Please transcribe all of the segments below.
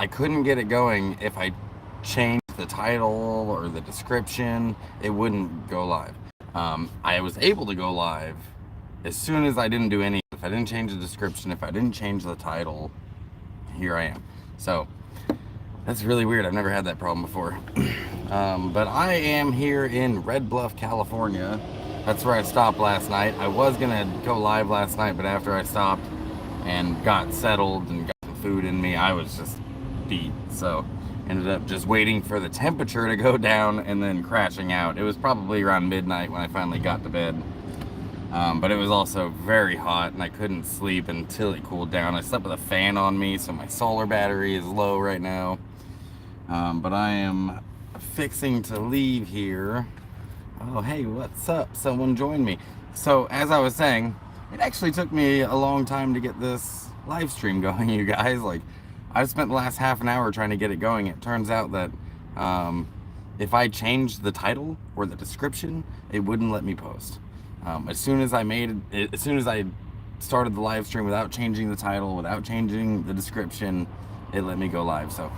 I couldn't get it going. If I changed the title or the description, it wouldn't go live. I was able to go live as soon as I didn't do any. If I didn't change the description, if I didn't change the title, here I am. So that's really weird. I've never had that problem before. But I am here in Red Bluff, California. That's where I stopped last night. I was gonna go live last night, but after I stopped and got settled and got some food in me, I was just beat. So ended up just waiting for the temperature to go down and then crashing out. It was probably around midnight when I finally got to bed. But it was also very hot and I couldn't sleep until it cooled down. I slept with a fan on me, so my solar battery is low right now. But I am fixing to leave here. Oh, hey, what's up? Someone joined me. So, as I was saying, it actually took me a long time to get this live stream going, you guys. Like, I've spent the last half an hour trying to get it going. It turns out that if I changed the title or the description, it wouldn't let me post. As soon as I started the live stream without changing the title, without changing the description, it let me go live. So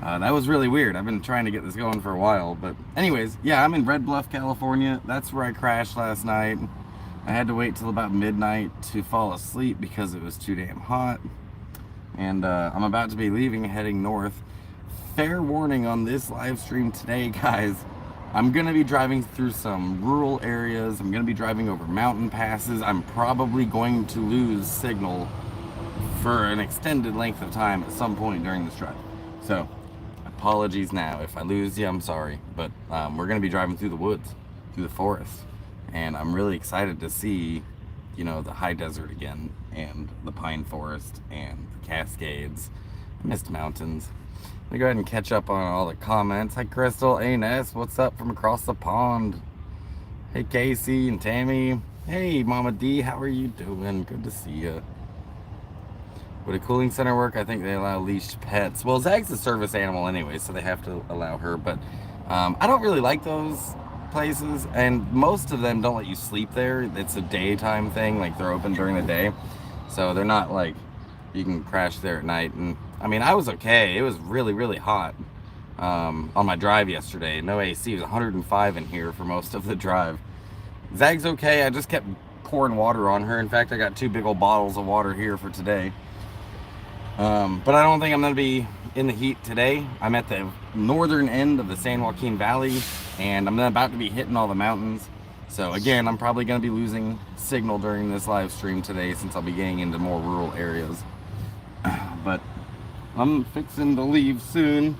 that was really weird. I've been trying to get this going for a while. But anyways, yeah, I'm in Red Bluff, California. That's where I crashed last night. I had to wait till about midnight to fall asleep because it was too damn hot. And I'm about to be leaving, heading north. Fair warning on this live stream today, guys. I'm going to be driving through some rural areas. I'm going to be driving over mountain passes. I'm probably going to lose signal for an extended length of time at some point during this drive. So, apologies now. If I lose you, I'm sorry. But we're going to be driving through the woods, through the forest. And I'm really excited to see, you know, the high desert again, and the pine forest, and the Cascades, Mist Mountains. Let me go ahead and catch up on all the comments. Hi, Crystal, A&S, what's up from across the pond? Hey, Casey and Tammy. Hey, Mama D, how are you doing? Good to see you. Would a cooling center work? I think they allow leashed pets. Well, Zag's a service animal anyway, so they have to allow her. But I don't really like those places, and most of them don't let you sleep there. It's a daytime thing, like they're open during the day. So they're not like you can crash there at night. And I mean, I was okay. It was really, really hot on my drive yesterday. No AC. It was 105 in here for most of the drive. Zag's okay. I just kept pouring water on her. In fact, I got 2 big old bottles of water here for today. But I don't think I'm going to be in the heat today. I'm at the northern end of the San Joaquin Valley, and I'm about to be hitting all the mountains. So again, I'm probably going to be losing signal during this live stream today since I'll be getting into more rural areas. But I'm fixing to leave soon.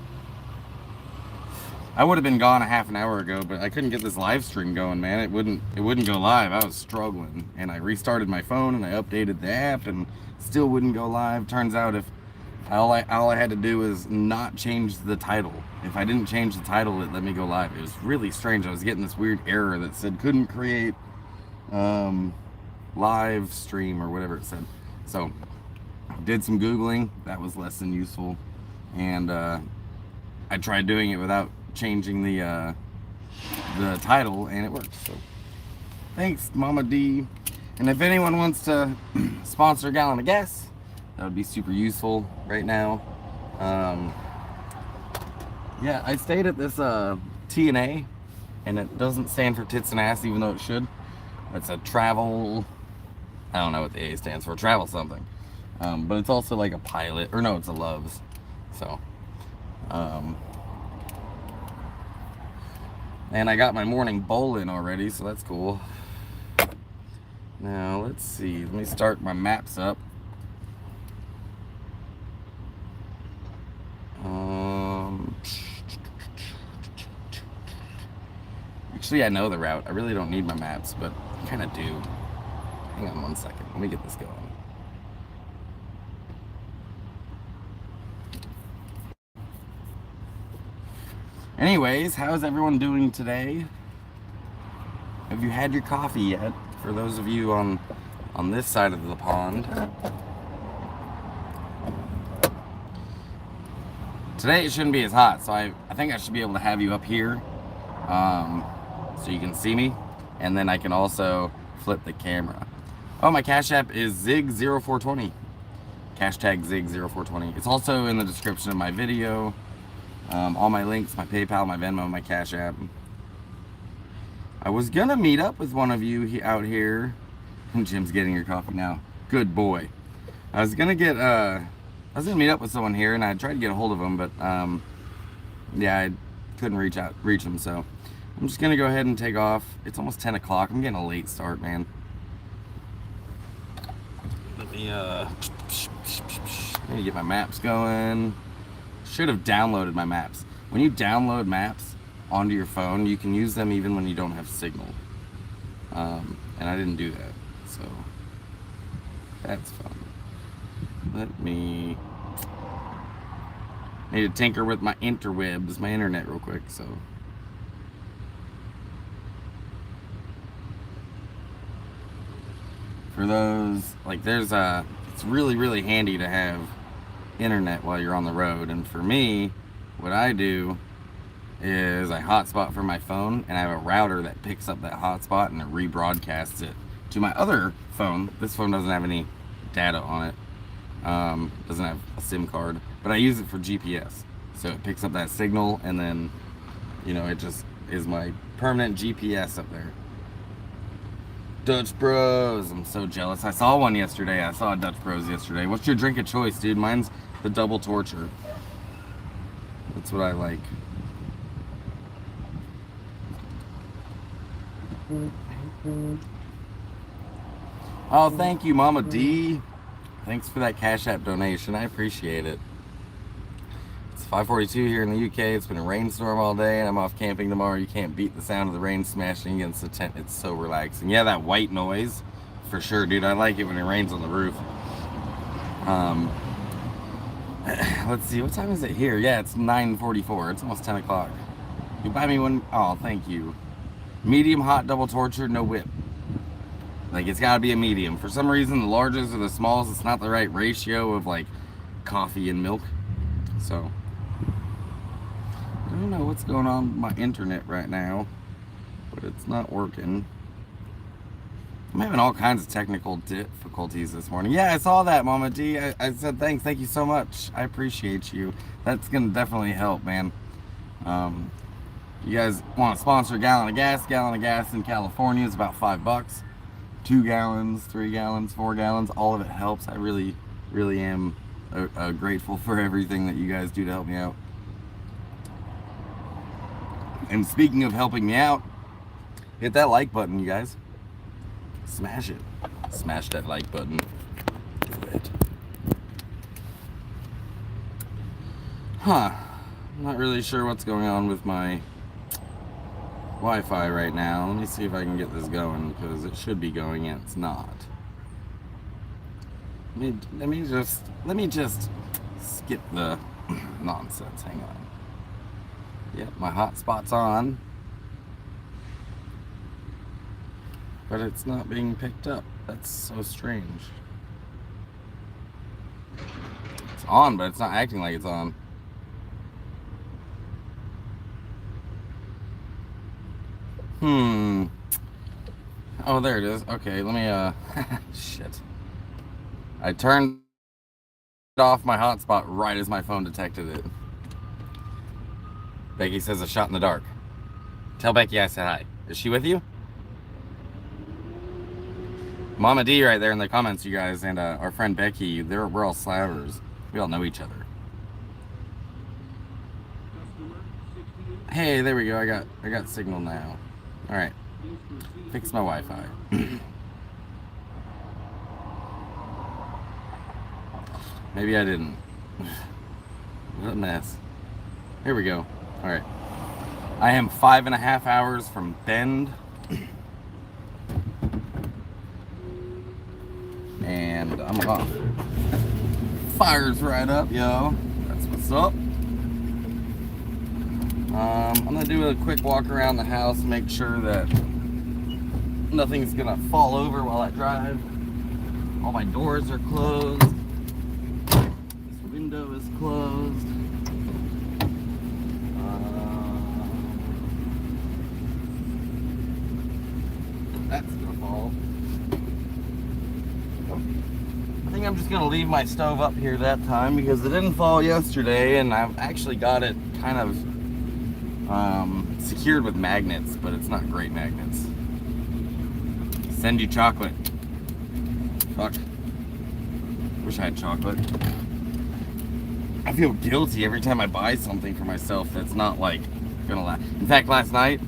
I would have been gone a half an hour ago, but I couldn't get this live stream going, man. It wouldn't go live. I was struggling, and I restarted my phone and I updated the app and still wouldn't go live. Turns out if all I had to do was not change the title. If I didn't change the title, it let me go live. It was really strange. I was getting this weird error that said couldn't create live stream or whatever it said. So did some Googling. That was less than useful. And I tried doing it without changing the title, and it worked. So thanks, Mama D. And if anyone wants to sponsor a gallon of gas, that would be super useful right now. Yeah, I stayed at this T&A, and it doesn't stand for tits and ass, even though it should. It's a travel, I don't know what the A stands for, travel something. But it's also like a Pilot, or no, it's a Love's. So, and I got my morning bowl in already, so that's cool. Now, let's see. Let me start my maps up. Actually, I know the route. I really don't need my maps, but I kind of do. Hang on one second. Let me get this going. Anyways, how's everyone doing today? Have you had your coffee yet? For those of you on this side of the pond. Today it shouldn't be as hot, so I think I should be able to have you up here so you can see me, and then I can also flip the camera. Oh, my Cash App is Zig0420. hashtag Zig0420. It's also in the description of my video. All my links, my PayPal, my Venmo, my Cashapp. I was gonna meet up with one of you out here. Jim's getting your coffee now. Good boy. I was gonna meet up with someone here, and I tried to get a hold of him, but yeah, I couldn't reach him. So I'm just gonna go ahead and take off. It's almost 10 o'clock. I'm getting a late start, man. Let me I need to get my maps going. Should have downloaded my maps. When you download maps onto your phone, you can use them even when you don't have signal. And I didn't do that, so that's fun. Let me need to tinker with my interwebs, my internet real quick, so. For those, like it's really handy to have internet while you're on the road. And for me, what I do is I hotspot from my phone, and I have a router that picks up that hotspot and it rebroadcasts it to my other phone. This phone doesn't have any data on it, doesn't have a SIM card, but I use it for GPS. So it picks up that signal, and then, you know, it just is my permanent GPS up there. Dutch Bros, I'm so jealous. I saw one yesterday. I saw a Dutch Bros yesterday. What's your drink of choice, dude? Mine's the double torture. That's what I like. Oh, thank you, Mama D. Thanks for that Cash App donation. I appreciate it. It's 5:42 here in the UK. It's been a rainstorm all day, and I'm off camping tomorrow. You can't beat the sound of the rain smashing against the tent. It's so relaxing. Yeah, that white noise, for sure, dude. I like it when it rains on the roof. Let's see, what time is it here? Yeah, it's 9:44. It's almost 10 o'clock. You buy me one? Oh, thank you. Medium hot double torture, no whip. Like, it's gotta be a medium. For some reason, the larges or the smalls, it's not the right ratio of like coffee and milk. So I don't know what's going on with my internet right now, but it's not working. I'm having all kinds of technical difficulties this morning. Yeah, I saw that, Mama D. I said thanks. Thank you so much. I appreciate you. That's going to definitely help, man. You guys want to sponsor a gallon of gas? Gallon of gas in California is about $5. 2 gallons, 3 gallons, 4 gallons, all of it helps. I really am grateful for everything that you guys do to help me out. And speaking of helping me out, hit that like button, you guys. Smash it. Smash that like button. Do it. Huh. I'm not really sure what's going on with my Wi-Fi right now. Let me see if I can get this going, because it should be going and it's not. Let me just skip the nonsense. Hang on. Yep, my hotspot's on, but it's not being picked up. That's so strange. It's on, but it's not acting like it's on. Oh, there it is. Okay, let me, shit. I turned off my hotspot right as my phone detected it. Becky says a shot in the dark. Tell Becky I said hi. Is she with you? Mama D right there in the comments, you guys, and our friend Becky, we're all slabbers. We all know each other. Hey, there we go. I got signal now. All right. Fix my Wi-Fi. Maybe I didn't. What a mess. Here we go. All right. I am 5.5 hours from Bend. And I'm off. Fire's right up, yo. That's what's up. I'm gonna do a quick walk around the house, make sure that nothing's gonna fall over while I drive. All my doors are closed. This window is closed. That's gonna fall. I think think I'm just gonna leave my stove up here that time because it didn't fall yesterday, and I've actually got it kind of secured with magnets, but it's not great magnets. Send you chocolate. Fuck. Wish I had chocolate. I feel guilty every time I buy something for myself that's not like gonna last. In fact, last night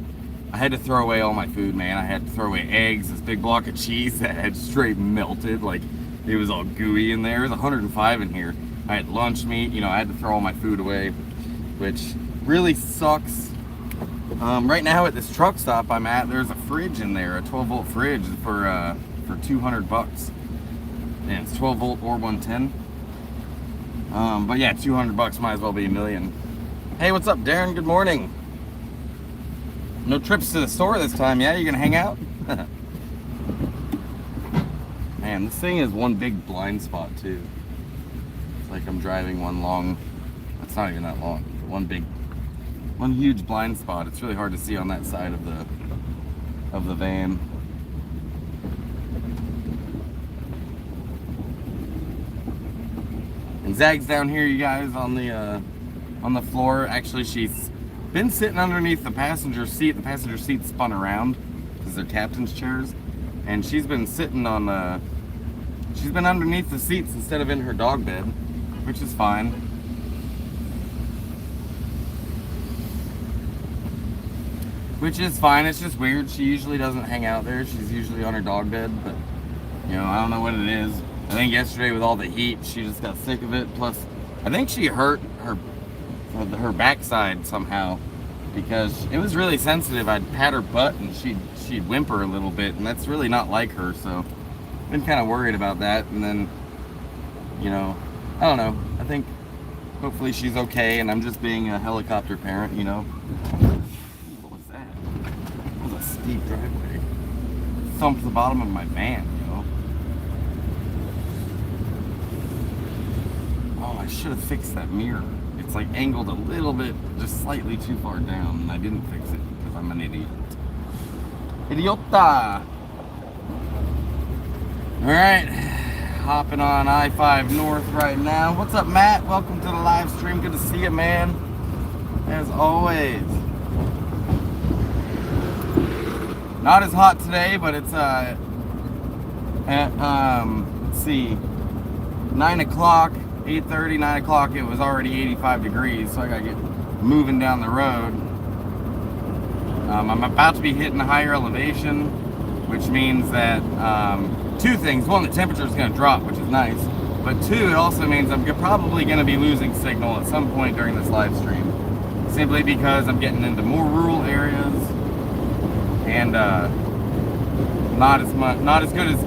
I had to throw away all my food, man. I had to throw away eggs, this big block of cheese that had straight melted, like it was all gooey in there. It was 105 in here. I had lunch meat, you know, I had to throw all my food away, which really sucks. Right now at this truck stop I'm at, there's a fridge in there, a 12-volt fridge for $200. And it's 12 volt or 110. But yeah, $200 might as well be $1 million. Hey, what's up, Darren? Good morning. No trips to the store this time, yeah? You gonna hang out? Man, this thing is one big blind spot too. It's like I'm driving one long, it's not even that long, one huge blind spot. It's really hard to see on that side of the van. And Zag's down here, you guys, on the floor. Actually, she's been sitting underneath the passenger seat. The passenger seat spun around because they're captain's chairs, and she's been sitting on she's been underneath the seats instead of in her dog bed, which is fine. Which is fine. It's just weird. She usually doesn't hang out there. She's usually on her dog bed, but you know, I don't know what it is. I think yesterday with all the heat, she just got sick of it. Plus, I think she hurt her backside somehow because it was really sensitive. I'd pat her butt and she'd whimper a little bit, and that's really not like her. So, I've been kind of worried about that. And then, you know, I don't know. I think hopefully she's okay, and I'm just being a helicopter parent, you know. What was that? That was a steep driveway. Thumped the bottom of my van. I should have fixed that mirror. It's like angled a little bit, just slightly too far down, and I didn't fix it because I'm an idiot. Idiota! Alright, hopping on I-5 North right now. What's up, Matt? Welcome to the live stream. Good to see you, man. As always. Not as hot today, but it's at, let's see, 9 o'clock. 8:30, 9 o'clock, it was already 85 degrees, so I gotta get moving down the road. I'm about to be hitting a higher elevation, which means that two things. One, the temperature is going to drop, which is nice, but two, it also means I'm probably going to be losing signal at some point during this live stream, simply because I'm getting into more rural areas and not as good as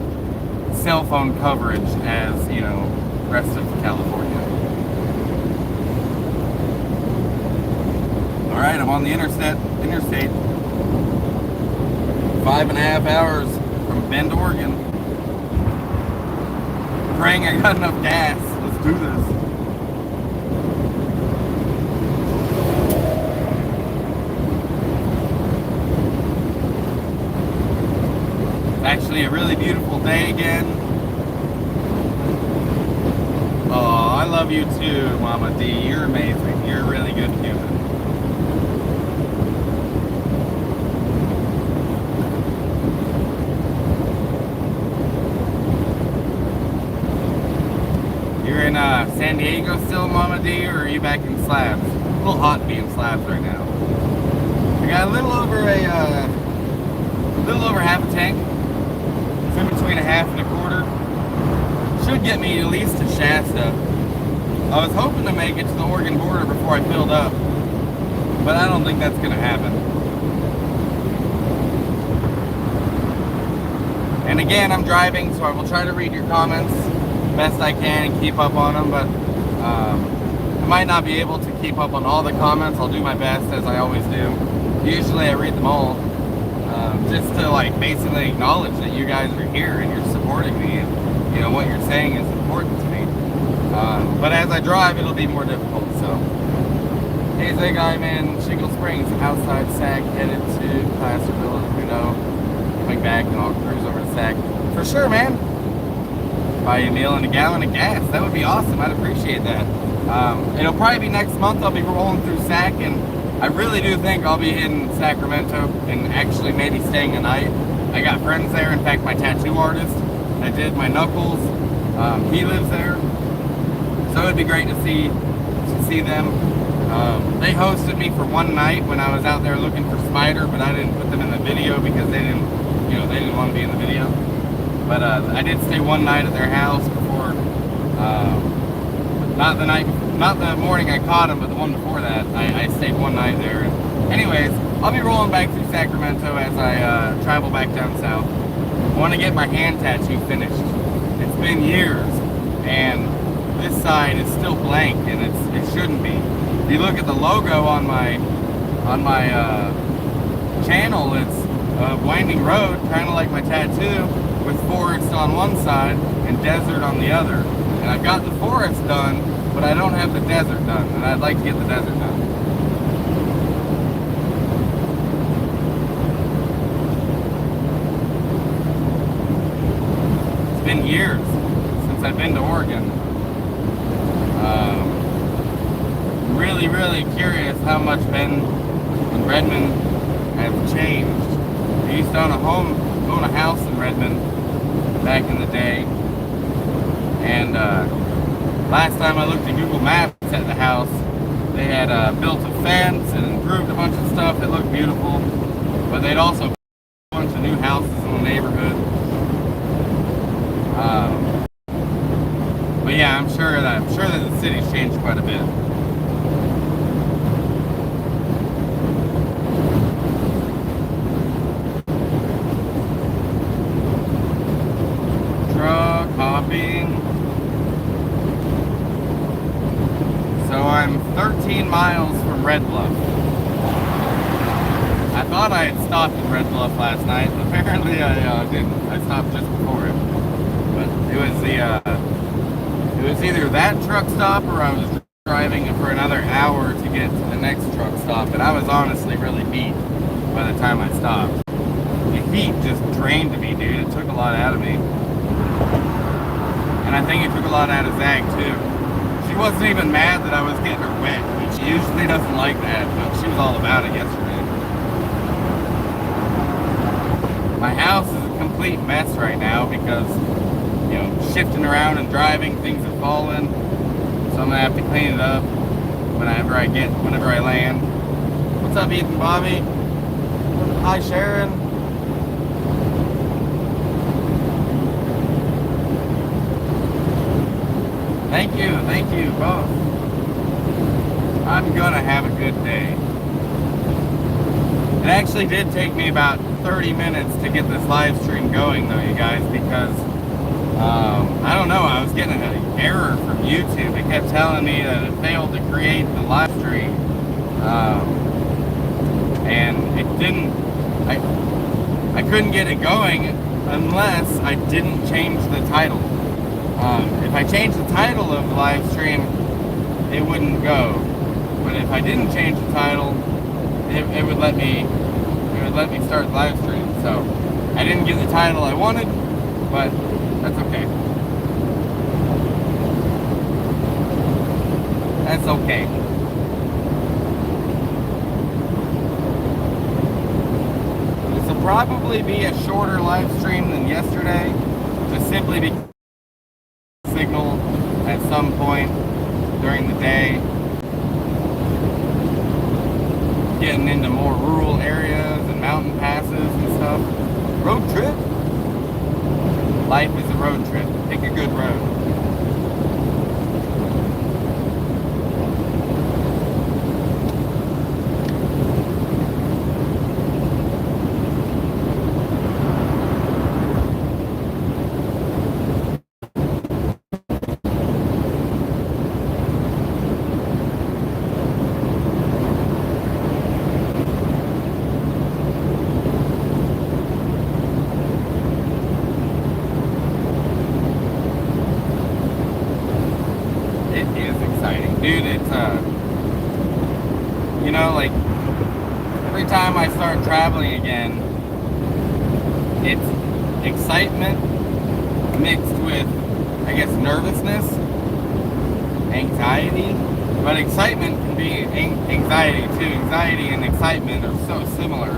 cell phone coverage as, you know, rest of California. All right, I'm on the interstate. 5.5 hours from Bend, Oregon. Praying I got enough gas. Let's do this. Actually, a really beautiful day again. Oh, I love you too, Mama D. You're amazing. You're a really good human. You're in San Diego still, Mama D, or are you back in Slabs? It's a little hot to be in Slabs right now. I got a little over half a tank. It's in between a half and a quarter. Should get me at least to Shasta. I was hoping to make it to the Oregon border before I filled up, but I don't think that's going to happen. And again, I'm driving, so I will try to read your comments best I can and keep up on them, but I might not be able to keep up on all the comments. I'll do my best, as I always do. Usually I read them all, just to like basically acknowledge that you guys are here and you're supporting me, and you know what you're saying is important to me. But as I drive, it'll be more difficult. So, hey Zig, I'm in Shingle Springs, outside Sac, headed to Placerville, as we know. Coming back, and I'll cruise over to Sac. For sure, man. buy you a meal and a gallon of gas. That would be awesome. I'd appreciate that. It'll probably be next month. I'll be rolling through Sac, and I really do think I'll be hitting Sacramento and actually maybe staying a night. I got friends there. In fact, my tattoo artist that did my knuckles, he lives there. So it'd be great to see them. They hosted me for one night when I was out there looking for Spider, but I didn't put them in the video because they didn't want to be in the video. But I did stay one night at their house before, not the morning I caught them, but the one before that. I stayed one night there. Anyways, I'll be rolling back through Sacramento as I travel back down south. I want to get my hand tattoo finished. It's been years, and this side is still blank, and it shouldn't be. If you look at the logo on my channel, it's a winding road, kind of like my tattoo, with forest on one side and desert on the other. And I've got the forest done, but I don't have the desert done, and I'd like to get the desert done. It's been years since I've been to Oregon. Really, really curious how much Ben and Redmond have changed. I used to own a house in Redmond back in the day, and last time I looked at Google Maps at the house, they had built a fence and improved a bunch of stuff that looked beautiful, but they'd also built a bunch of new houses in the neighborhood. But yeah, I'm sure that the city's changed quite a bit. Truck hopping. So I'm 13 miles from Red Bluff. I thought I had stopped in Red Bluff last night, but apparently I didn't. I stopped just before it. But it was either that truck stop or I was driving for another hour to get to the next truck stop, and I was honestly really beat by the time I stopped. The heat just drained me, dude. It took a lot out of me. And I think it took a lot out of Zag too. She wasn't even mad that I was getting her wet. She usually doesn't like that, but she was all about it yesterday. My house is a complete mess right now because, shifting around and driving, things have fallen. So I'm gonna have to clean it up whenever I land. What's up, Ethan Bobby? Hi, Sharon. Thank you both. I'm gonna have a good day. It actually did take me about 30 minutes to get this live stream going though, you guys, because I don't know, I was getting an error from YouTube. It kept telling me that it failed to create the live stream. And it didn't, I couldn't get it going unless I didn't change the title. If I changed the title of the live stream, it wouldn't go. But if I didn't change the title, it would let me start the live stream. So I didn't get the title I wanted, but that's okay. That's okay. This will probably be a shorter live stream than yesterday, just simply because signal at some point during the day. Getting into more rural areas and mountain passes and stuff. Road trip? Life is a road trip. Pick a good road. Dude, it's like every time I start traveling again, it's excitement mixed with I guess, nervousness, anxiety, but excitement can be anxiety too. Anxiety and excitement are so similar.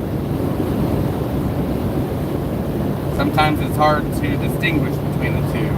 Sometimes it's hard to distinguish between the two.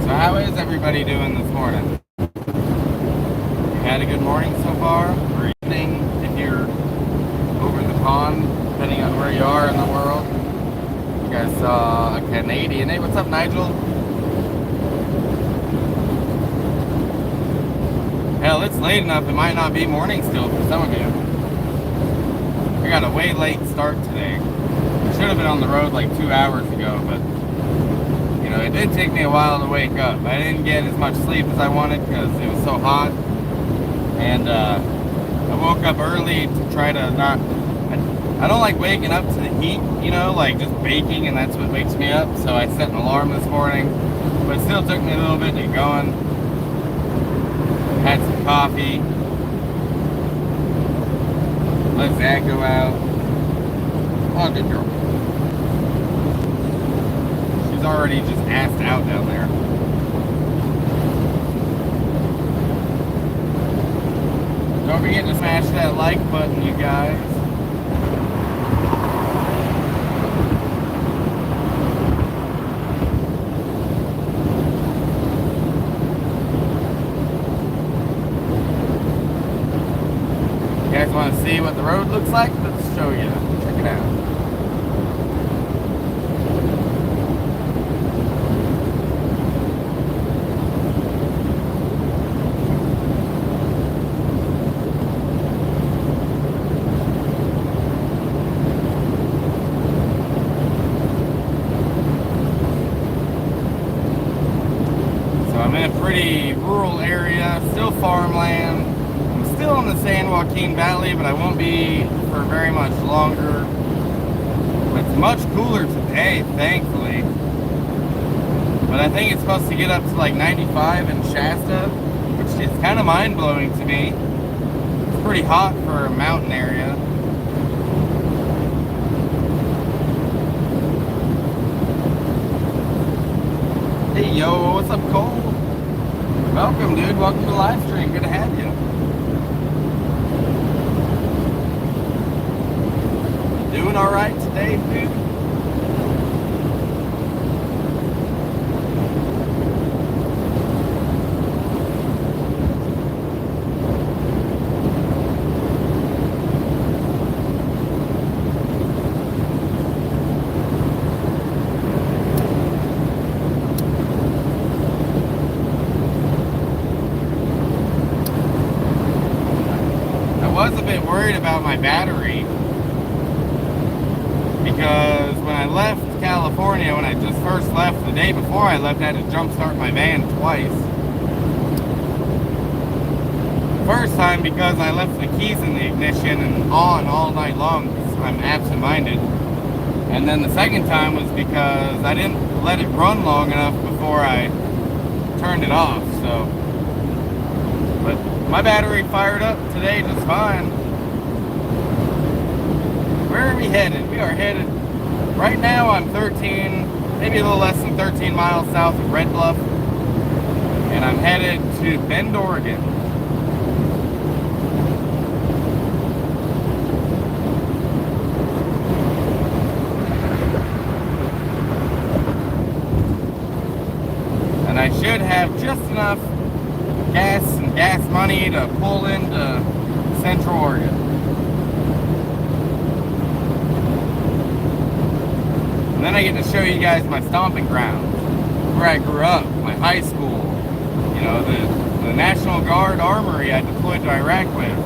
How is everybody doing this morning? You had a good morning so far, or evening if you're over the pond, depending on where you are in the world. You guys saw a Canadian. Hey, what's up, Nigel? Hell, it's late enough, it might not be morning still for some of you. I got a way late start today. I should have been on the road like 2 hours ago, but you know, it did take me a while to wake up. I didn't get as much sleep as I wanted because it was so hot. And I woke up early to try to not... I don't like waking up to the heat, you know, like just baking, and that's what wakes me up. So I set an alarm this morning, but it still took me a little bit to get going. Had some coffee. Let Zach go out. Oh, good girl. She's already just assed out down there. Don't forget to smash that like button, you guys. You guys want to see what the road looks like? Let's show you. Check it out. I'm in a pretty rural area, still farmland. I'm still in the San Joaquin Valley, but I won't be for very much longer. It's much cooler today, thankfully. But I think it's supposed to get up to like 95 in Shasta, which is kind of mind-blowing to me. It's pretty hot for a mountain area. Hey yo, what's up, Cole? Welcome, dude. Welcome to the live stream. Good to have you. Doing all right today, dude? About my battery, because when I left California, when I just first left, the day before I left, I had to jump start my van twice. First time because I left the keys in the ignition and on all night long because I'm absent-minded, and then the second time was because I didn't let it run long enough before I turned it off. So, but my battery fired up today just fine. Where are we headed? We are headed, right now I'm 13, maybe a little less than 13 miles south of Red Bluff. And I'm headed to Bend, Oregon. And I should have just enough gas and gas money to pull into Central Oregon. And then I get to show you guys my stomping grounds, where I grew up, my high school, You know, the National Guard armory I deployed to Iraq with.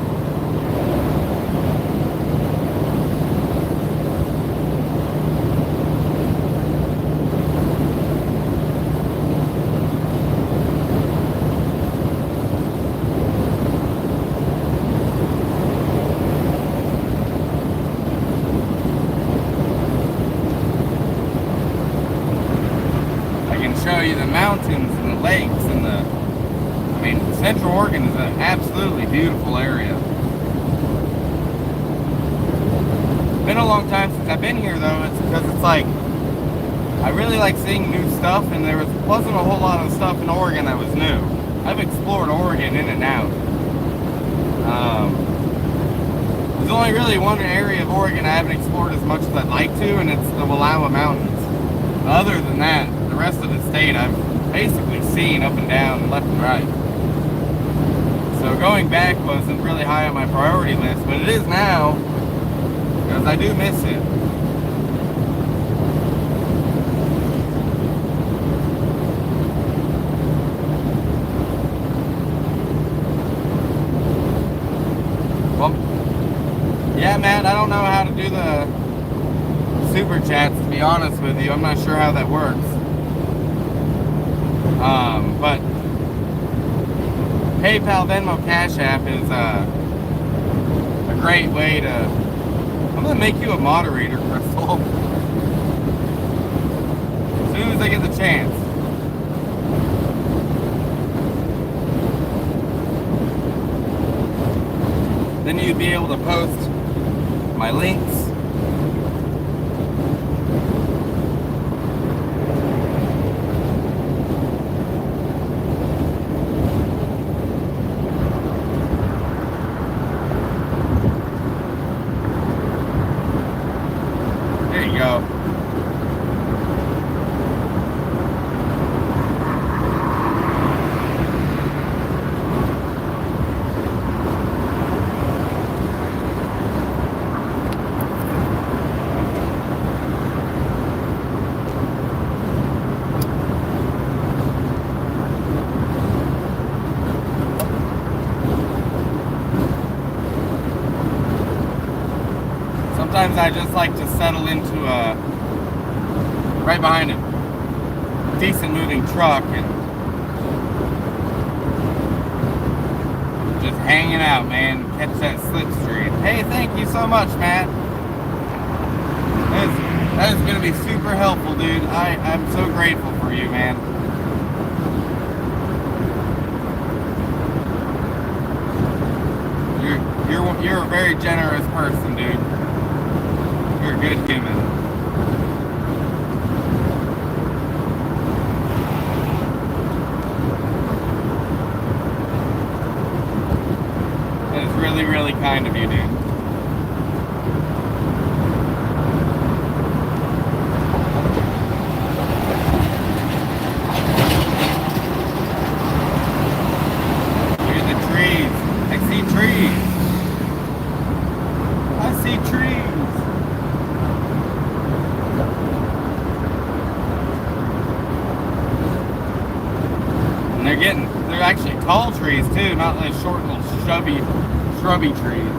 Show you the mountains and the lakes and I mean, Central Oregon is an absolutely beautiful area. It's been a long time since I've been here though. It's because it's like, I really like seeing new stuff, and there wasn't a whole lot of stuff in Oregon that was new. I've explored Oregon in and out. There's only really one area of Oregon I haven't explored as much as I'd like to, and it's the Wallowa Mountains. Other than that, the rest of the state I've basically seen up and down and left and right. So going back wasn't really high on my priority list, but it is now, because I do miss it. Well, yeah, Matt, I don't know how to do the super chats, to be honest with you. I'm not sure how that works. But PayPal, Venmo, Cashapp is a great way to... I'm going to make you a moderator, Crystal. As soon as I get the chance. Then you'd be able to post my links. Sometimes I just like to settle into right behind a decent moving truck and just hanging out, man. Catch that slipstream. Hey, thank you so much, Matt. That is going to be super helpful, dude. I'm so grateful for you, man. You're a very generous person, dude. You're a good human. That is really, really kind of you, dude. Look at the trees. I see trees. I see trees. They're actually tall trees too, not like short little shrubby trees.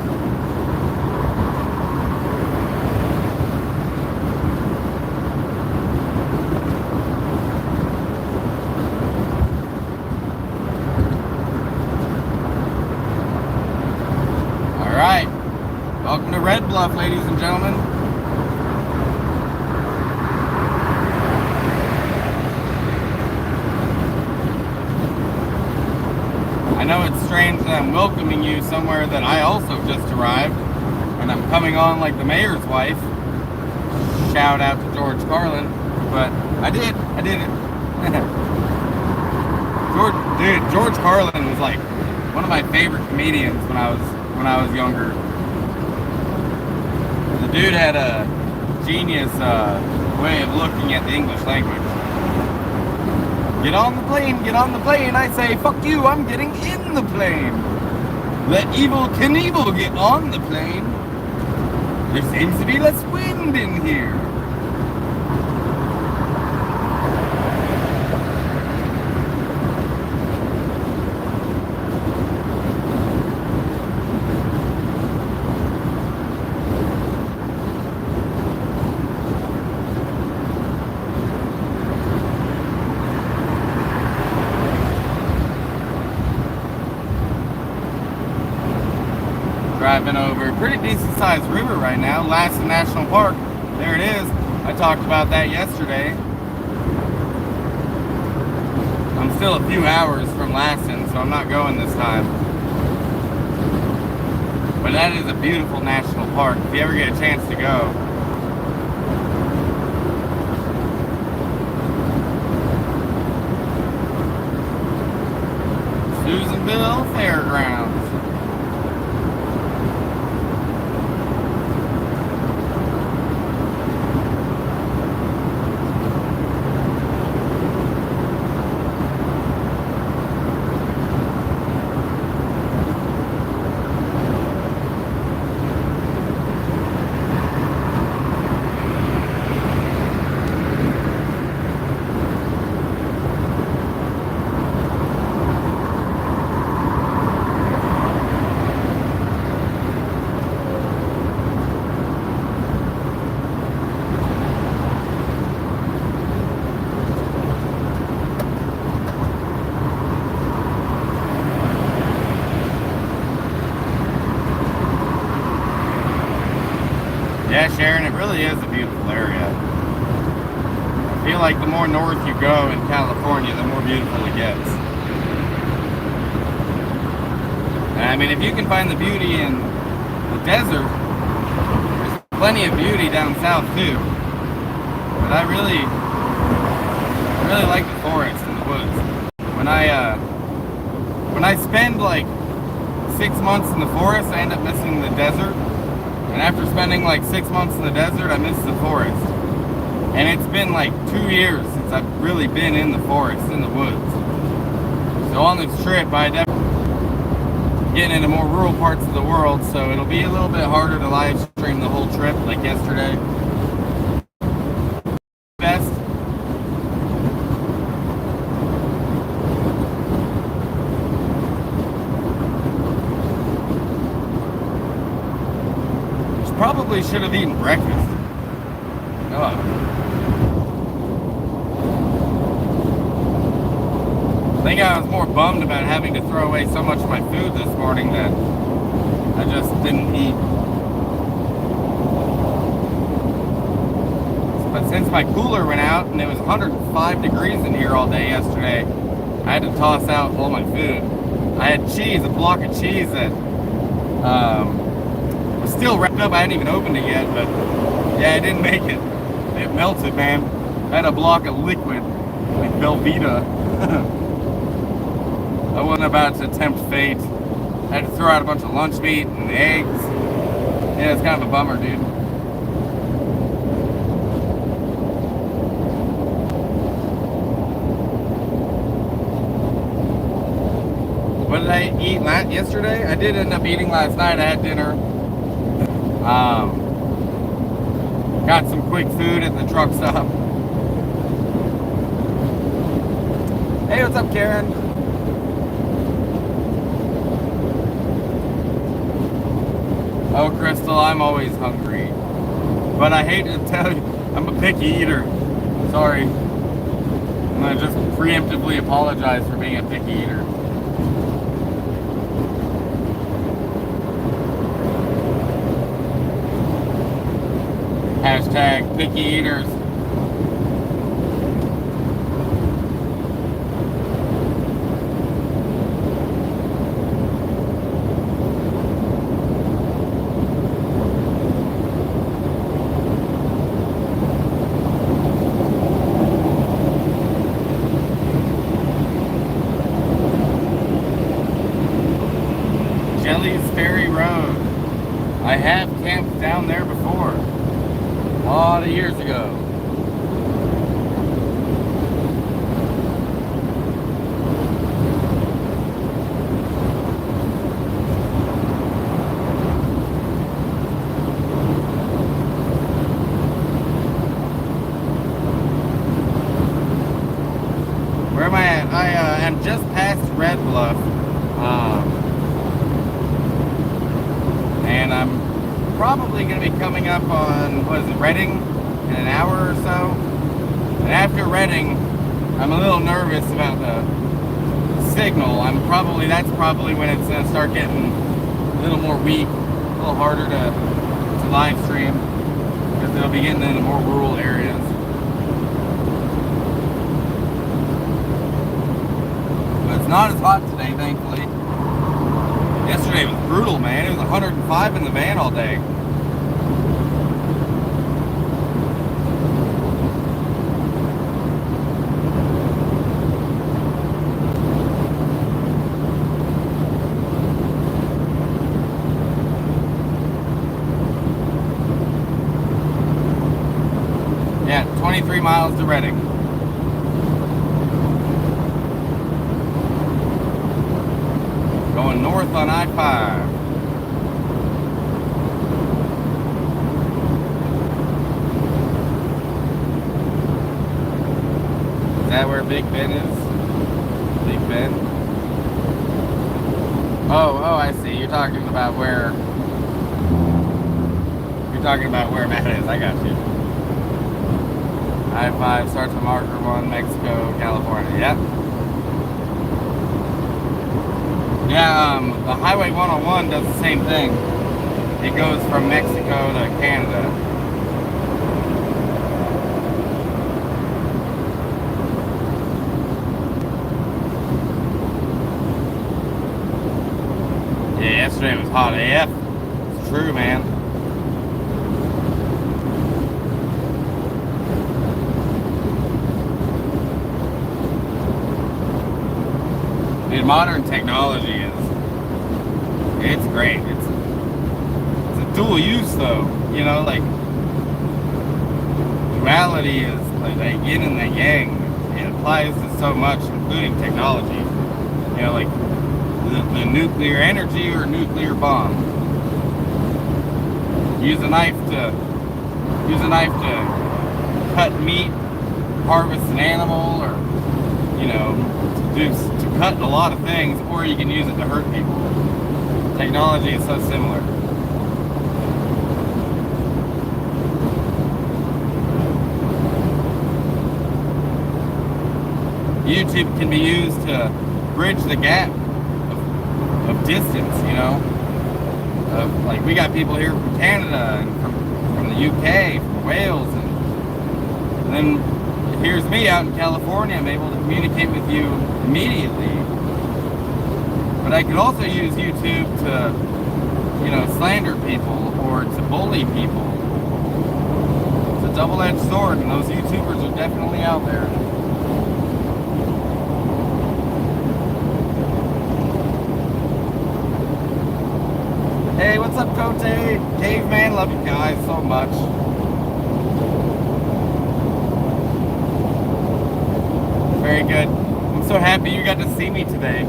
All right, welcome to Red Bluff, ladies and gentlemen. I know it's strange that I'm welcoming you somewhere that I also just arrived, and I'm coming on like the mayor's wife. Shout out to George Carlin, but I did it. George Carlin was like one of my favorite comedians when I was younger. The dude had a genius way of looking at the English language. Get on the plane, get on the plane. I say, fuck you, I'm getting in the plane. Let Evel Knievel get on the plane. There seems to be less wind in here. jumping over a pretty decent sized river right now, Lassen National Park. There it is. I talked about that yesterday. I'm still a few hours from Lassen, so I'm not going this time. But that is a beautiful national park if you ever get a chance to go. Susanville Fairgrounds. Yeah, Sharon, it really is a beautiful area. I feel like the more north you go in California, the more beautiful it gets. And I mean, if you can find the beauty in the desert, there's plenty of beauty down south too. But I really like the forest and the woods. When I spend like 6 months in the forest, I end up missing the desert. And after spending like 6 months in the desert, I miss the forest. And it's been like 2 years since I've really been in the forest, in the woods. So on this trip, I definitely getting into more rural parts of the world, so it'll be a little bit harder to live stream the whole trip like yesterday. Best. Probably should have eaten breakfast. Oh. I think I was more bummed about having to throw away so much of my food this morning that I just didn't eat. But since my cooler went out and it was 105 degrees in here all day yesterday, I had to toss out all my food. I had cheese, a block of cheese that was still wrapped up. I hadn't even opened it yet, but yeah, I didn't make it. It melted, man. I had a block of liquid, like Velveeta. I wasn't about to tempt fate. I had to throw out a bunch of lunch meat and eggs. Yeah, it's kind of a bummer, dude. What did I eat yesterday? I did end up eating last night. I had dinner. Got some quick food at the truck stop. Hey, what's up, Karen? Oh, Crystal, I'm always hungry. But I hate to tell you, I'm a picky eater. Sorry. I'm gonna just preemptively apologize for being a picky eater. Hashtag picky eaters. Jelly's Ferry Road. I have camped down there before. A lot of years ago. Where am I at? I am just past Red Bluff. And I'm probably going to be coming up on, what is it, Redding in an hour or so. And after Redding, I'm a little nervous about the signal. That's probably when it's going to start getting a little more weak, a little harder to live stream because they'll be getting into more rural areas. But it's not as hot today, thankfully. Yesterday was brutal, man. It was 105 in the van all day. Yeah, 23 miles to Redding. Going north on I-5. Is that where Big Ben is? Big Ben? Oh, I see. You're talking about where Matt is. I got you. I-5 starts at marker 1, Mexico, California. Yep. Yeah, the Highway 101 does the same thing. It goes from Mexico to Canada. Yeah, yesterday was hot AF. It's true, man. Dude, modern technology it's great. It's a dual use though, you know, like duality is like the yin and the yang. It applies to so much, including technology. You know, like the nuclear energy or nuclear bomb. Use a knife to cut meat, harvest an animal, or you know, to cut a lot of things, or you can use it to hurt people. Technology is so similar. YouTube can be used to bridge the gap of distance, you know. Like we got people here from Canada and from the UK, from Wales, and then here's me out in California. I'm able to communicate with you immediately. But I could also use YouTube to, you know, slander people or to bully people. It's a double-edged sword, and those YouTubers are definitely out there. Hey, what's up, Cote? Caveman, love you guys so much. Very good. I'm so happy you got to see me today.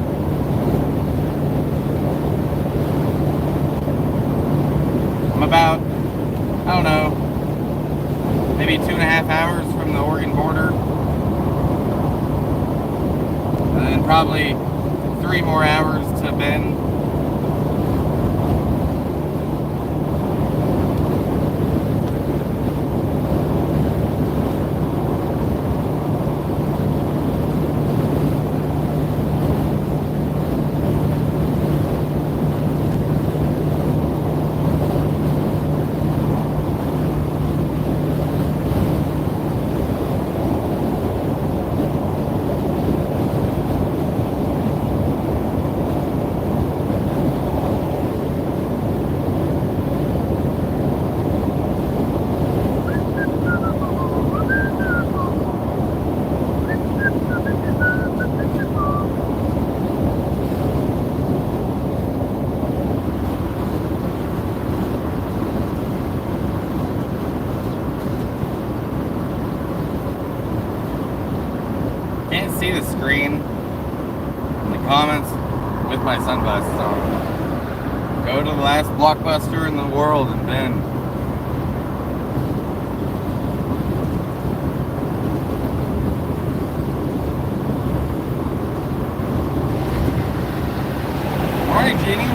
I'm about, I don't know, maybe 2.5 hours from the Oregon border. And then probably 3 more hours to Bend. See the screen in the comments with my sunglasses on. Go to the last Blockbuster in the world and then morning, Jeannie.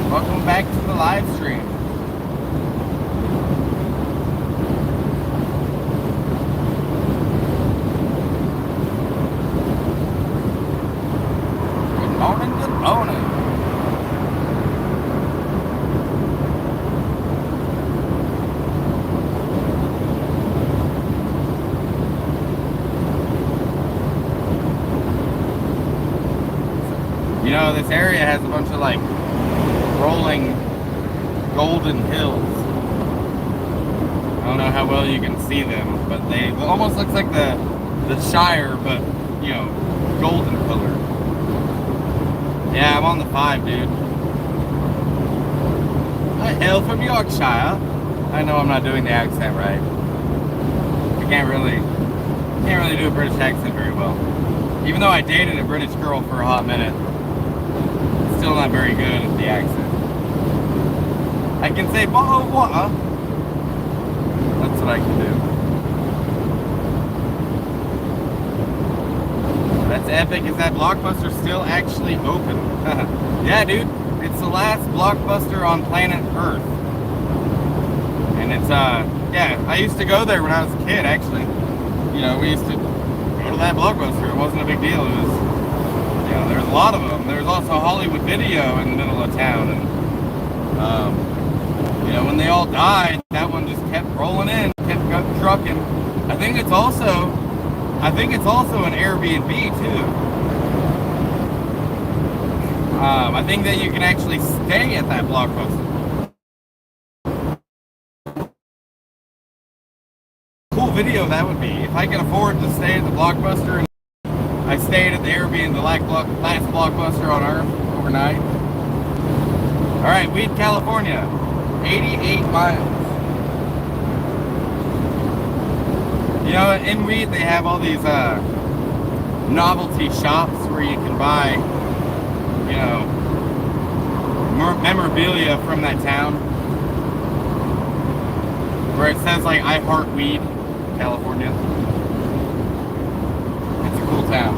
Welcome back to the live stream. Good morning. know, this area has a bunch of like rolling golden hills. I don't know how well you can see them, but they almost looks like the Shire, but you know, golden color. Yeah, I'm on the 5, dude. I hail from Yorkshire. I know I'm not doing the accent right. I can't really do a British accent very well. Even though I dated a British girl for a hot minute, still not very good at the accent. I can say bottle of water. That's what I can do. That's epic. Is that Blockbuster still actually open? Yeah, dude. It's the last Blockbuster on planet Earth. And it's, yeah, I used to go there when I was a kid, actually. You know, we used to go to that Blockbuster. It wasn't a big deal. It was, you know, there's a lot of them. There's also Hollywood Video in the middle of town. And, you know, when they all died, that one just kept rolling in, kept trucking. I think it's also an Airbnb too. I think that you can actually stay at that Blockbuster. Cool video that would be. If I could afford to stay at the Blockbuster and I stayed at the Airbnb, the last Blockbuster on Earth overnight. Alright, Weed, California. 88 miles. You know, in Weed they have all these novelty shops where you can buy, you know, memorabilia from that town. Where it says like I heart weed, California. It's a cool town.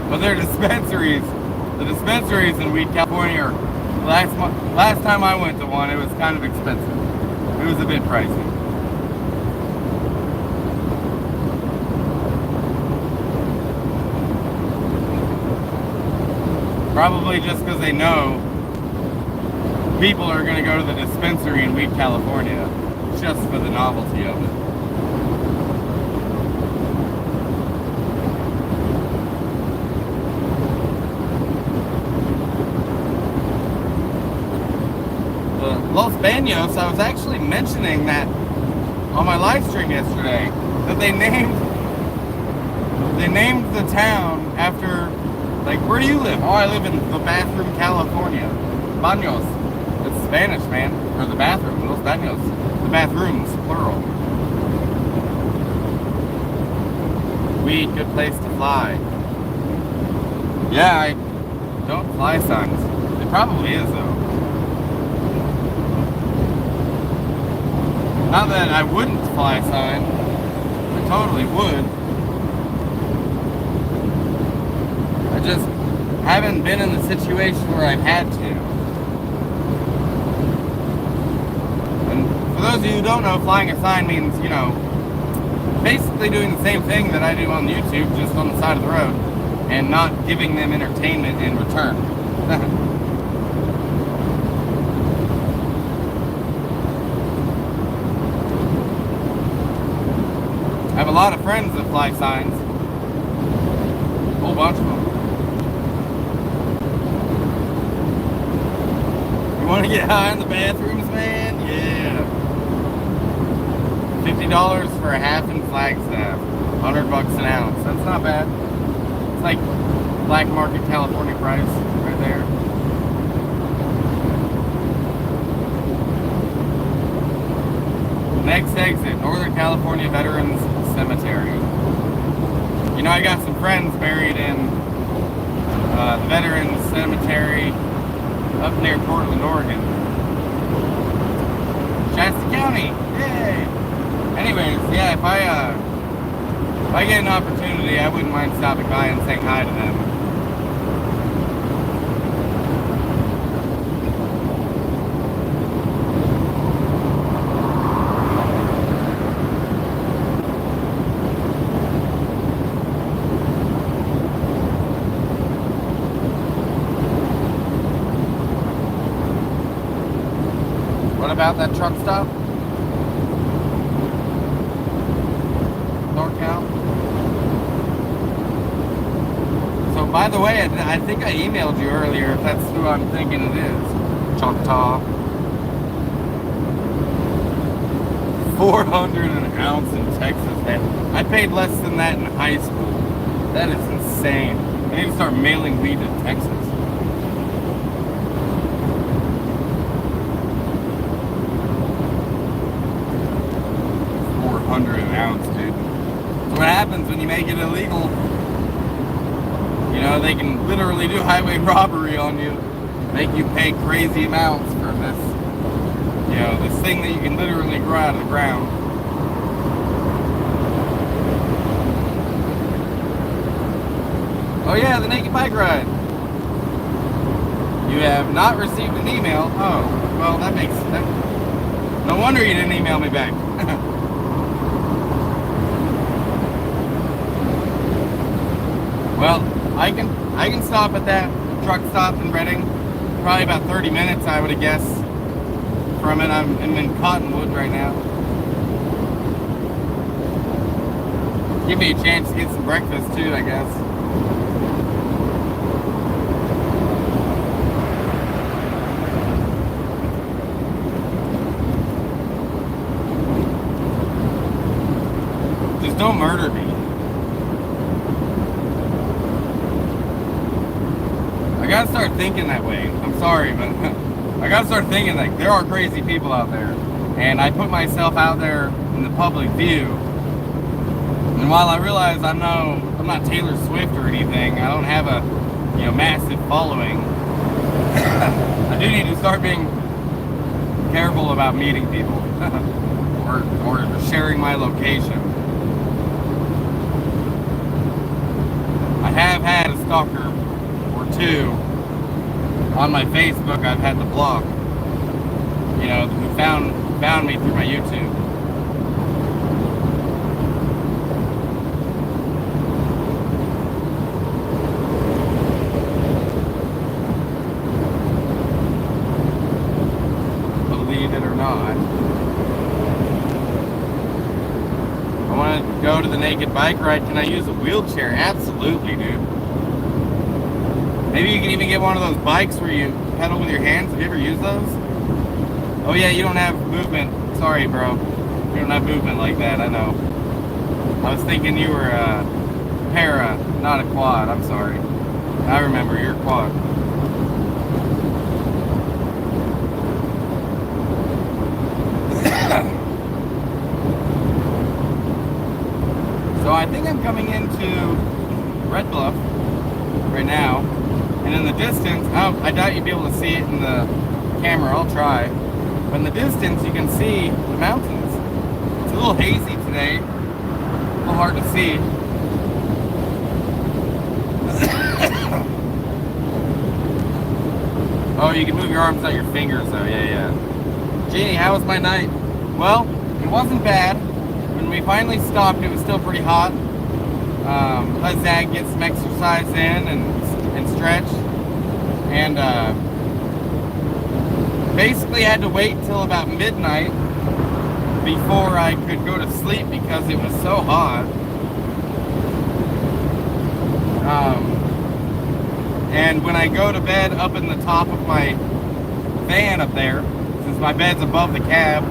But their dispensaries, the dispensaries in Weed, California are, last time I went to one, it was kind of expensive. It was a bit pricey. Probably just because they know people are going to go to the dispensary in Weed, California, just for the novelty of it. Los Banos, I was actually mentioning that on my live stream yesterday, that they named the town after, like, where do you live? Oh, I live in the bathroom, California. Baños. It's Spanish, man. Or the bathroom. Los Baños. The bathrooms, plural. Weed, good place to fly. Yeah, I don't fly signs. It probably is, though. Not that I wouldn't fly a sign. I totally would. I just haven't been in the situation where I've had to. And for those of you who don't know, flying a sign means, you know, basically doing the same thing that I do on YouTube, just on the side of the road, and not giving them entertainment in return. I have a lot of friends that fly signs. A whole bunch of them. You want to get high in the bathrooms, man? Yeah. $50 for a half in Flagstaff. $100 an ounce. That's not bad. It's like black market California price right there. Next exit, Northern California Veterans Cemetery. You know, I got some friends buried in the Veterans Cemetery up near Portland, Oregon. Shasta County, yay! Anyways, yeah, if I get an opportunity, I wouldn't mind stopping by and saying hi to them. What about that truck stop? NorCal? So by the way, I think I emailed you earlier, if that's who I'm thinking it is. Choctaw. 400 an ounce in Texas, man. I paid less than that in high school. That is insane. I need to start mailing weed to Texas. $400 an ounce, dude. So what happens when you make it illegal? You know, they can literally do highway robbery on you, make you pay crazy amounts for this, you know, this thing that you can literally grow out of the ground. Oh yeah, the naked bike ride. You have not received an email. Oh, well, that makes sense. No wonder you didn't email me back. Well, I can stop at that truck stop in Redding. Probably about 30 minutes, I would have guessed. From it, I'm in Cottonwood right now. Give me a chance to get some breakfast too, I guess. Just don't murder me. I gotta start thinking that way. I'm sorry, but I gotta start thinking like there are crazy people out there, and I put myself out there in the public view. And while I realize I'm not Taylor Swift or anything, I don't have a massive following. I do need to start being careful about meeting people or sharing my location. I have had a stalker or two on my Facebook. I've had to block, who found me through my YouTube. Believe it or not, I want to go to the naked bike ride. Can I use a wheelchair? Absolutely, dude. Maybe you can even get one of those bikes where you pedal with your hands. Have you ever used those? Oh yeah, you don't have movement. Sorry, bro. You don't have movement like that, I know. I was thinking you were a para, not a quad. I'm sorry. I remember, you're a quad. So I think I'm coming into Red Bluff right now. And in the distance, I doubt you'd be able to see it in the camera. I'll try. But in the distance, you can see the mountains. It's a little hazy today. A little hard to see. Oh, you can move your arms, not your fingers, though. Yeah. Jeannie, how was my night? Well, it wasn't bad. When we finally stopped, it was still pretty hot. Let Zag get some exercise in and stretch, and basically had to wait till about midnight before I could go to sleep because it was so hot. And when I go to bed up in the top of my van up there, since my bed's above the cab,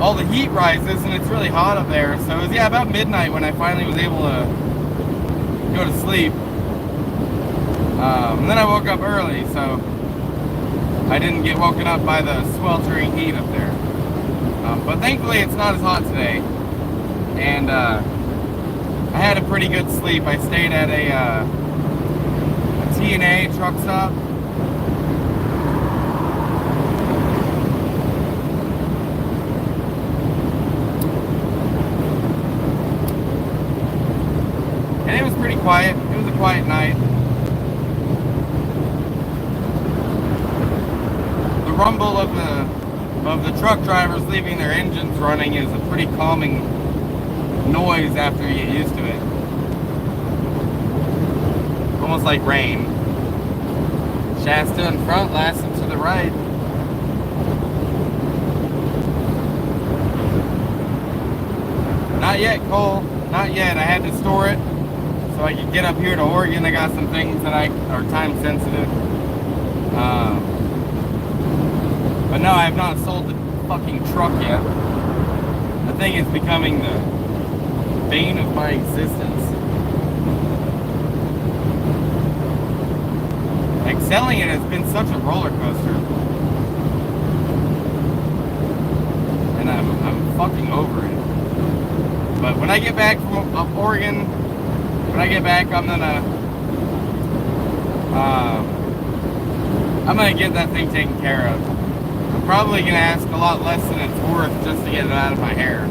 all the heat rises and it's really hot up there. So it was, about midnight when I finally was able to go to sleep. And then I woke up early, so I didn't get woken up by the sweltering heat up there. But thankfully it's not as hot today. And I had a pretty good sleep. I stayed at a T&A truck stop. And it was pretty quiet. It was a quiet night. The rumble of the truck drivers leaving their engines running is a pretty calming noise after you get used to it. Almost like rain. Shasta in front, Lassen to the right. Not yet, Cole. Not yet. I had to store it so I could get up here to Oregon. I got some things that are time sensitive. But no, I have not sold the fucking truck yet. The thing is becoming the bane of my existence. Like, selling it has been such a roller coaster. And I'm fucking over it. But when I get back from up Oregon, when I get back, I'm gonna get that thing taken care of. I'm probably gonna ask a lot less than it's worth just to get it out of my hair.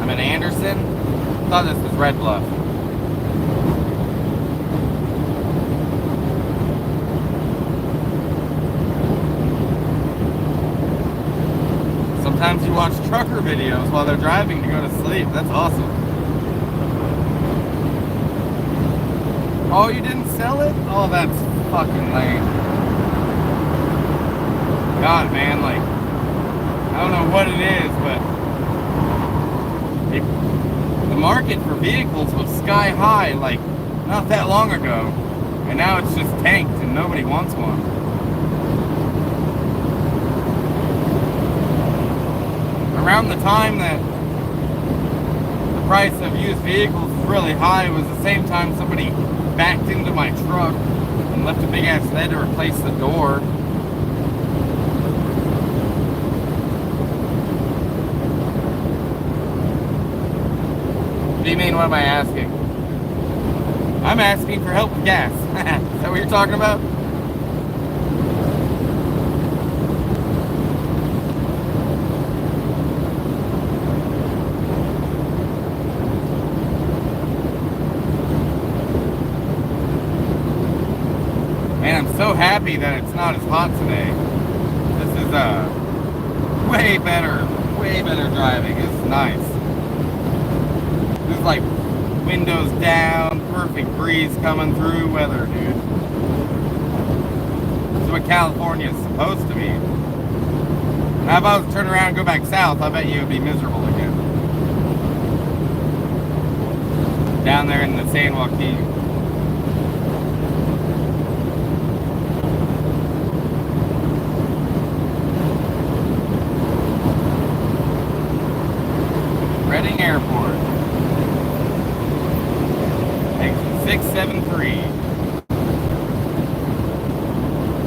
I'm in Anderson. I thought this was Red Bluff. Sometimes you watch trucker videos while they're driving to go to sleep. That's awesome. Oh, you didn't sell it? Oh, that's fucking lame. God, man, like, I don't know what it is, but the market for vehicles was sky high, like, not that long ago. And now it's just tanked and nobody wants one. Around the time that the price of used vehicles was really high was the same time somebody backed into my truck and left a big ass lead to replace the door. What do you mean, what am I asking? I'm asking for help with gas. Is that what you're talking about? Man, I'm so happy that it's not as hot today. This is way better driving. It's nice. This is like windows down, perfect breeze coming through weather, dude. This is what California is supposed to be. Now, if I was to turn around and go back south, I bet you it would be miserable again. Down there in the San Joaquin. Reading Airport. Exit 673.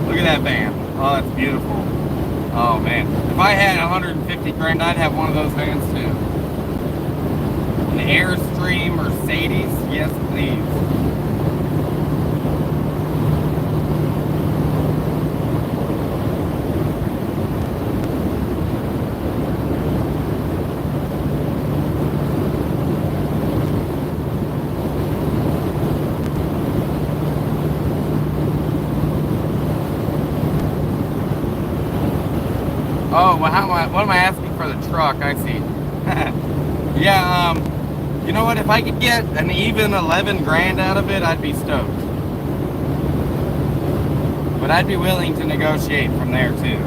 Look at that van. Oh, that's beautiful. Oh man. If I had 150 grand, I'd have one of those vans too. An Airstream Mercedes? Yes, please. Oh, well, what am I asking for the truck? I see. Yeah, you know what? If I could get an even 11 grand out of it, I'd be stoked. But I'd be willing to negotiate from there, too.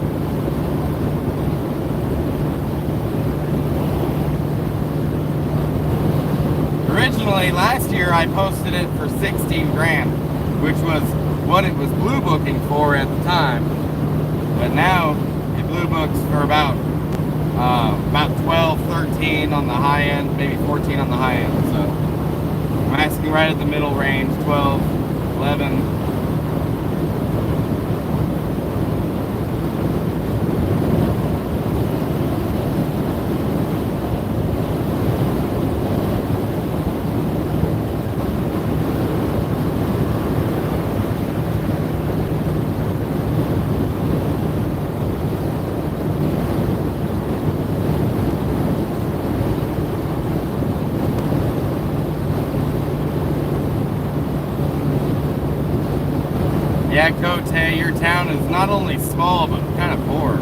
Originally, last year, I posted it for 16 grand, which was what it was blue booking for at the time. But now, blue books for about 12, 13 on the high end, maybe 14 on the high end. So I'm asking right at the middle range, 12, 11. Yeah, Cote, your town is not only small, but kind of poor.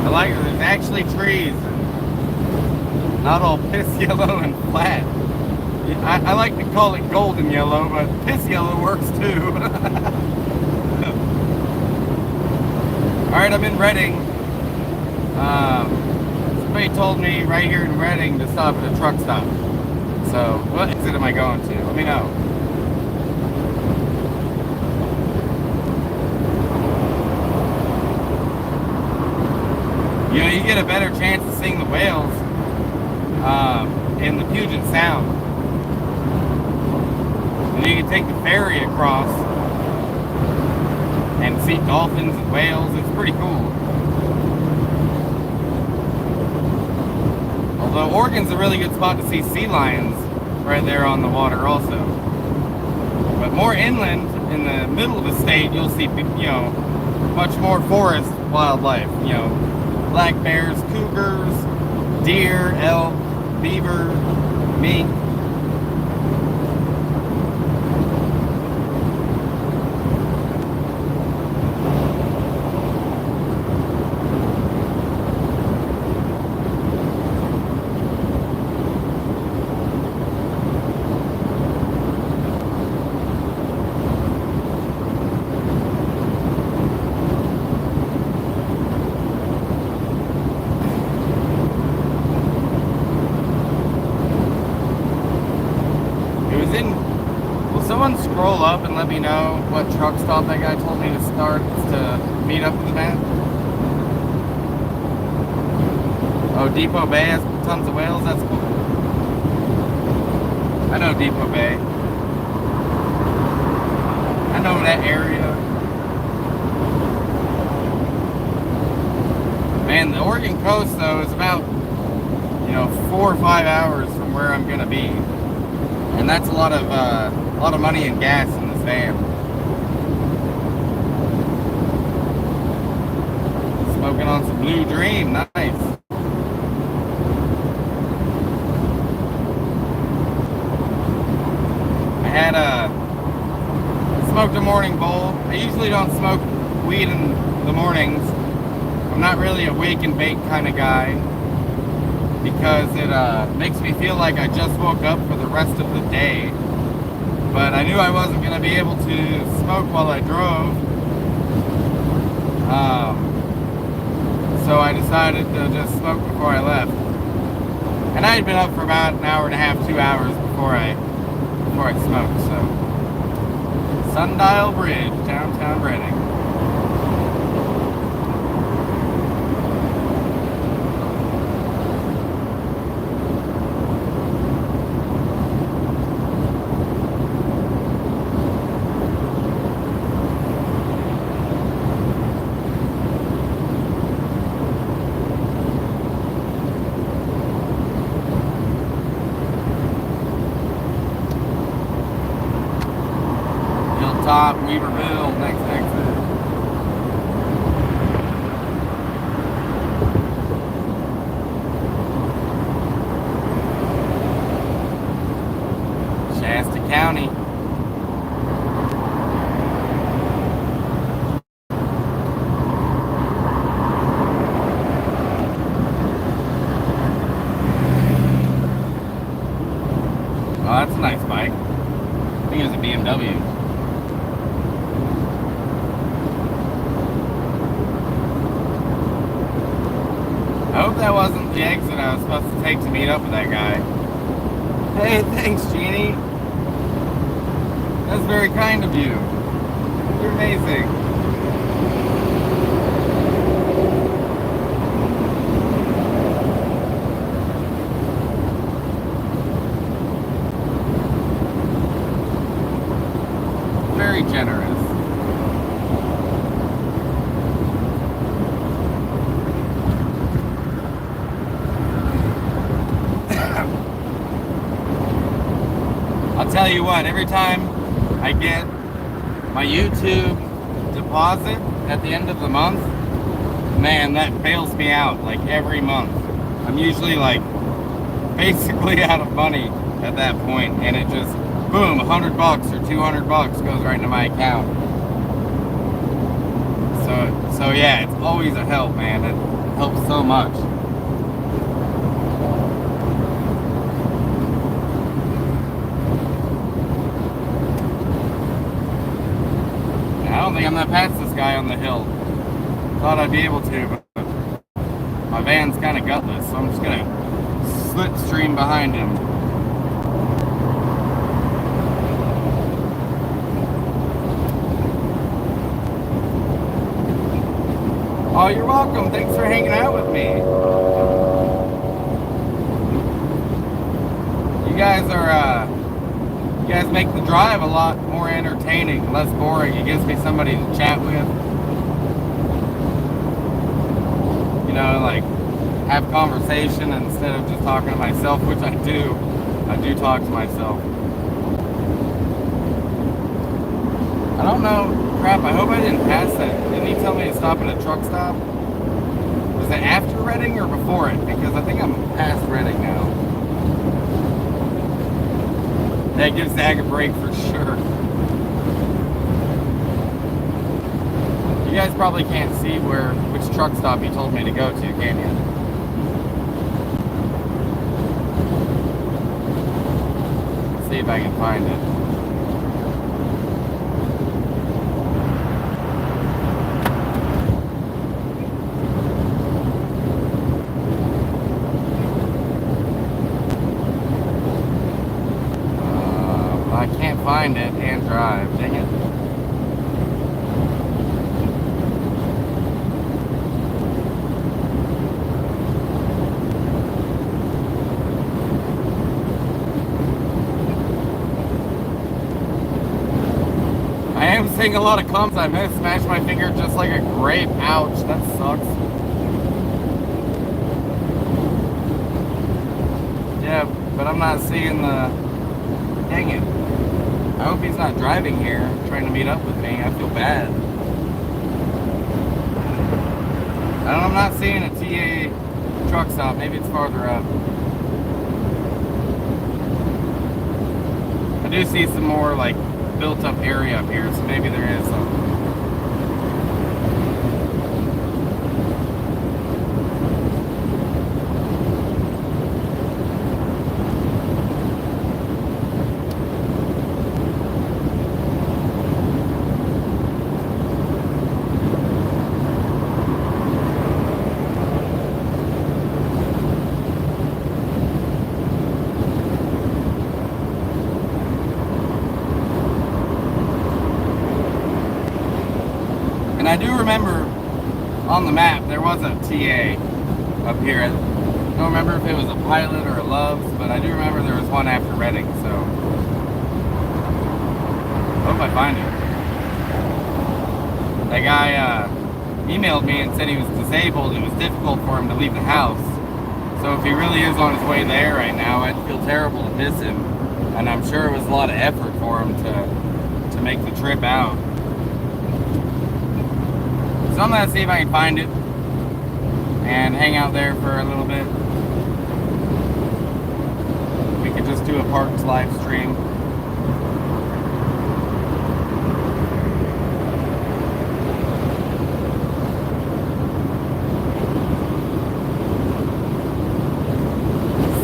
I like it. There's actually trees. Not all piss yellow and flat. I like to call it golden yellow, but piss yellow works too. Alright, I'm in Reading. Somebody told me right here in Reading to stop at a truck stop. So, what exit am I going to? Let me know. You know, you get a better chance of seeing the whales in the Puget Sound. And you can take the ferry across and see dolphins and whales. It's pretty cool. Although Oregon's a really good spot to see sea lions right there on the water also. But more inland, in the middle of the state, you'll see, you know, much more forest wildlife. You know, black bears, cougars, deer, elk, beaver, mink. Someone scroll up and let me know what truck stop that guy told me to start to meet up with him at. Oh, Depot Bay has tons of whales? That's cool. I know Depot Bay. I know that area. Man, the Oregon coast, though, is about, you know, 4 or 5 hours from where I'm going to be. And that's a lot of money and gas in this van. Smoking on some Blue Dream, nice. I had smoked a morning bowl. I usually don't smoke weed in the mornings. I'm not really a wake and bake kind of guy, because it makes me feel like I just woke up for the rest of the day. But I knew I wasn't going to be able to smoke while I drove. So I decided to just smoke before I left. And I had been up for about an hour and a half, 2 hours before I smoked. So, Sundial Bridge, downtown Reading. Top, Weaverville, next exit. Shasta County. Oh, that's a nice bike. I think it was a BMW. I hope that wasn't the exit I was supposed to take to meet up with that guy. Hey, thanks, Jeannie. That's very kind of you. You're amazing. Very generous. I'll tell you what, every time I get my YouTube deposit at the end of the month, man, that bails me out like every month. I'm usually like basically out of money at that point, and it just, boom, $100 or $200 goes right into my account. So yeah, it's always a help, man. It helps so much. I don't think I'm gonna pass this guy on the hill. Thought I'd be able to, but my van's kind of gutless, so I'm just gonna slipstream behind him. Oh, you're welcome. Thanks for hanging out with me. You guys are, you guys make the drive a lot more entertaining, less boring. It gives me somebody to chat with. You know, like, have conversation instead of just talking to myself, which I do. I do talk to myself. I don't know. Crap, I hope I didn't pass that. Didn't he tell me to stop at a truck stop? Was it after Redding or before it? Because I think I'm past Redding now. That gives Zag a break for sure. You guys probably can't see which truck stop he told me to go to, can you? Let's see if I can find it. I can't find it and drive, dang it. I am seeing a lot of clumps. I may have smashed my finger just like a grape. Ouch, that sucks. Yeah, but I'm not seeing the... Dang it. I hope he's not driving here, trying to meet up with me. I feel bad. I'm not seeing a TA truck stop. Maybe it's farther up. I do see some more, like, built up area up here, so maybe there is some. And I do remember on the map there was a TA up here. I don't remember if it was a Pilot or a Love's, but I do remember there was one after Redding, so I hope I find it. That guy emailed me and said he was disabled. It was difficult for him to leave the house. So if he really is on his way there right now, I'd feel terrible to miss him. And I'm sure it was a lot of effort for him to make the trip out. So I'm going to see if I can find it and hang out there for a little bit. We could just do a Parks live stream.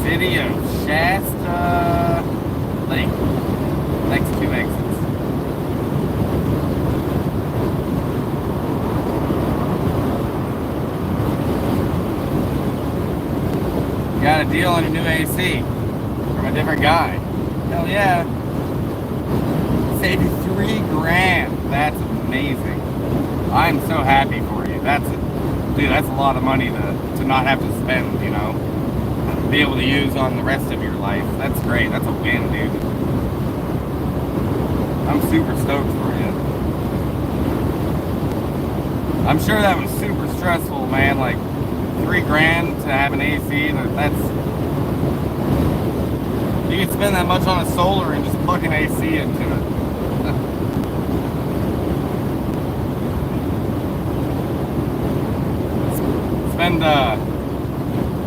City of Shasta Lake. Next 2 exits. Got a deal on a new AC from a different guy. Hell yeah. Saved you $3,000. That's amazing. I'm so happy for you. Dude, that's a lot of money to not have to spend, you know. Be able to use on the rest of your life. That's great. That's a win, dude. I'm super stoked for you. I'm sure that was super stressful, man. Like, $3,000 to have an AC, that's... You can spend that much on a solar and just plug an AC into it. Spend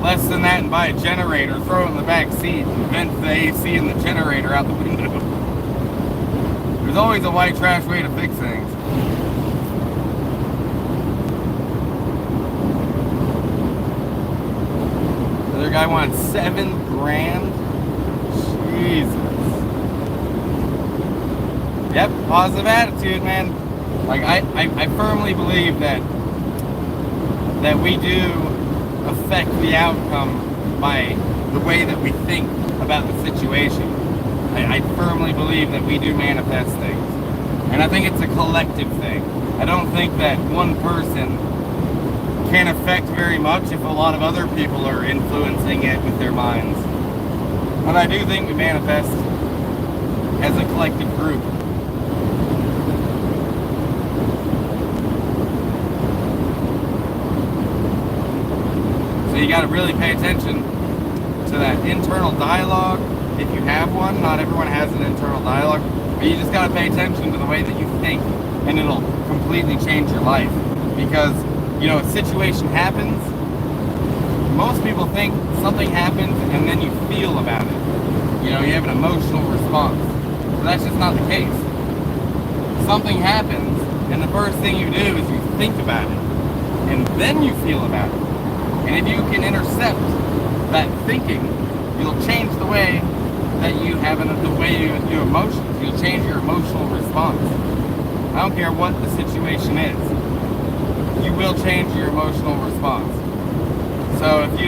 less than that and buy a generator, throw it in the back seat, and vent the AC and the generator out the window. There's always a white trash way to fix things. The other guy wanted $7,000. Jesus. Yep, positive attitude, man. Like I firmly believe that that we do affect the outcome by the way that we think about the situation. I firmly believe that we do manifest things. And I think it's a collective thing. I don't think that one person can affect very much if a lot of other people are influencing it with their minds. But I do think we manifest as a collective group. So you got to really pay attention to that internal dialogue. If you have one, not everyone has an internal dialogue, but you just got to pay attention to the way that you think, and it'll completely change your life. Because, you know, a situation happens, most people think something happens and then you feel about it. You know, you have an emotional response. But that's just not the case. Something happens, and the first thing you do is you think about it, and then you feel about it. And if you can intercept that thinking, you'll change the way that you have the way you do emotions. You'll change your emotional response. I don't care what the situation is. You will change your emotional response. So if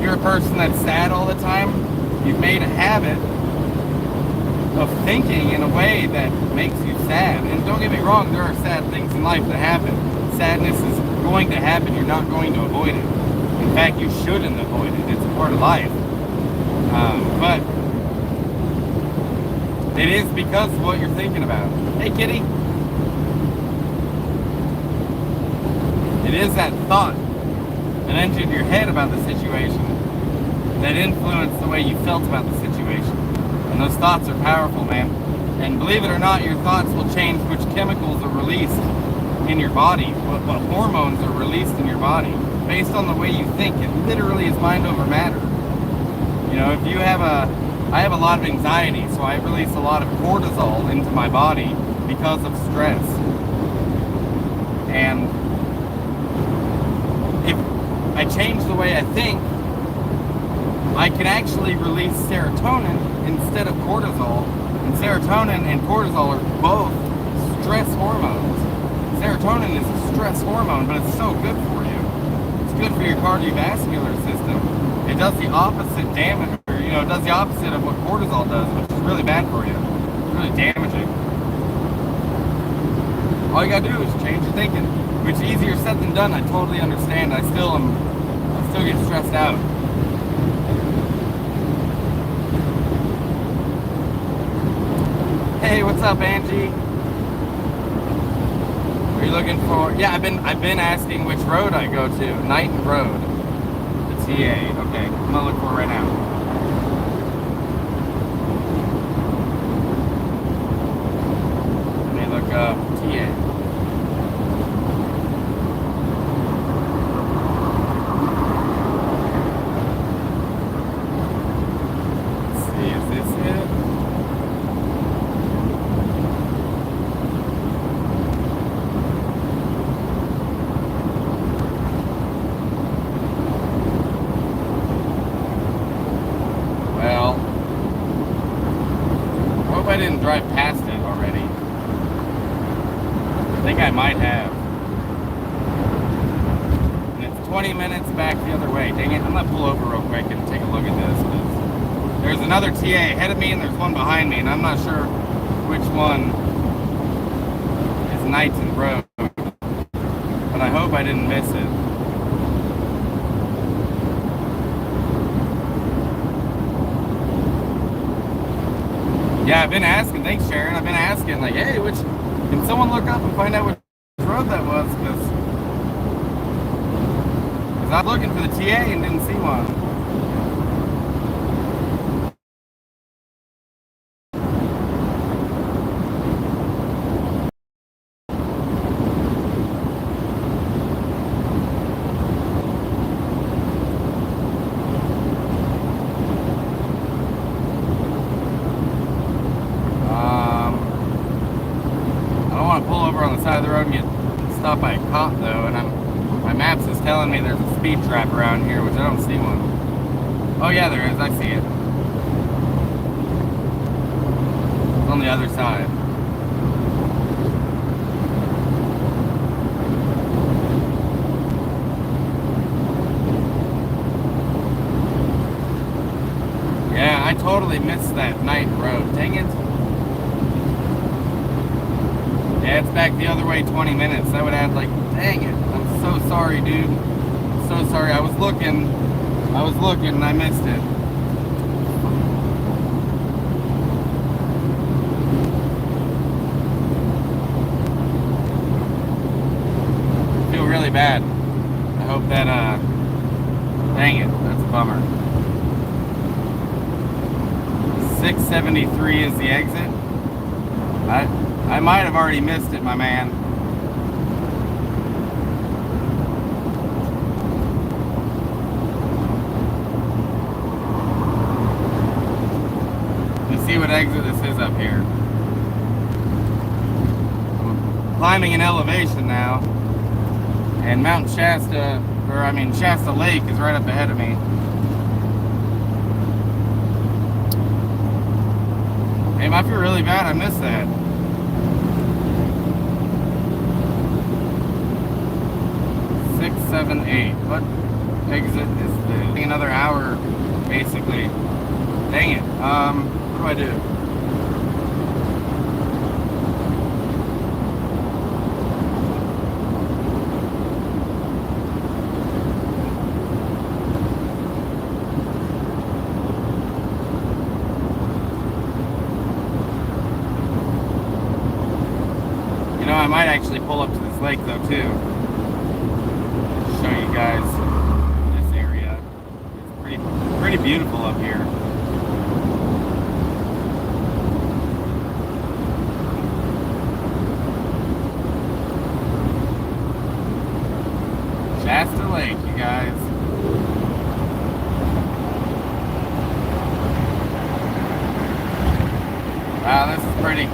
you're a person that's sad all the time, you've made a habit of thinking in a way that makes you sad. And don't get me wrong, there are sad things in life that happen. Sadness is going to happen. You're not going to avoid it. In fact, you shouldn't avoid it. It's a part of life. But it is because of what you're thinking about. Hey, kitty. It is that thought that entered your head about the situation that influenced the way you felt about the situation. And those thoughts are powerful, man. And believe it or not, your thoughts will change which chemicals are released in your body, what hormones are released in your body, based on the way you think. It literally is mind over matter. You know, if you have I have a lot of anxiety, so I release a lot of cortisol into my body because of stress. And if I change the way I think, I can actually release serotonin instead of cortisol. And serotonin and cortisol are both stress hormones. Serotonin is a stress hormone, but it's so good for you. It's good for your cardiovascular system. It does the opposite damage, you know, it does the opposite of what cortisol does, which is really bad for you. It's really damaging. All you gotta do is change your thinking, which is easier said than done. I totally understand. I still get stressed out. Hey, what's up, Angie? Are you looking for? Yeah, I've been asking which road I go to. Knighton Road. The TA. Okay, I'm gonna look for it right now. Let me look up TA. Drive past it already. I think I might have. And it's 20 minutes back the other way. Dang it, I'm gonna pull over real quick and take a look at this. There's another TA ahead of me and there's one behind me, and I'm not sure which one is Knighton Road. But I hope I didn't miss it. Yeah, I've been asking. Thanks, Sharon. I've been asking, like, hey, can someone look up and find out which road that was? Because I was looking for the TA and didn't see one. Side of the road and get stopped by a cop though, and my maps is telling me there's a speed trap around here, which I don't see one. Oh yeah, there is. I see it. It's on the other side. I totally missed that night road. Dang it. Yeah, it's back the other way 20 minutes. That would add like, dang it. I'm so sorry, dude. I'm so sorry. I was looking and I missed it. I feel really bad. I hope that, dang it. That's a bummer. 673 is the exit. I might have already missed it, my man. Let's see what exit this is up here. I'm climbing an elevation now, and Mount Shasta, Shasta Lake is right up ahead of me. Damn, I feel really bad I missed that. Six, 7, 8. What exit is this? Another hour, basically. Dang it. What do I do? I might actually pull up to this lake though too. Show you guys this area. It's pretty beautiful up here. Shasta Lake, you guys. Wow, this is pretty.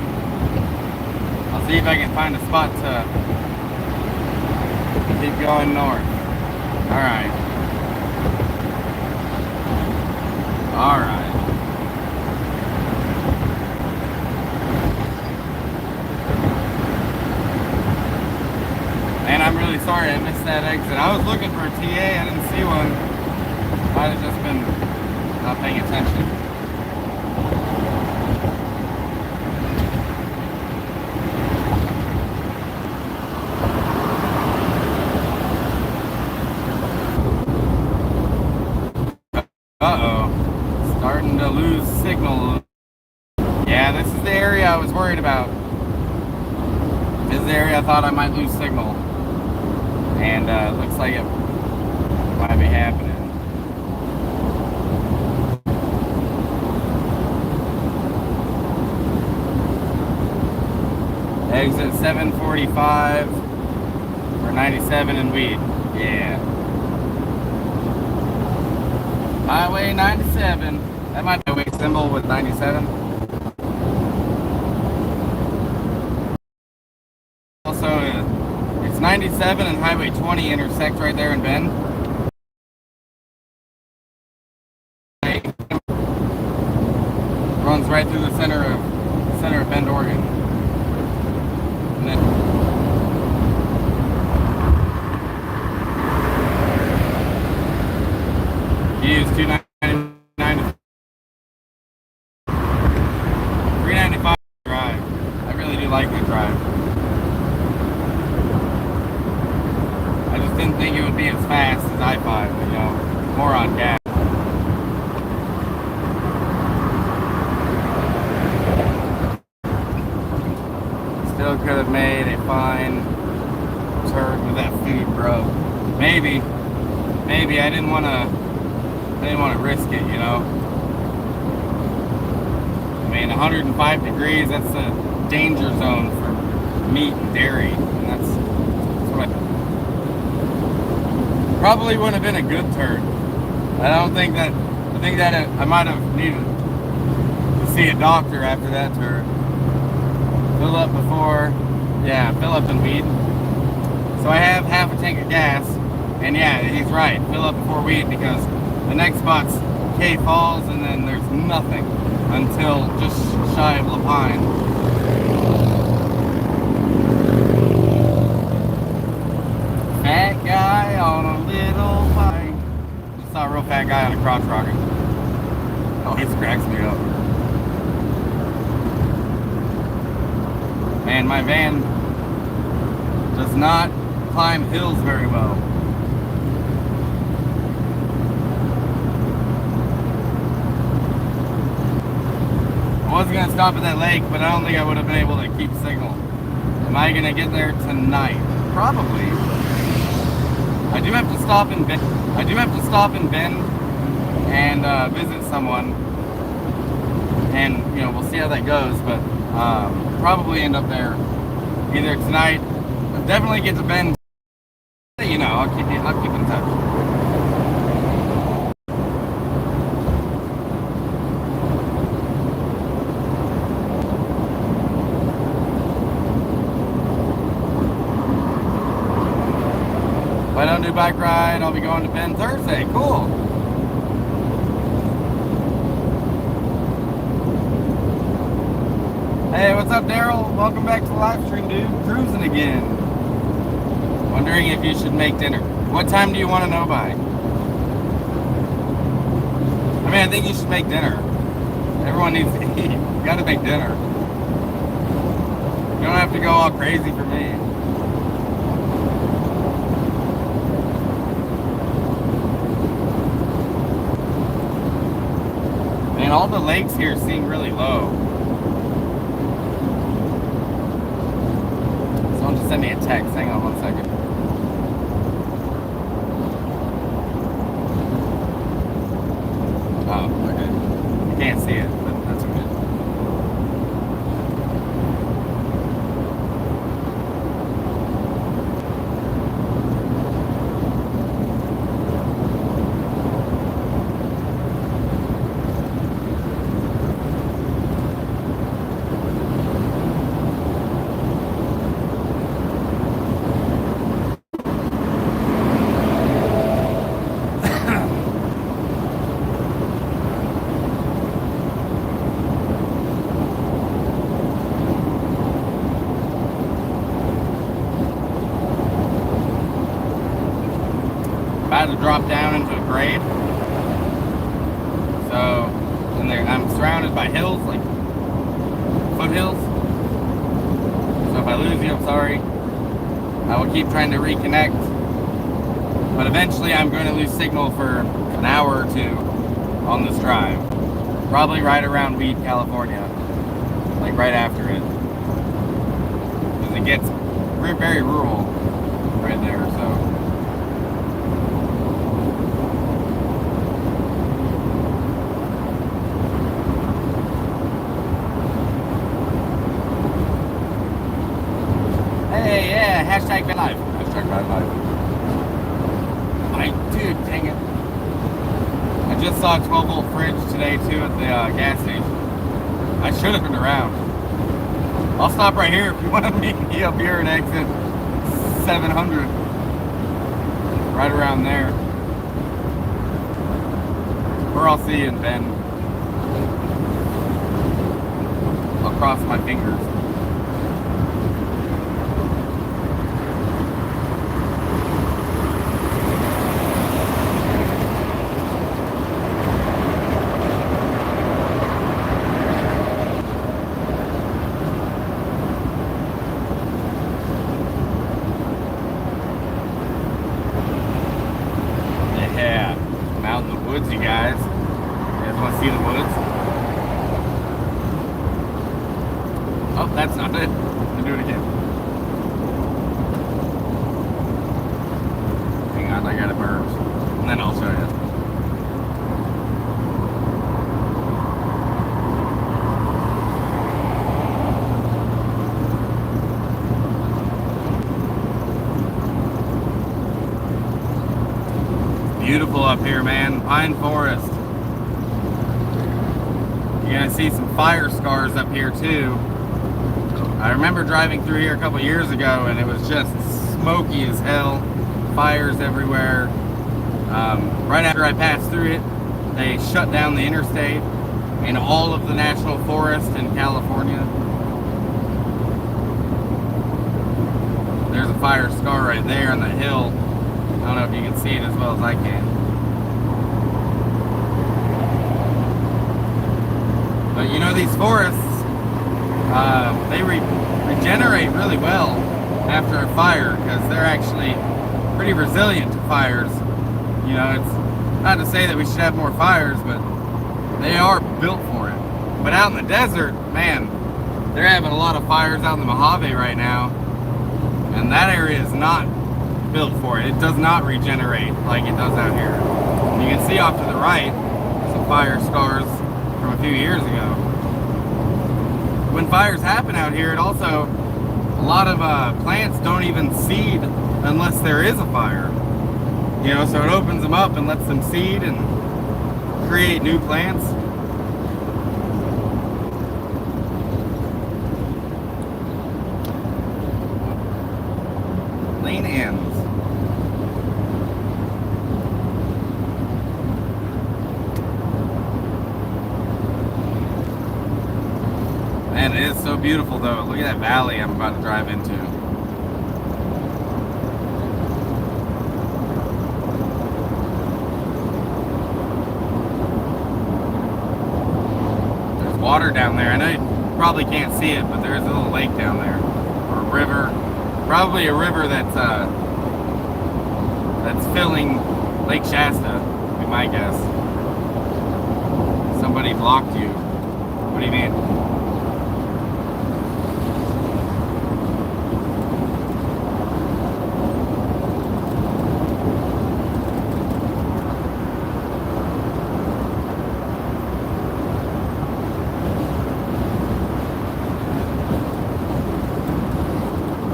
See if I can find a spot to keep going north. Alright. Alright. Man, I'm really sorry I missed that exit. I was looking for a TA, I didn't see one. Might have just been not paying attention. Uh-oh. Starting to lose signal. Yeah, this is the area I was worried about. This is the area I thought I might lose signal. And looks like it might be happening. Exit 745 for 97 in Weed. Yeah. Highway 97. That might be a weight symbol with 97. Also, it's 97 and Highway 20 intersect right there in Bend. Runs right through the center of Bend, Oregon. And then use 299 to 395 drive. I really do like that drive. I just didn't think it would be as fast as I-5, but you know, more on gas. Still could have made a fine turn with that food, bro. Maybe I didn't want to risk it, you know. I mean, 105 degrees, that's a danger zone for meat and dairy, and that's what probably wouldn't have been a good turn. I think that I might have needed to see a doctor after that turn. Fill up before, yeah, fill up in Weed. So I have half a tank of gas, and yeah, he's right, fill up before Weed, because the next spot's K Falls, and then there's nothing until just shy of Lapine. Fat guy on a little bike. Just saw a real fat guy on a crotch rocket. Oh, he's grabbing. cracks me up. Man, my van does not climb hills very well. I was gonna stop at that lake, but I don't think I would have been able to keep signal. Am I gonna get there tonight? Probably. I do have to stop in Bend. And visit someone, and you know, we'll see how that goes. But probably end up there either tonight. I'll definitely get to Bend. You know, I'll keep in touch. If I don't do bike ride, I'll be going to Bend Thursday. Cool. Hey, what's up, Daryl? Welcome back to the live stream, dude. Cruising again. Wondering if you should make dinner. What time do you want to know by? I mean, I think you should make dinner. Everyone needs to eat. You gotta make dinner. You don't have to go all crazy for me. Man, all the lakes here seem really low. Someone just sent me a text. Hang on 1 second. Oh, okay. You can't see it, but that's okay. To drop down into a grade, so and there I'm surrounded by hills, like foothills, so if I lose you, I'm sorry. I will keep trying to reconnect, but eventually I'm going to lose signal for an hour or two on this drive, probably right around Weed, California, like right after it, because it gets very rural right there. So hey, yeah, hashtag Van Life. Hashtag Van Life. Dude, dang it. I just saw a 12-volt fridge today, too, at the gas station. I should have been around. I'll stop right here if you want to meet me up here at exit 700. Right around there. Or I'll see you in Bend. I'll cross my fingers. You guys want to see the woods? Oh, that's not it. I'll do it again. Hang on, I got it burnt, and then I'll show you. Beautiful up here, man. Pine forest. You're gonna see some fire scars up here too. I remember driving through here a couple years ago and it was just smoky as hell. Fires everywhere. Right after I passed through it, they shut down the interstate and all of the national forest in California. There's a fire scar right there on the hill. I don't know if you can see it as well as I can. But you know, these forests, they regenerate really well after a fire because they're actually pretty resilient to fires. You know, it's not to say that we should have more fires, but they are built for it. But out in the desert, man, they're having a lot of fires out in the Mojave right now, and that area is not built for it. It does not regenerate like it does out here. You can see off to the right some fire scars from a few years ago. When fires happen out here, it also, a lot of plants don't even seed unless there is a fire. You know, so it opens them up and lets them seed and create new plants. Lane ends. Man, it is so beautiful though. Look at that valley I'm about to drive into. There's water down there. I know you probably can't see it, but there's a little lake down there. Or a river. Probably a river that's filling Lake Shasta, be my guess. Somebody blocked you. What do you mean?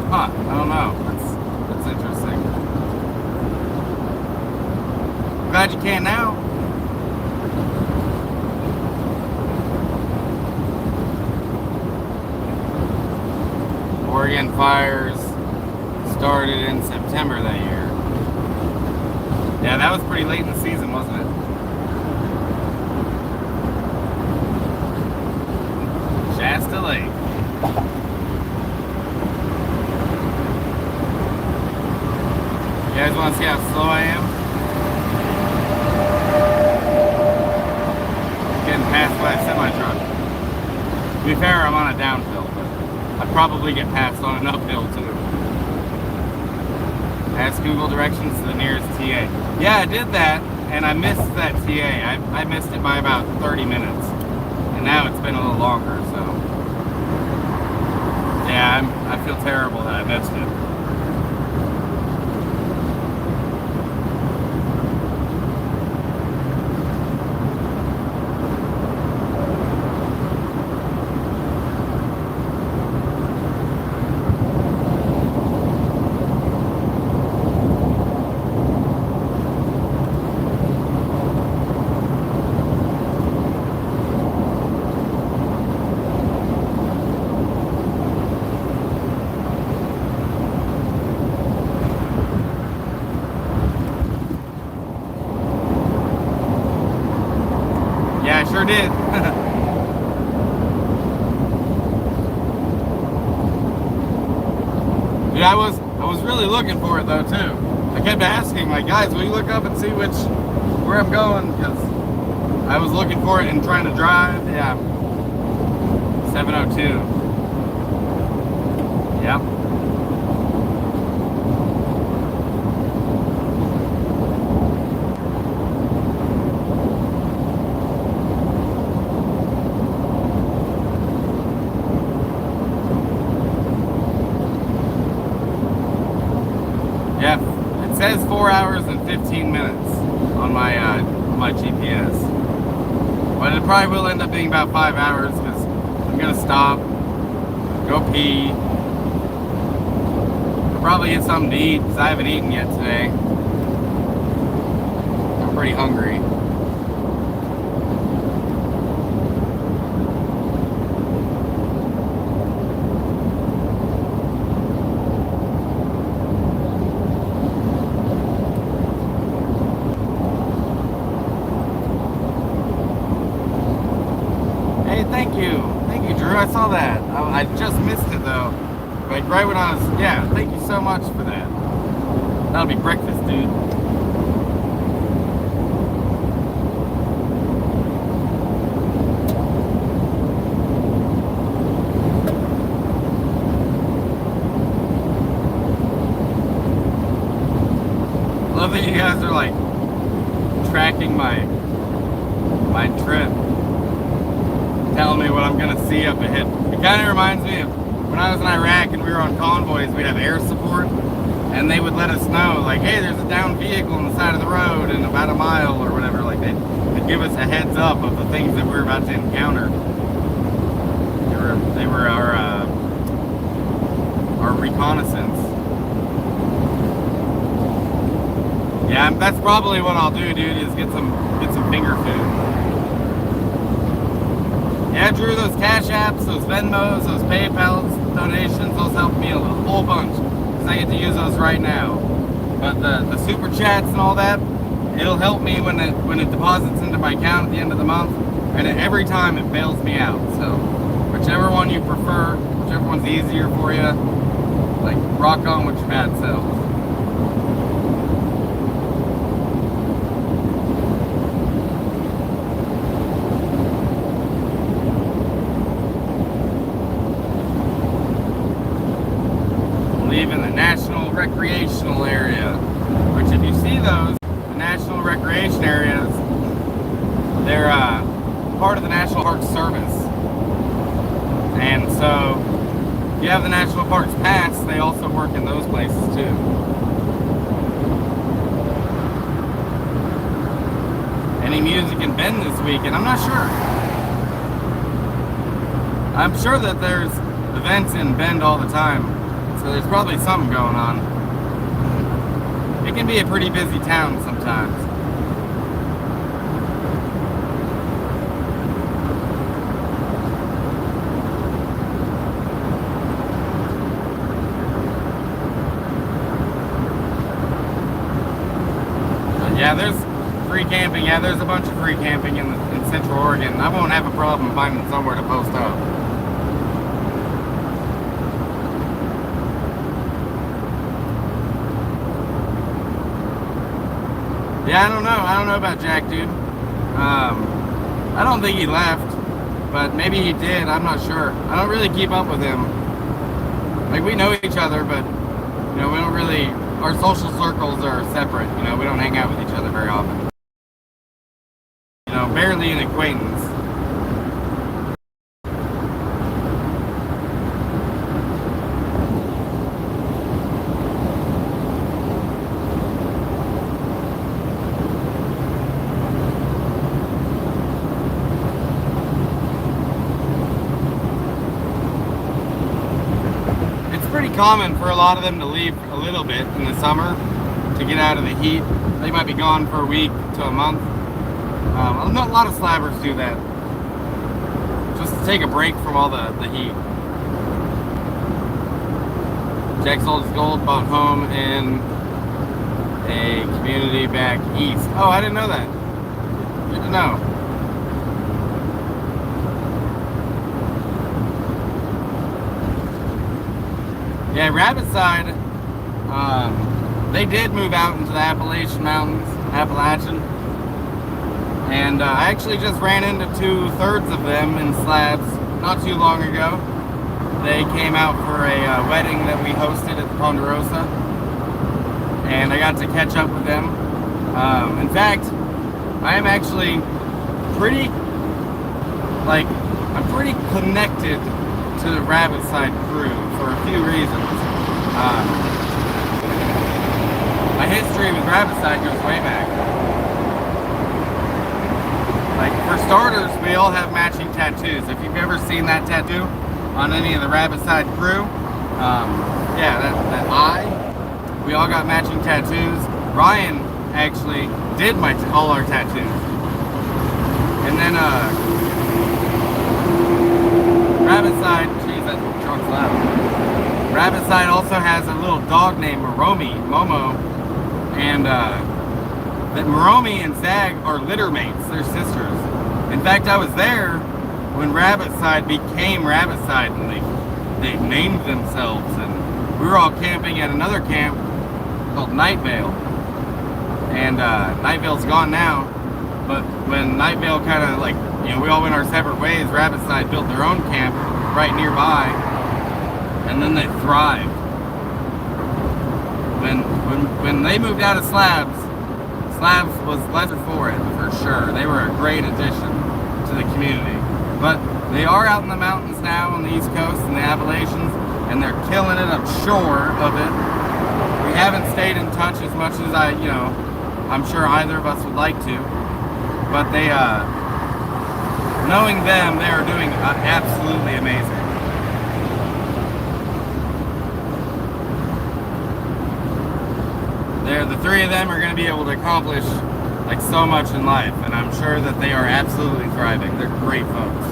Huh, I don't know. That's interesting. Glad you can now. Oregon fires started in September that year. Yeah, that was pretty late in the season, wasn't it? Shasta Lake. You guys want to see how slow I am? Getting passed by a semi-truck. To be fair, I'm on a downhill, but I'd probably get passed on an uphill too. Ask Google directions to the nearest TA. Yeah, I did that, and I missed that TA. I missed it by about 30 minutes. And now it's been a little longer, so. Yeah, I feel terrible that I missed it. Yeah, I sure did. Dude, I was really looking for it though too. I kept asking, like, guys, will you look up and see where I'm going? Because I was looking for it and trying to drive. Yeah. 702. Yep. Yeah, it says 4 hours and 15 minutes on my GPS, but it probably will end up being about 5 hours because I'm gonna stop, go pee, I'll probably get something to eat because I haven't eaten yet today. I'm pretty hungry. Thank you, Drew. I saw that. I just missed it though. Like right when I was, yeah. Thank you so much for that. That'll be breakfast, dude. booking my trip, telling me what I'm gonna see up ahead. It kind of reminds me of when I was in Iraq and we were on convoys. We'd have air support, and they would let us know, like, hey, there's a downed vehicle on the side of the road in about a mile or whatever. Like they'd give us a heads up of the things that we were about to encounter. They were our reconnaissance. Yeah, that's probably what I'll do, dude, is get some finger food. Yeah, Drew, those Cashapps, those Venmos, those PayPals, donations, those help me a whole bunch, because I get to use those right now. But the super chats and all that, it'll help me when it deposits into my account at the end of the month, and every time it bails me out. So whichever one you prefer, whichever one's easier for you, like, rock on with your bad selves. Leaving the National Recreational Area, which, if you see those, the National Recreation Areas, they're part of the National Park Service. And so, if you have the National Parks Pass, they also work in those places too. Any music in Bend this weekend? I'm not sure. I'm sure that there's events in Bend all the time. So there's probably something going on. It can be a pretty busy town sometimes. But yeah, there's free camping. Yeah, there's a bunch of free camping in Central Oregon. I won't have a problem finding somewhere to post up. Yeah, I don't know about Jack, dude. I don't think he left, but maybe he did. I'm not sure. I don't really keep up with him. Like, we know each other, but, you know, we don't really, our social circles are separate. You know, we don't hang out with each other very often. You know, barely an acquaintance. Common for a lot of them to leave a little bit in the summer to get out of the heat. They might be gone for a week to a month. A lot of slabbers do that, just to take a break from all the heat. Jack sold his gold, bought home in a community back east. Oh, I didn't know that. Good to know. Yeah, Rabbitside, they did move out into the Appalachian Mountains, and I actually just ran into 2/3 of them in Slabs not too long ago. They came out for a wedding that we hosted at the Ponderosa, and I got to catch up with them. In fact, I am actually I'm pretty connected to the Rabbitside crew for a few reasons. My history with Rabbitside goes way back. Like, for starters, we all have matching tattoos. If you've ever seen that tattoo on any of the Rabbitside crew, yeah, that eye, we all got matching tattoos. Ryan actually did all our tattoos. And then, Rabbitside, geez, that trunk's loud. Rabbitside also has a little dog named Momo, and that Moromi and Zag are litter mates. They're sisters. In fact, I was there when Rabbitside became Rabbitside, and they named themselves, and we were all camping at another camp called Night Vale, and Night Vale's gone now. But when Night Vale kind of, like, you know, we all went our separate ways, Rabbitside built their own camp right nearby, and then they thrived. When they moved out of Slabs, Slabs was lesser for it, for sure. They were a great addition to the community. But they are out in the mountains now on the East Coast in the Appalachians, and they're killing it, I'm sure of it. We haven't stayed in touch as much as I'm sure either of us would like to. But they, knowing them, they are doing absolutely amazing. The three of them are going to be able to accomplish like so much in life, and I'm sure that they are absolutely thriving. They're great folks.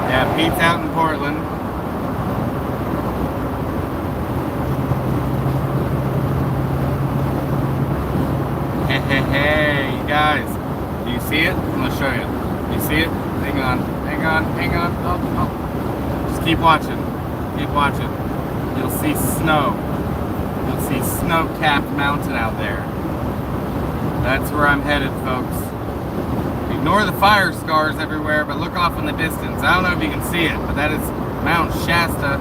Yeah, Pete's out in Portland. Hey, you guys, do you see it? I'm gonna show you. Do you see it? Hang on, hang on, hang on. Oh, oh. Just keep watching. Keep watching. You'll see snow. You'll see snow-capped mountain out there. That's where I'm headed, folks. Ignore the fire scars everywhere, but look off in the distance. I don't know if you can see it, but that is Mount Shasta,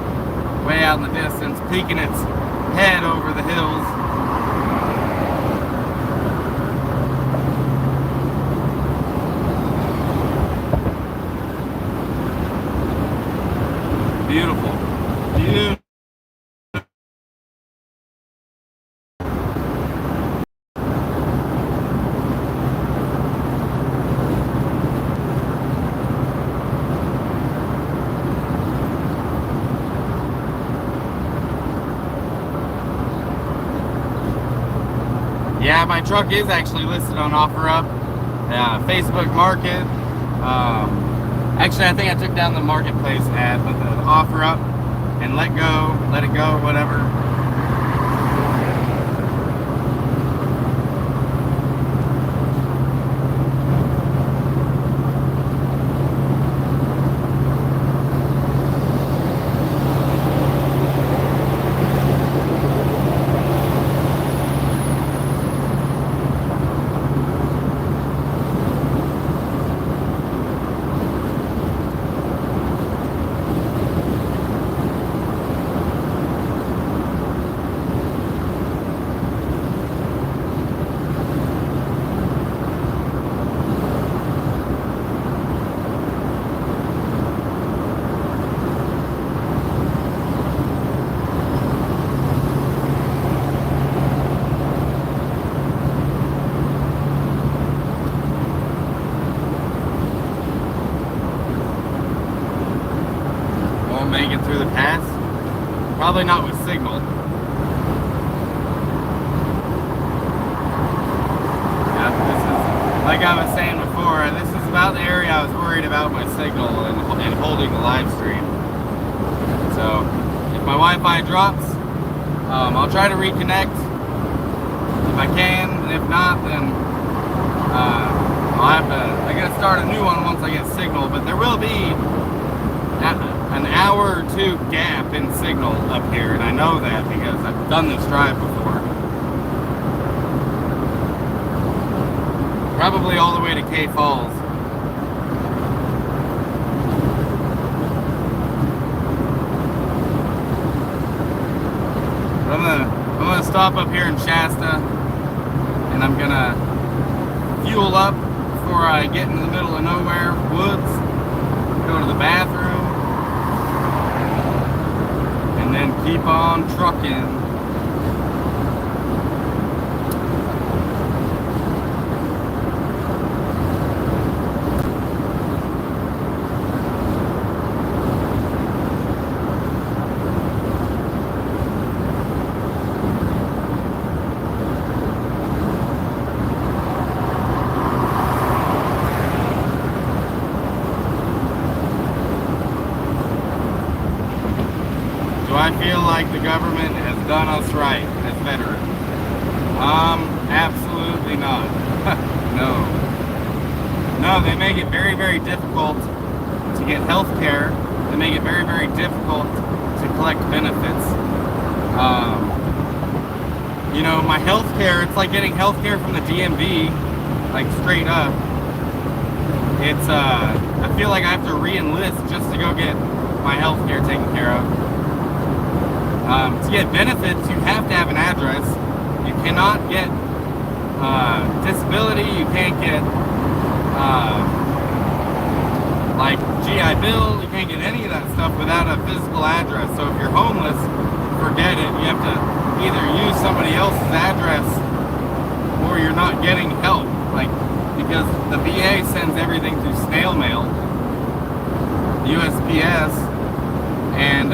way out in the distance, peeking its head over the hills. Beautiful. Beautiful. Yeah, my truck is actually listed on OfferUp, Facebook Market. Actually, I think I took down the Marketplace ad, but the OfferUp and Let It Go, whatever. Make it through the pass. Probably not with signal. Yeah, this is, like I was saying before, this is about the area I was worried about my signal and holding the live stream. So, if my Wi-Fi drops, I'll try to reconnect if I can, and if not, then I gotta start a new one once I get signal, but there will be an hour or two gap in signal up here, and I know that because I've done this drive before. Probably all the way to K Falls. I'm gonna stop up here in Shasta, and I'm gonna fuel up before I get into the middle of nowhere, woods, go to the bathroom, and then keep on trucking. Do I feel like the government has done us right as veterans? Absolutely not. No. No, they make it very, very difficult to get health care. They make it very, very difficult to collect benefits. You know, my health care, it's like getting health care from the DMV, like straight up. It's, I feel like I have to re-enlist just to go get my health care taken care of. To get benefits, you have to have an address. You cannot get disability, you can't get like GI Bill, you can't get any of that stuff without a physical address. So if you're homeless, forget it. You have to either use somebody else's address or you're not getting help. Like, because the VA sends everything through snail mail, USPS, and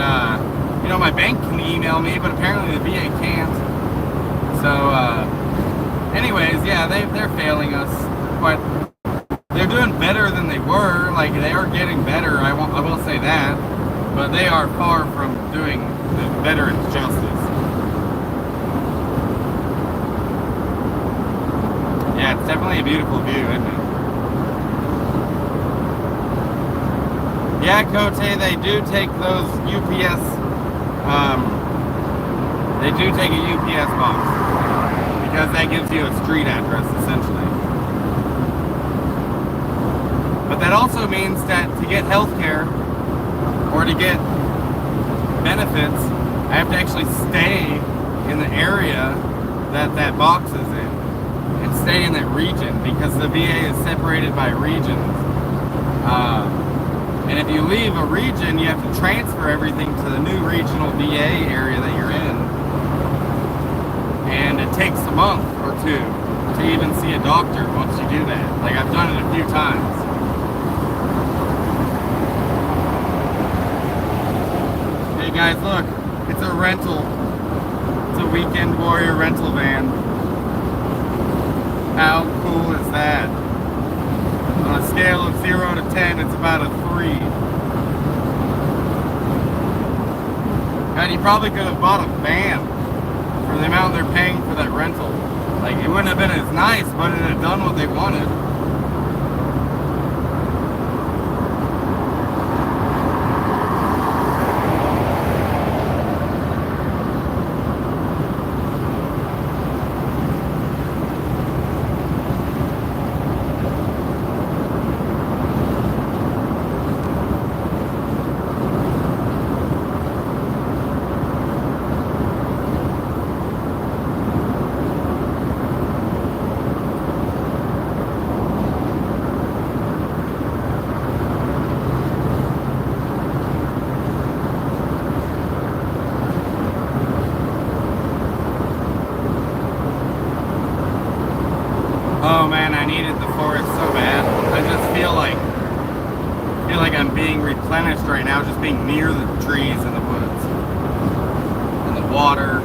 you know, my bank can email me, but apparently the VA can't. So anyways, yeah, they're failing us, but they're doing better than they were. Like, they are getting better, I will say that, but they are far from doing the veterans justice. Yeah, it's definitely a beautiful view, isn't it? Yeah, Cote, they do take those UPS, they do take a UPS box, because that gives you a street address, essentially. But that also means that to get health care, or to get benefits, I have to actually stay in the area that that box is in, and stay in that region, because the VA is separated by regions. And if you leave a region, you have to transfer everything to the new regional VA area that you're in. And it takes a month or two to even see a doctor once you do that. Like, I've done it a few times. Hey guys, look, it's a rental. It's a Weekend Warrior rental van. How cool is that? On a scale of 0 to 10, it's about a 3. And you probably could have bought a van for the amount they're paying for that rental. Like, it wouldn't have been as nice, but it had done what they wanted. Oh man, I needed the forest so bad. I just feel like I'm being replenished right now, just being near the trees and the woods and the water.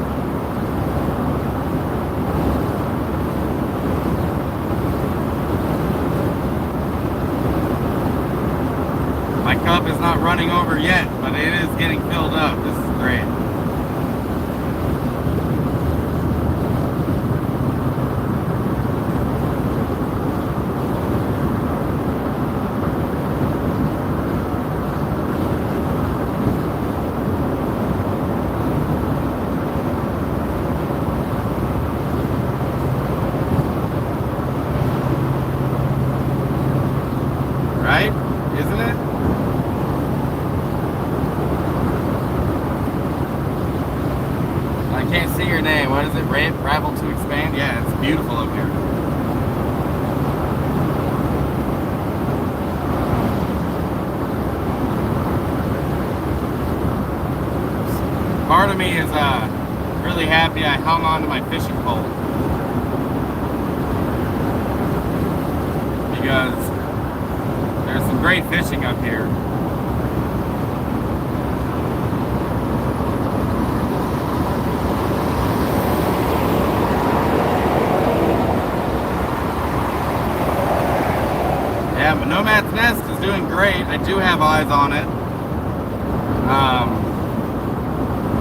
My cup is not running over yet, but it is getting filled up. This is great. Right? Isn't it? I can't see your name. What is it? Ravel to expand? Yeah, it's beautiful up here. Part of me is really happy I hung on to my fishing pole, because there's some great fishing up here. Yeah, but Nomad's Nest is doing great. I do have eyes on it.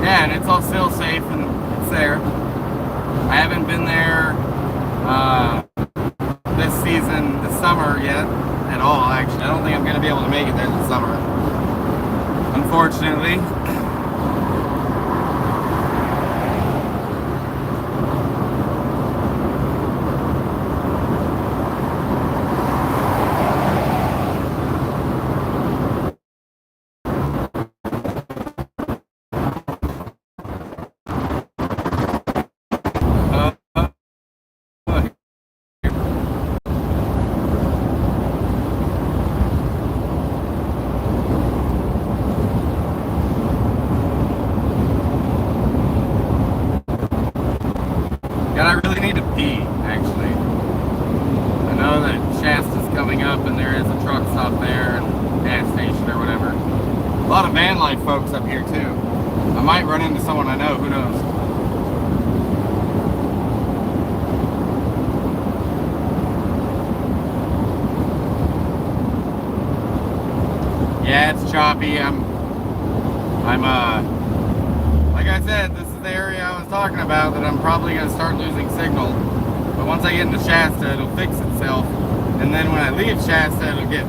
Yeah, and it's all still safe and it's there. I haven't been there this season, this summer yet, at all, actually. I don't think I'm going to be able to make it there this summer, unfortunately. lot of van life folks up here too. I might run into someone I know, who knows. Yeah, it's choppy. Like I said, this is the area I was talking about that I'm probably going to start losing signal. But once I get into Shasta, it'll fix itself. And then when I leave Shasta, it'll get,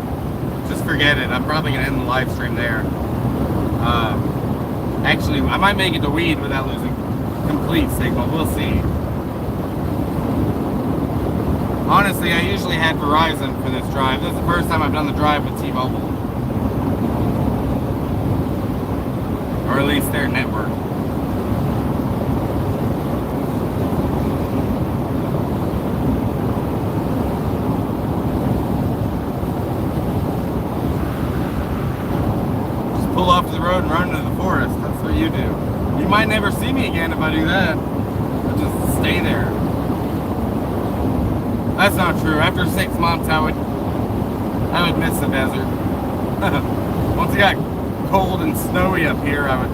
just forget it. I'm probably going to end the live stream there. Actually, I might make it to Weed without losing complete signal. We'll see. Honestly, I usually had Verizon for this drive. This is the first time I've done the drive with T-Mobile. Or at least their network. Just pull off the road and run into the forest. That's what you do. You might never see me again if I do that. I'll just stay there. That's not true. After 6 months, I would miss the desert. Once it got cold and snowy up here, I would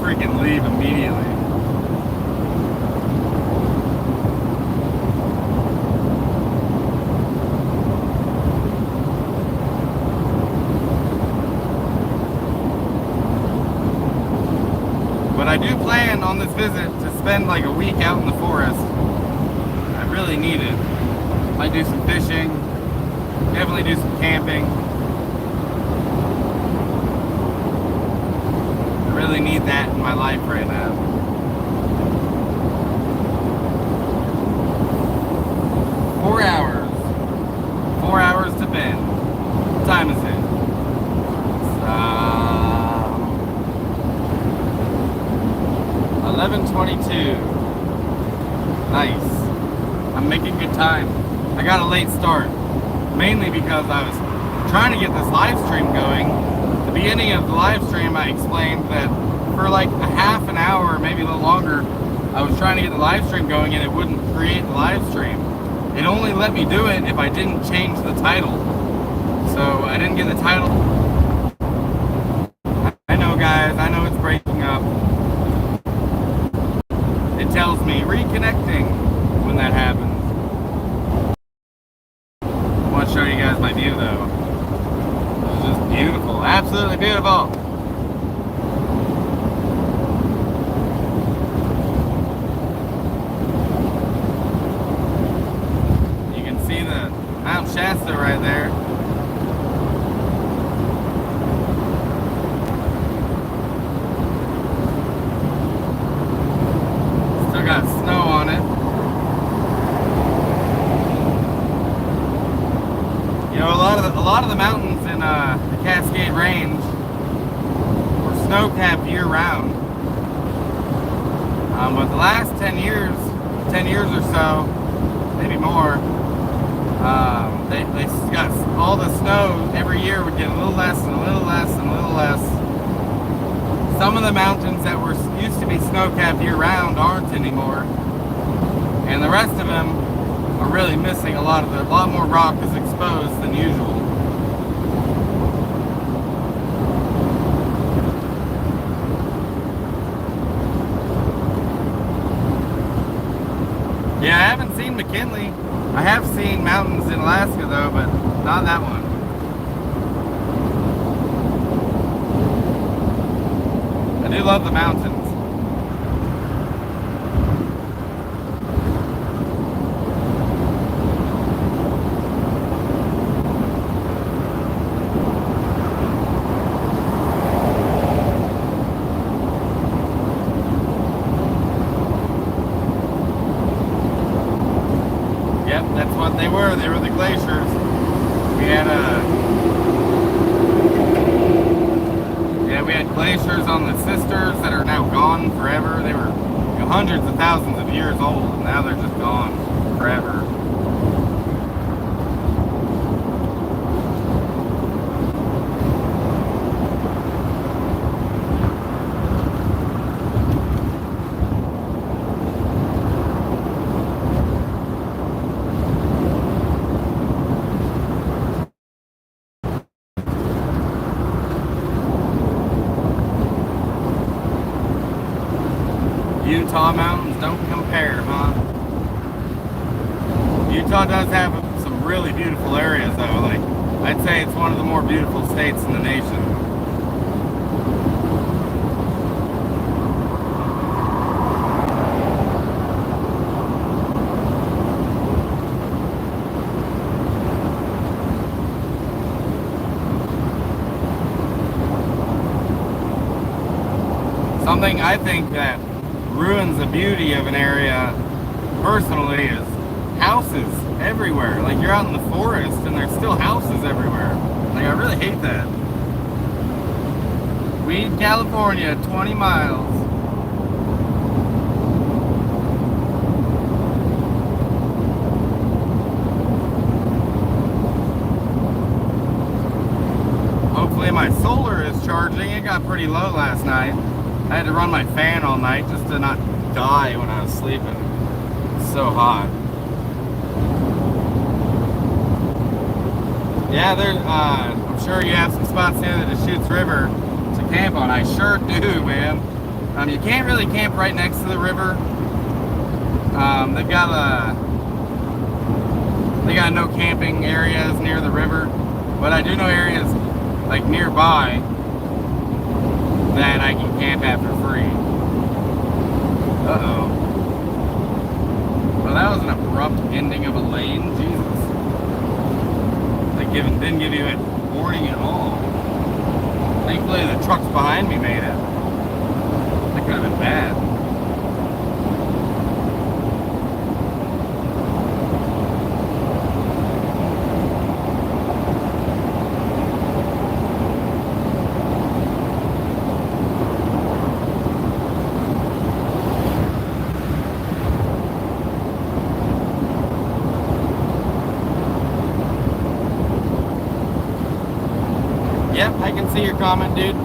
freaking leave immediately. But I do plan on this visit to spend like a week out in the forest. I really need it. Might do some fishing, definitely do some camping. I really need that in my life right now. Four hours to Bend. What time is it? It's 11:22. Nice. I'm making good time. I got a late start, mainly because I was trying to get this live stream going. At the beginning of the live stream, I explained that for like a half an hour, maybe a little longer, I was trying to get the live stream going and it wouldn't create the live stream. It only let me do it if I didn't change the title. So I didn't get the title. I know, guys, I know it's breaking up. It tells me reconnecting when that happens. I want to show you guys my view though. It's just beautiful, absolutely beautiful. You can see the Mount Shasta right there. Still got snow on it. You know, a lot of the mountains in the Cascade Range were snow-capped year-round. But the last 10 years or so, maybe more, they got all the snow every year would get a little less and a little less and a little less. Some of the mountains that were used to be snow-capped year-round aren't anymore, and the rest of them are really missing a lot more rock is exposed than usual. Yeah, I haven't seen McKinley. I have seen mountains in Alaska though, but not that one. I do love the mountains. They were the glaciers. We had glaciers on the sisters that are now gone forever. They were hundreds of thousands of years old, and now they're just gone forever. Utah mountains don't compare, huh? Utah does have some really beautiful areas, though. Like, I'd say it's one of the more beautiful states in the nation. Something I think that ruins the beauty of an area, personally, is houses everywhere. Like, you're out in the forest and there's still houses everywhere. Like, I really hate that. Weed, California, 20 miles. Hopefully my solar is charging. It got pretty low last night. I had to run my fan all night just to not die when I was sleeping. It's so hot. Yeah, I'm sure you have some spots near the Deschutes River to camp on. I sure do, man. You can't really camp right next to the river. They got no camping areas near the river, but I do know areas like nearby that I can camp at for free. Uh-oh. Well, that was an abrupt ending of a lane. Jesus. They didn't give you a warning at all. Thankfully, the trucks behind me made it. That could have been bad. Yep, I can see your comment, dude.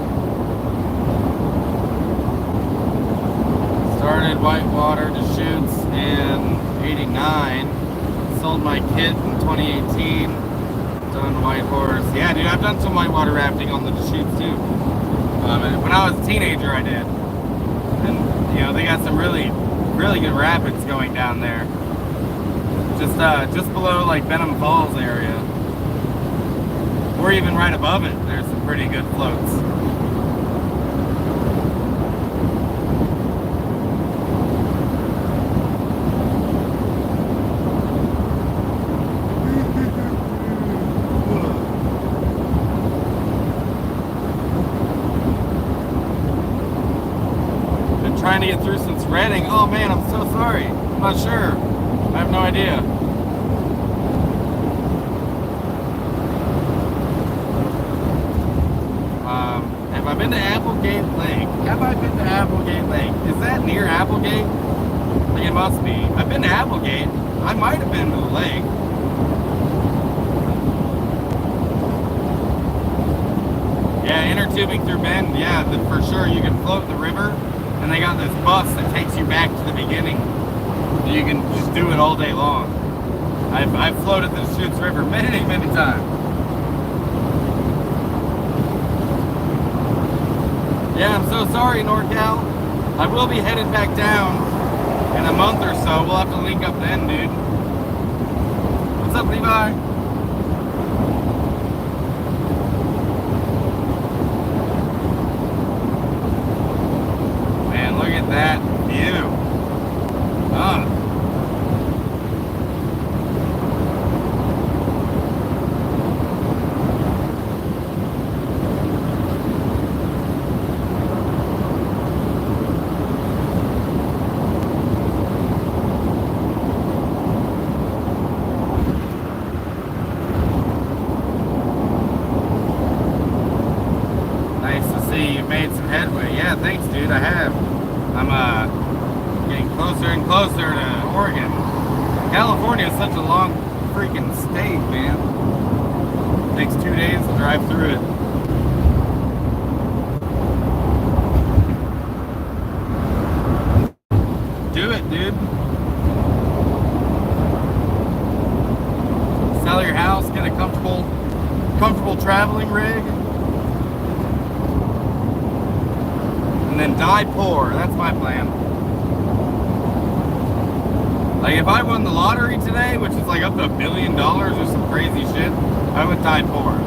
Started Whitewater Deschutes in '89. Sold my kit in 2018. Done white horse. Yeah, dude, I've done some whitewater rafting on the Deschutes too. And when I was a teenager, I did. And you know, they got some really good rapids going down there. Just below like Benham Falls area. Or even right above it, there's some pretty good floats. Been trying to get through since Reading. Oh man, I'm so sorry. I'm not sure. I have no idea. Have I been to Applegate Lake? Have I been to Applegate Lake? Is that near Applegate? I think it must be. I've been to Applegate. I might have been to the lake. Yeah, inner tubing through Bend. Yeah, for sure. You can float in the river, and they got this bus that takes you back to the beginning. You can just do it all day long. I've floated the Deschutes River many times. Yeah, I'm so sorry, NorCal. I will be headed back down in a month or so. We'll have to link up then, dude. What's up, Levi? Man, look at that view. Thanks, dude. I have. I'm getting closer and closer to Oregon. California is such a long freaking state, man. It takes 2 days to drive through it. Do it, dude. Sell your house, get a comfortable traveling rig. And then die poor. That's my plan. Like if I won the lottery today, which is like up to $1 billion or some crazy shit, I would die poor.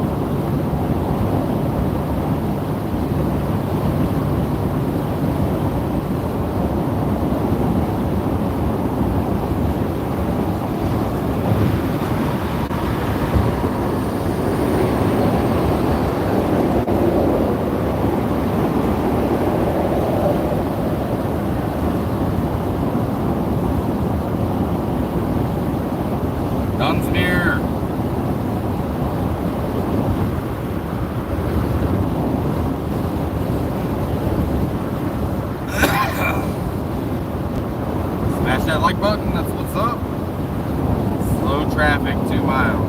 Dunsmuir. Smash that like button, that's what's up. Slow traffic, 2 miles.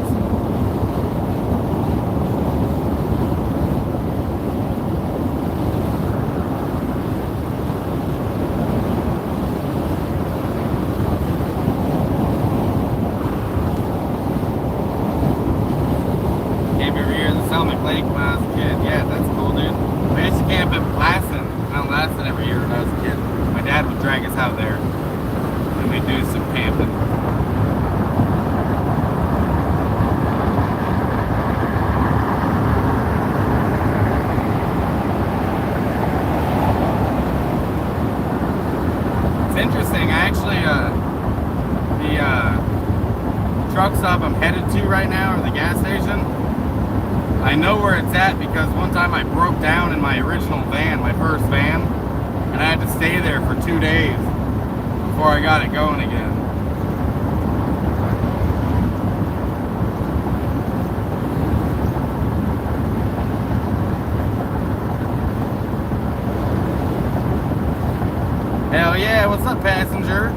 Lake when I was a kid. Yeah, that's cool, dude. We used to camp in Lassen. Mount Lassen every year when I was a kid. My dad would drag us out there. And we'd do some camping. It's interesting. I actually, the truck stop I'm headed to right now, or the gas station, I know where it's at because one time I broke down in my original van, my first van, and I had to stay there for 2 days before I got it going again. Hell yeah, what's up, passenger?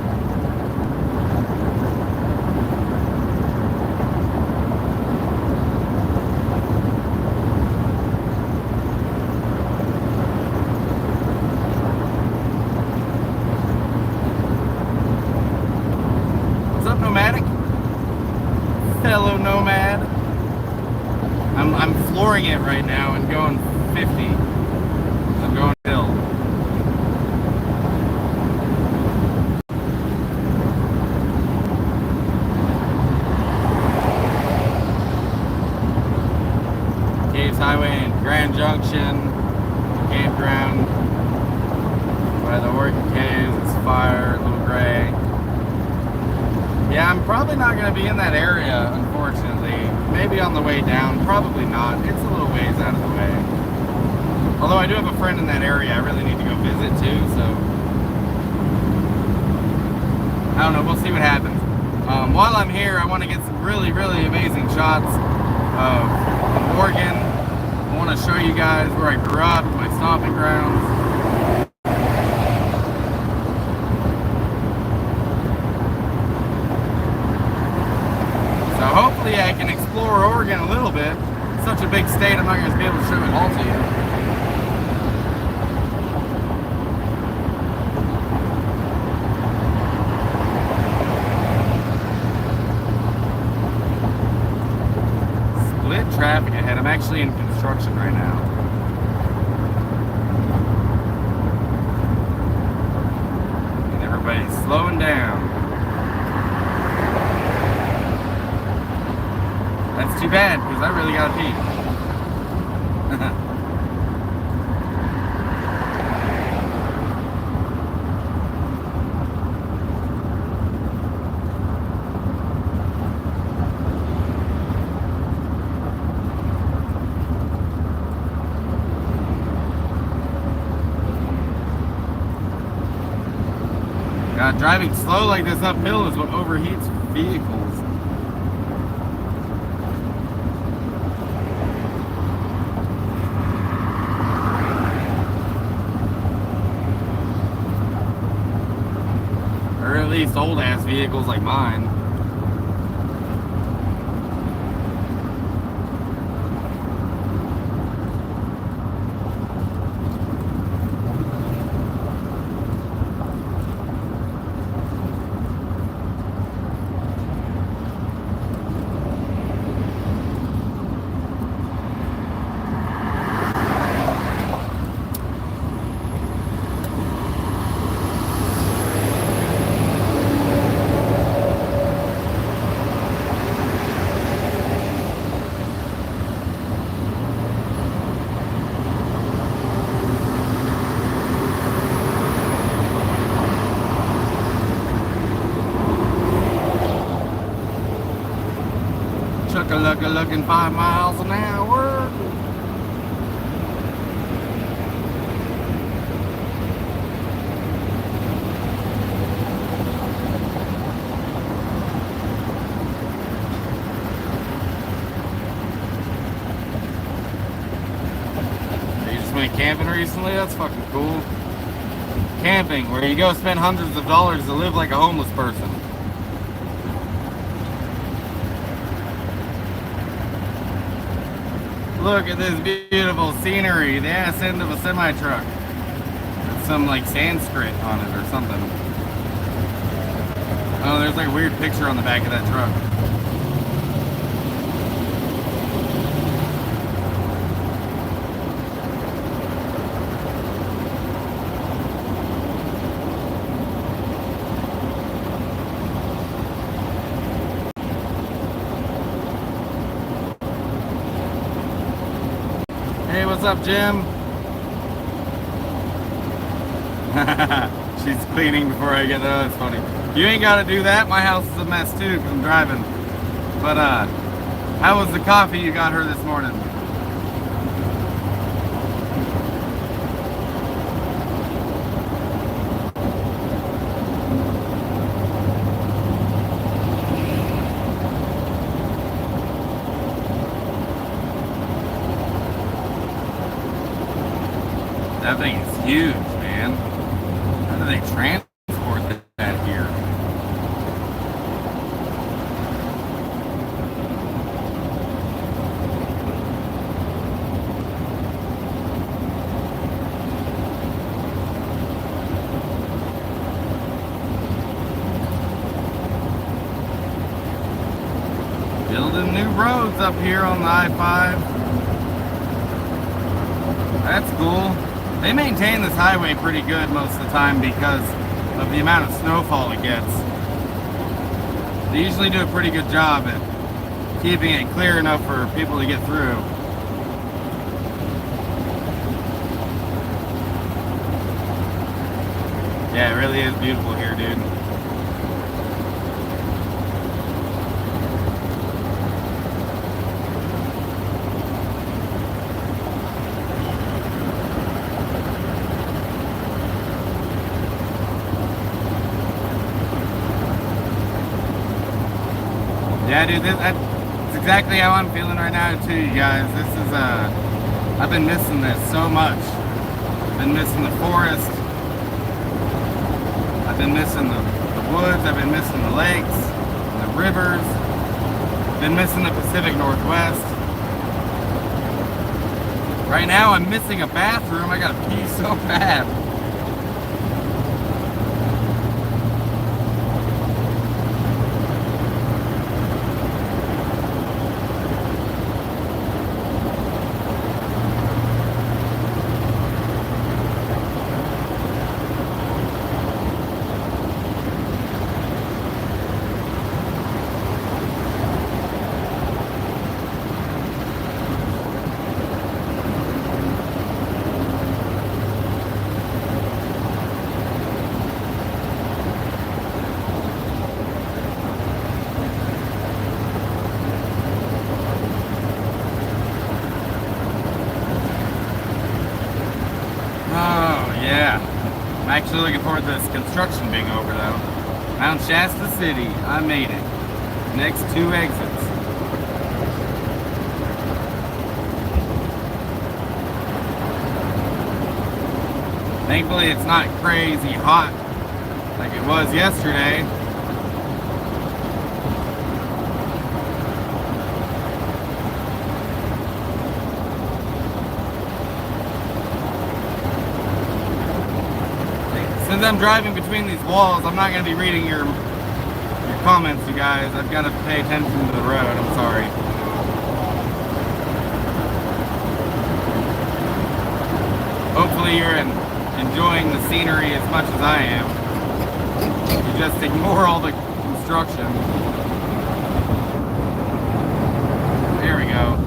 Nomadic, fellow nomad. I'm flooring it right now and going 50. I'm going hill. Caves Highway in Grand Junction, campground by the Oregon Caves. It's fire, a little gray. Yeah, I'm probably not going to be in that area, unfortunately. Maybe on the way down, probably not. It's a little ways out of the way. Although I do have a friend in that area I really need to go visit too, so I don't know, we'll see what happens. While I'm here, I want to get some really, really amazing shots of Oregon. I want to show you guys where I grew up, my stomping grounds. Hopefully I can explore Oregon a little bit. It's such a big state, I'm not going to be able to show it all to you. Split traffic ahead. I'm actually in construction right now. And everybody's slowing down. That's too bad, because I really gotta pee. God, driving slow like this uphill is what overheats vehicles. Or at least old ass vehicles like mine. trucker looking 5 miles an hour. You just went camping recently? That's fucking cool. Camping, where you go spend hundreds of dollars to live like a homeless person. Look at this beautiful scenery, the ass end of a semi-truck. There's some like Sanskrit on it or something. Oh, there's like a weird picture on the back of that truck. Hey, what's up, Jim? She's cleaning before I get there. That's funny. You ain't got to do that. My house is a mess too because I'm driving. But how was the coffee you got her this morning? That thing is huge, man. How do they transport that here? Building new roads up here on the I-5. That's cool. They maintain this highway pretty good most of the time because of the amount of snowfall it gets. They usually do a pretty good job at keeping it clear enough for people to get through. Yeah, it really is beautiful here, dude. Yeah, dude, that's exactly how I'm feeling right now too, you guys. This is, I've been missing this so much. I've been missing the forest. I've been missing the woods. I've been missing the lakes, the rivers. I've been missing the Pacific Northwest. Right now, I'm missing a bathroom. I gotta pee so bad. I'm actually looking forward to this construction being over though. Mount Shasta City, I made it. Next 2 exits. Thankfully it's not crazy hot like it was yesterday. Since I'm driving between these walls, I'm not going to be reading your comments, you guys. I've got to pay attention to the road. I'm sorry. Hopefully you're enjoying the scenery as much as I am. You just ignore all the construction. There we go.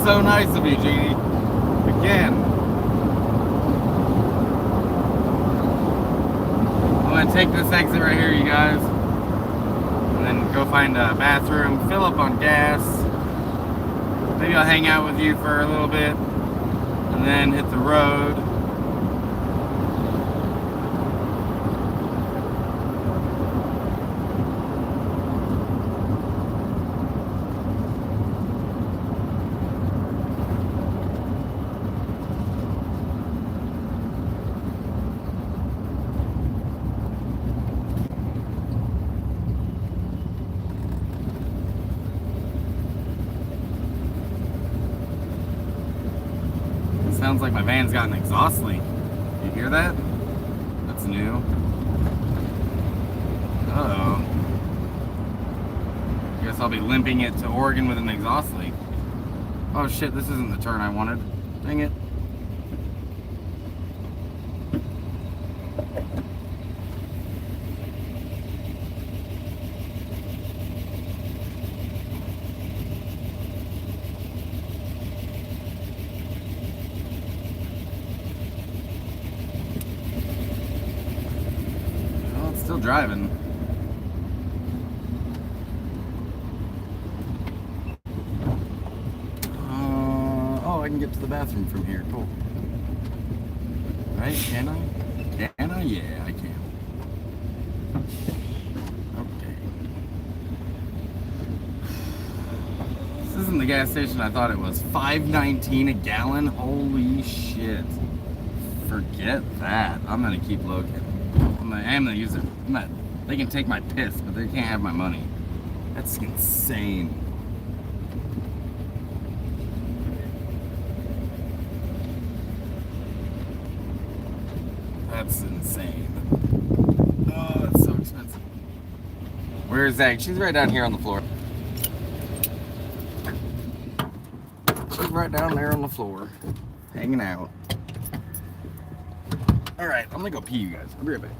so nice of you, Jeannie. Again. I'm gonna take this exit right here, you guys. And then go find a bathroom, fill up on gas. Maybe I'll hang out with you for a little bit. And then hit the road. Sounds like my van's got an exhaust leak. You hear that? That's new. Uh-oh. Guess I'll be limping it to Oregon with an exhaust leak. Oh shit, this isn't the turn I wanted. Dang it. Still driving. Oh, I can get to the bathroom from here. Cool. Right? Can I? Can I? Yeah, I can. Okay. This isn't the gas station I thought it was. $5.19 a gallon? Holy shit. Forget that. I'm gonna keep looking. I'm gonna use it. They can take my piss, but they can't have my money. That's insane. That's insane. Oh, that's so expensive. Where's Zag? She's right down here on the floor. She's right down there on the floor, hanging out. All right, I'm gonna go pee, you guys. I'll be right back.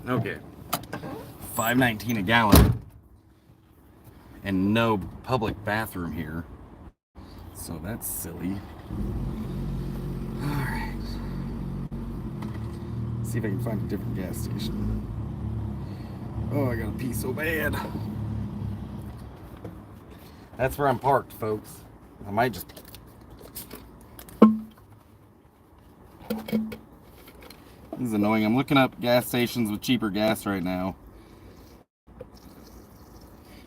Okay. $5.19 a gallon. And no public bathroom here. So that's silly. Alright. See if I can find a different gas station. Oh, I gotta pee so bad. That's where I'm parked, folks. I might just... This is annoying. I'm looking up gas stations with cheaper gas right now.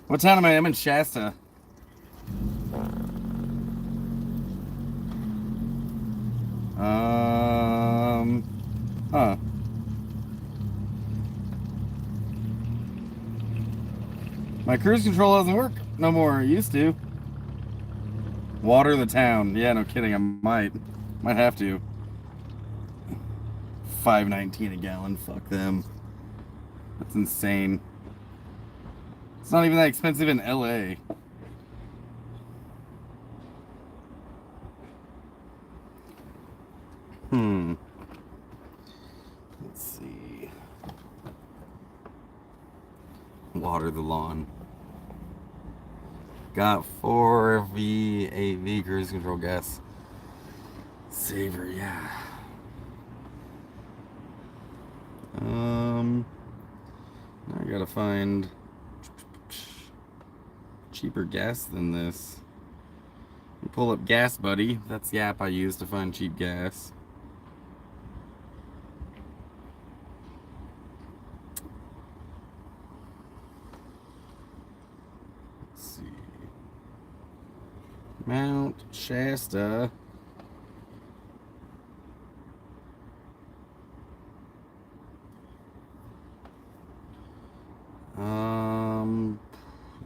What town am I? I'm in Shasta. Huh. My cruise control doesn't work no more. It used to. Water the town. Yeah, no kidding. I might have to. $5.19 a gallon. Fuck them. That's insane. It's not even that expensive in LA. Let's see. Water the lawn. Got 4V, 8V cruise control gas saver, yeah. I gotta find cheaper gas than this. Pull up Gas Buddy. That's the app I use to find cheap gas. Let's see. Mount Shasta.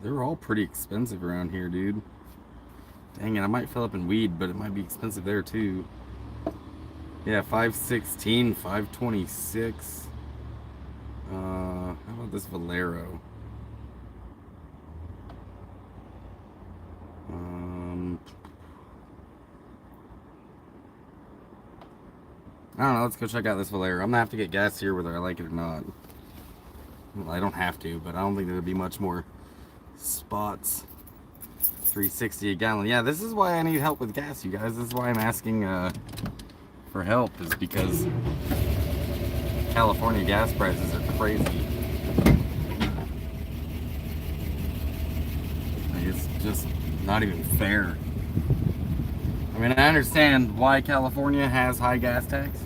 They're all pretty expensive around here, dude. Dang it, I might fill up in weed, but it might be expensive there too. Yeah, 516, 526. How about this Valero? I don't know, let's go check out this Valero. I'm gonna have to get gas here whether I like it or not. Well, I don't have to, but I don't think there'll be much more spots. 360 a gallon. Yeah, this is why I need help with gas, you guys. This is why I'm asking for help, is because California gas prices are crazy. Like, it's just not even fair. I mean, I understand why California has high gas tax.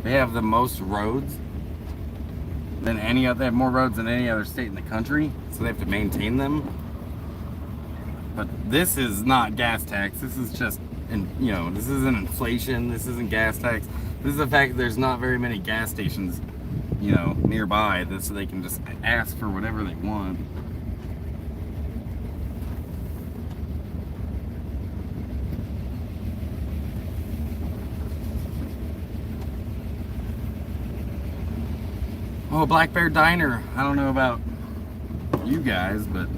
They have the most roads than any other. They have more roads than any other state in the country, so they have to maintain them. But this is not gas tax. This is just, this isn't inflation. This isn't gas tax. This is the fact that there's not very many gas stations, nearby, so they can just ask for whatever they want. Oh, Black Bear Diner. I don't know about you guys, but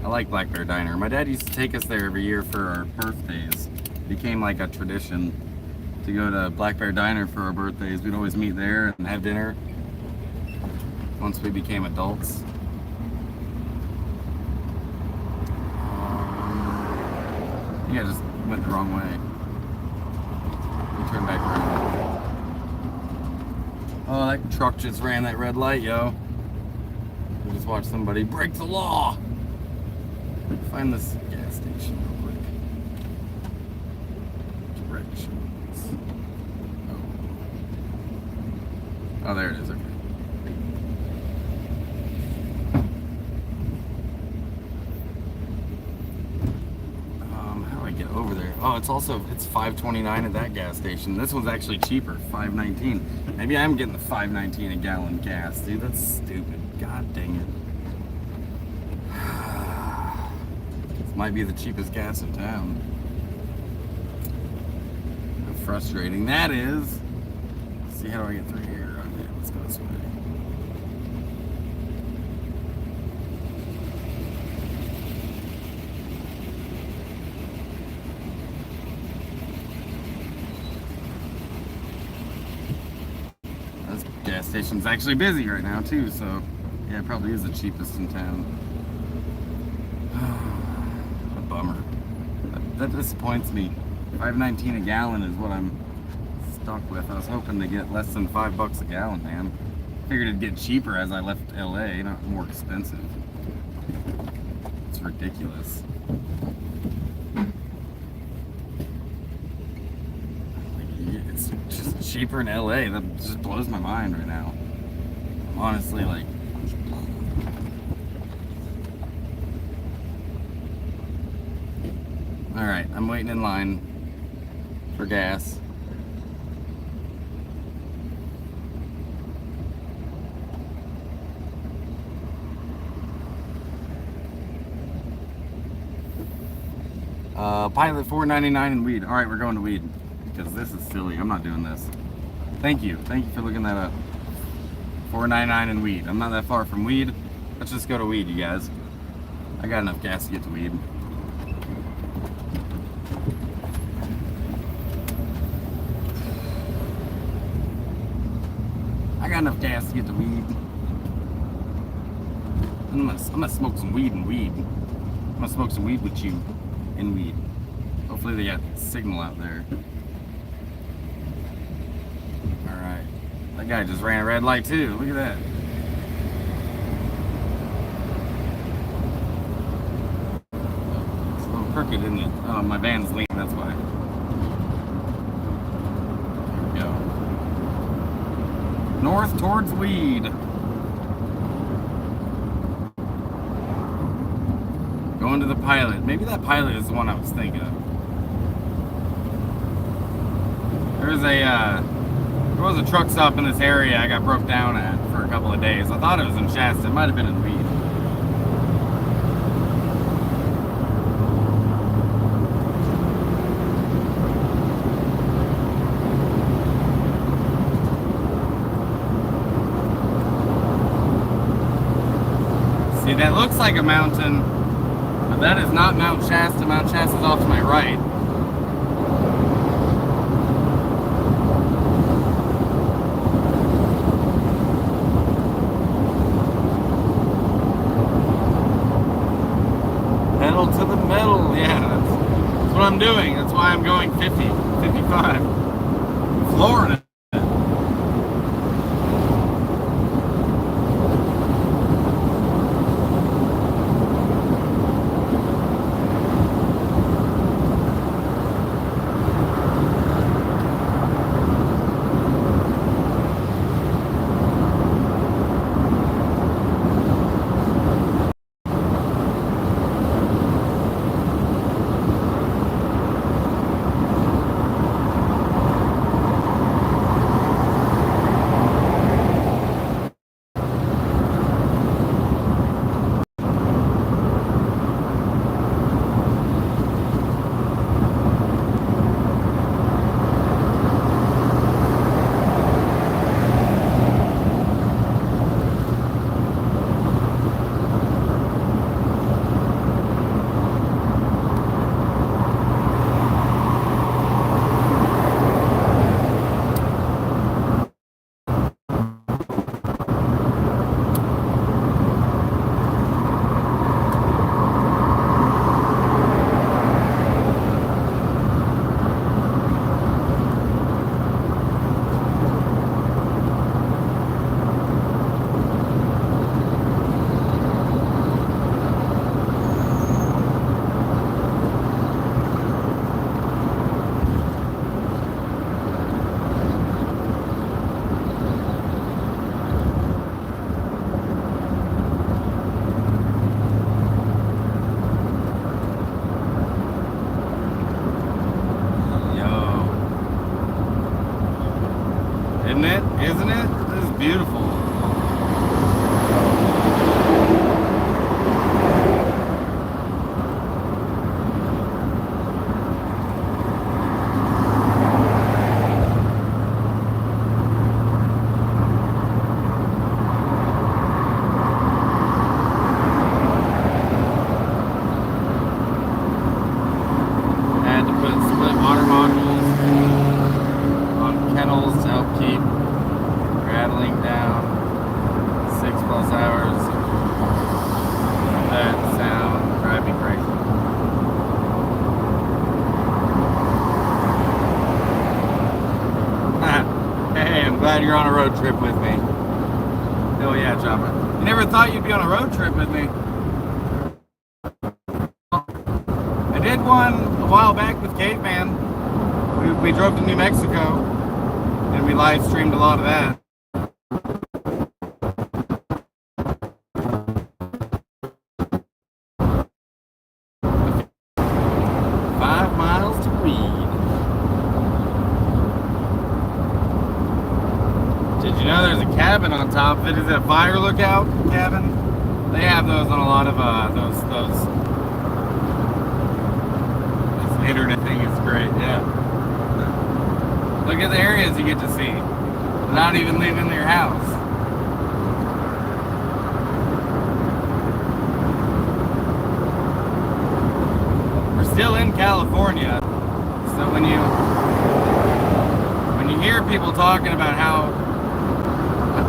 I like Black Bear Diner. My dad used to take us there every year for our birthdays. It became like a tradition to go to Black Bear Diner for our birthdays. We'd always meet there and have dinner once we became adults. Yeah, just went the wrong way. We turned back around. Oh, that truck just ran that red light, yo. We just watched somebody break the law. Find this gas station real quick. Directions. Oh, there it is. Okay. How do I get over there? Oh, it's $5.29 at that gas station. This one's actually cheaper, $5.19. Maybe I'm getting the $5.19 a gallon gas, dude. That's stupid. God dang it. Might be the cheapest gas in town. How frustrating that is. Let's see, how do I get through here? Okay, let's go this way. This gas station's actually busy right now too, so yeah, it probably is the cheapest in town. Bummer. That disappoints me. $5.19 a gallon is what I'm stuck with. I was hoping to get less than $5 a gallon, man. Figured it'd get cheaper as I left LA, not more expensive. It's ridiculous. It's just cheaper in LA. That just blows my mind right now. Honestly, like, alright, I'm waiting in line for gas. Pilot $4.99 in weed. Alright, we're going to weed. Because this is silly. I'm not doing this. Thank you. Thank you for looking that up. $4.99 in weed. I'm not that far from weed. Let's just go to weed, you guys. I got enough gas to get to weed. I got enough gas to get to weed. I'm gonna smoke some weed and weed. gonna smoke some weed with you. In weed. Hopefully they got signal out there. Alright. That guy just ran a red light too. Look at that. It's a little crooked, isn't it? Oh, my van's leaning, that's why. There we go. North towards weed. Going to the pilot. Maybe that pilot is the one I was thinking of. There was a truck stop in this area I got broke down at for a couple of days. I thought it was in Shasta. It might have been in Weed. See, that looks like a mountain, but that is not Mount Shasta. Mount Shasta is off to my right. Pedal to the metal, yeah, that's what I'm doing. That's why I'm going 50, 55. Florida. Isn't it? This is beautiful. Had to put split water modules on kennels to help keep rattling down 6+ hours. That sound drive me crazy. Hey, I'm glad you're on a road trip with me. Hell yeah, Chopper. You never thought you'd be on a road trip with me. I did one a while back with Caveman. We drove to New Mexico and we live streamed a lot of that. 5 miles to Weed. Did you know there's a cabin on top of it? Is it a fire lookout cabin? They have those on a lot of those this internet thing is great, yeah. Look at the areas you get to see without even leaving your house. We're still in California, so when you hear people talking about how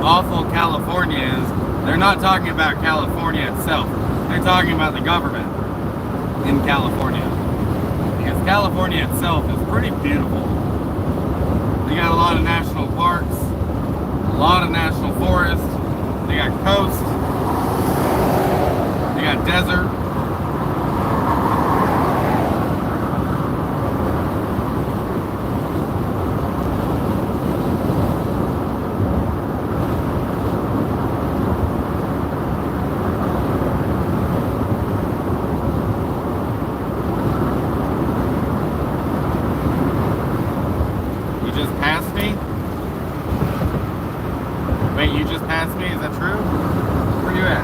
awful California is, they're not talking about California itself. They're talking about the government. in California. Because California itself is pretty beautiful. They got a lot of national parks, a lot of national forests, they got coast, they got desert. You just passed me? Is that true? Where you at?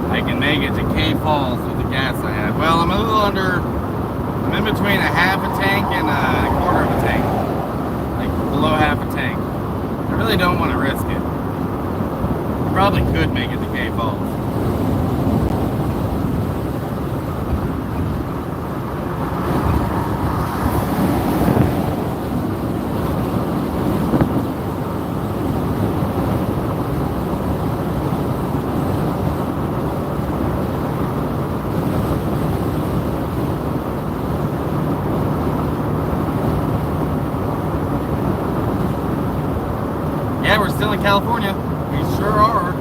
I can make it to K Falls with the gas I have. Well, I'm a little under, I'm in between a half a tank and a quarter of a tank. Like below half a tank. I really don't want to risk it. Probably could make it to K Falls. Yeah, we're still in California. We sure are.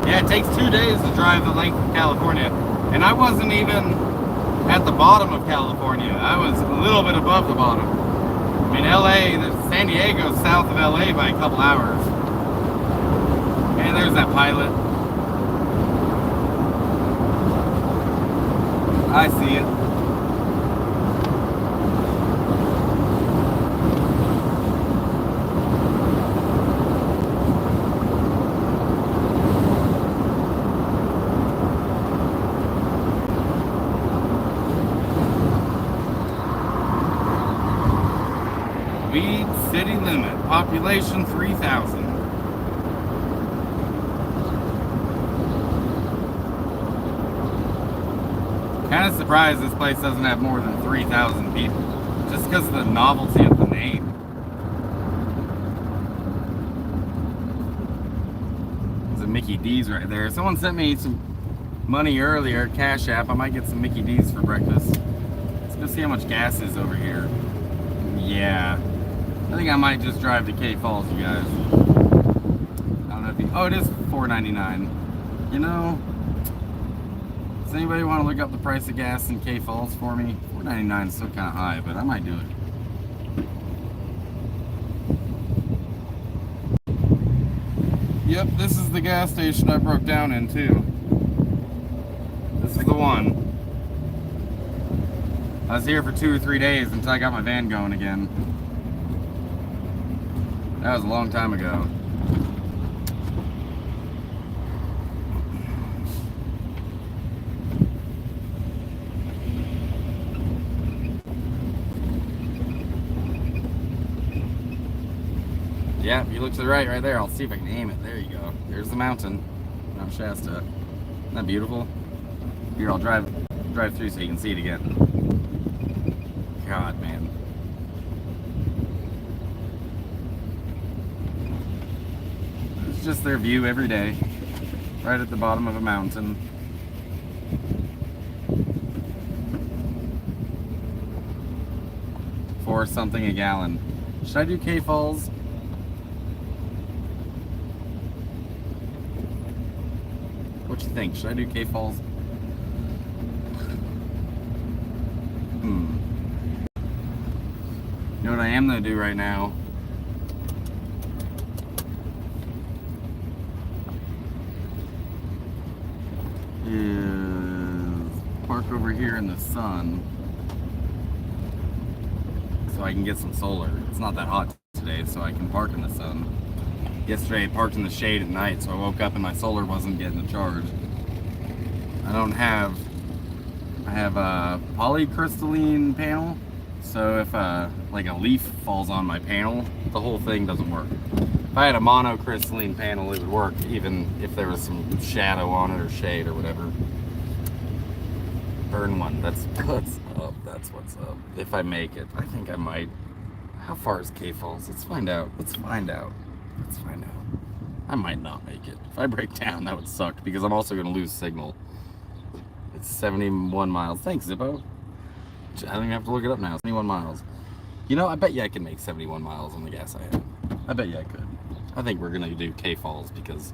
Yeah, it takes 2 days to drive the length of California. And I wasn't even at the bottom of California. I was a little bit above the bottom. I mean, LA, San Diego's south of LA by a couple hours. And there's that pilot. I see it. Weed city limit, population 3,000. Kind of surprised this place doesn't have more than 3,000 people, just because of the novelty of the name. There's a Mickey D's right there. Someone sent me some money earlier, Cashapp. I might get some Mickey D's for breakfast. Let's go see how much gas is over here. Yeah, I think I might just drive to K Falls, you guys. I don't know if you, oh, it is $4.99. You know, does anybody want to look up the price of gas in K Falls for me? $4.99 is still kind of high, but I might do it. Yep, this is the gas station I broke down in too. This is the one. I was here for 2 or 3 days until I got my van going again. That was a long time ago. Yeah, if you look to the right there, I'll see if I can aim it. There you go. There's the mountain. Mount Shasta. Isn't that beautiful? Here, I'll drive through so you can see it again. God, man. It's just their view every day. Right at the bottom of a mountain. For something a gallon. Should I do K Falls? What you think? Should I do K Falls? You know what I am going to do right now? Is park over here in the sun so I can get some solar. It's not that hot today, so I can park in the sun. Yesterday I parked in the shade at night, so I woke up and my solar wasn't getting a charge. I have a polycrystalline panel. So if like a leaf falls on my panel, the whole thing doesn't work. If I had a monocrystalline panel, it would work even if there was some shadow on it or shade or whatever. Burn one. That's what's up. That's what's up. If I make it, I think I might. How far is K Falls? Let's find out. Let's find out. Let's find out. I might not make it. If I break down, that would suck because I'm also going to lose signal. It's 71 miles. Thanks, Zippo. I don't even have to look it up now. 71 miles. You know, I bet you I can make 71 miles on the gas I have. I bet you I could. I think we're going to do K Falls because,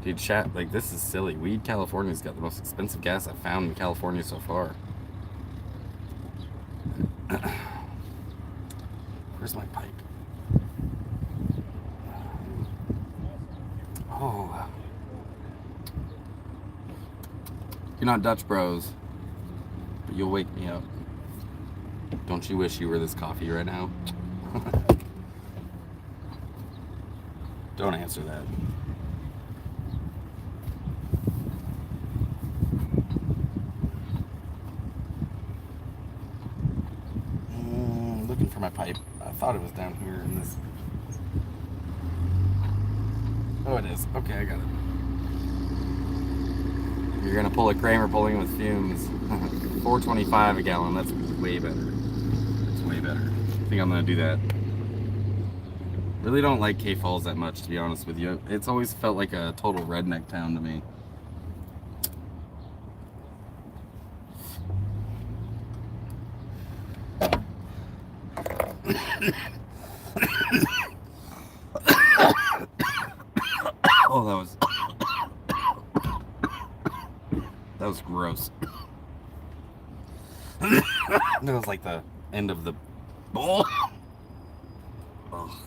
dude, chat, like, this is silly. Weed California's got the most expensive gas I've found in California so far. Where's my pipe? Oh. You're not Dutch bros, but you'll wake me up. Don't you wish you were this coffee right now? Don't answer that. Looking for my pipe. I thought it was down here in this. Oh, it is. Okay, I got it. You're gonna pull a Kramer pulling with fumes. 4.25 a gallon. That's way better. That's way better. I think I'm gonna do that. Really don't like K Falls that much, to be honest with you. It's always felt like a total redneck town to me. Oh, that was gross. That was like the end of the bowl. Oh,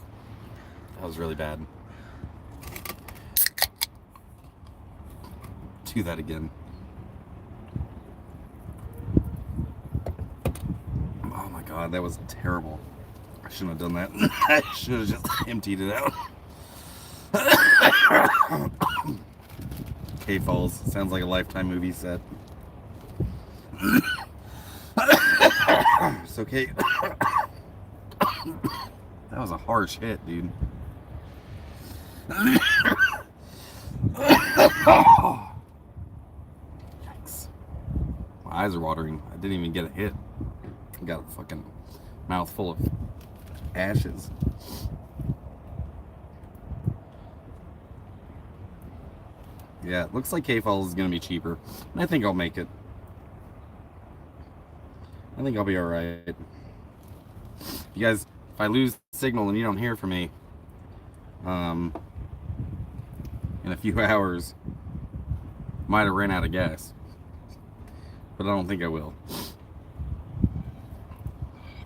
that was really bad. Do that again. Oh my god, that was terrible. I shouldn't have done that. I should have just emptied it out. K Falls sounds like a Lifetime movie set. So K. That was a harsh hit, dude. Yikes. My eyes are watering. I didn't even get a hit. I got a fucking mouth full of ashes. Yeah, it looks like K Falls is going to be cheaper. And I think I'll make it. I think I'll be alright. You guys, if I lose signal and you don't hear from me in a few hours, might have ran out of gas. But I don't think I will.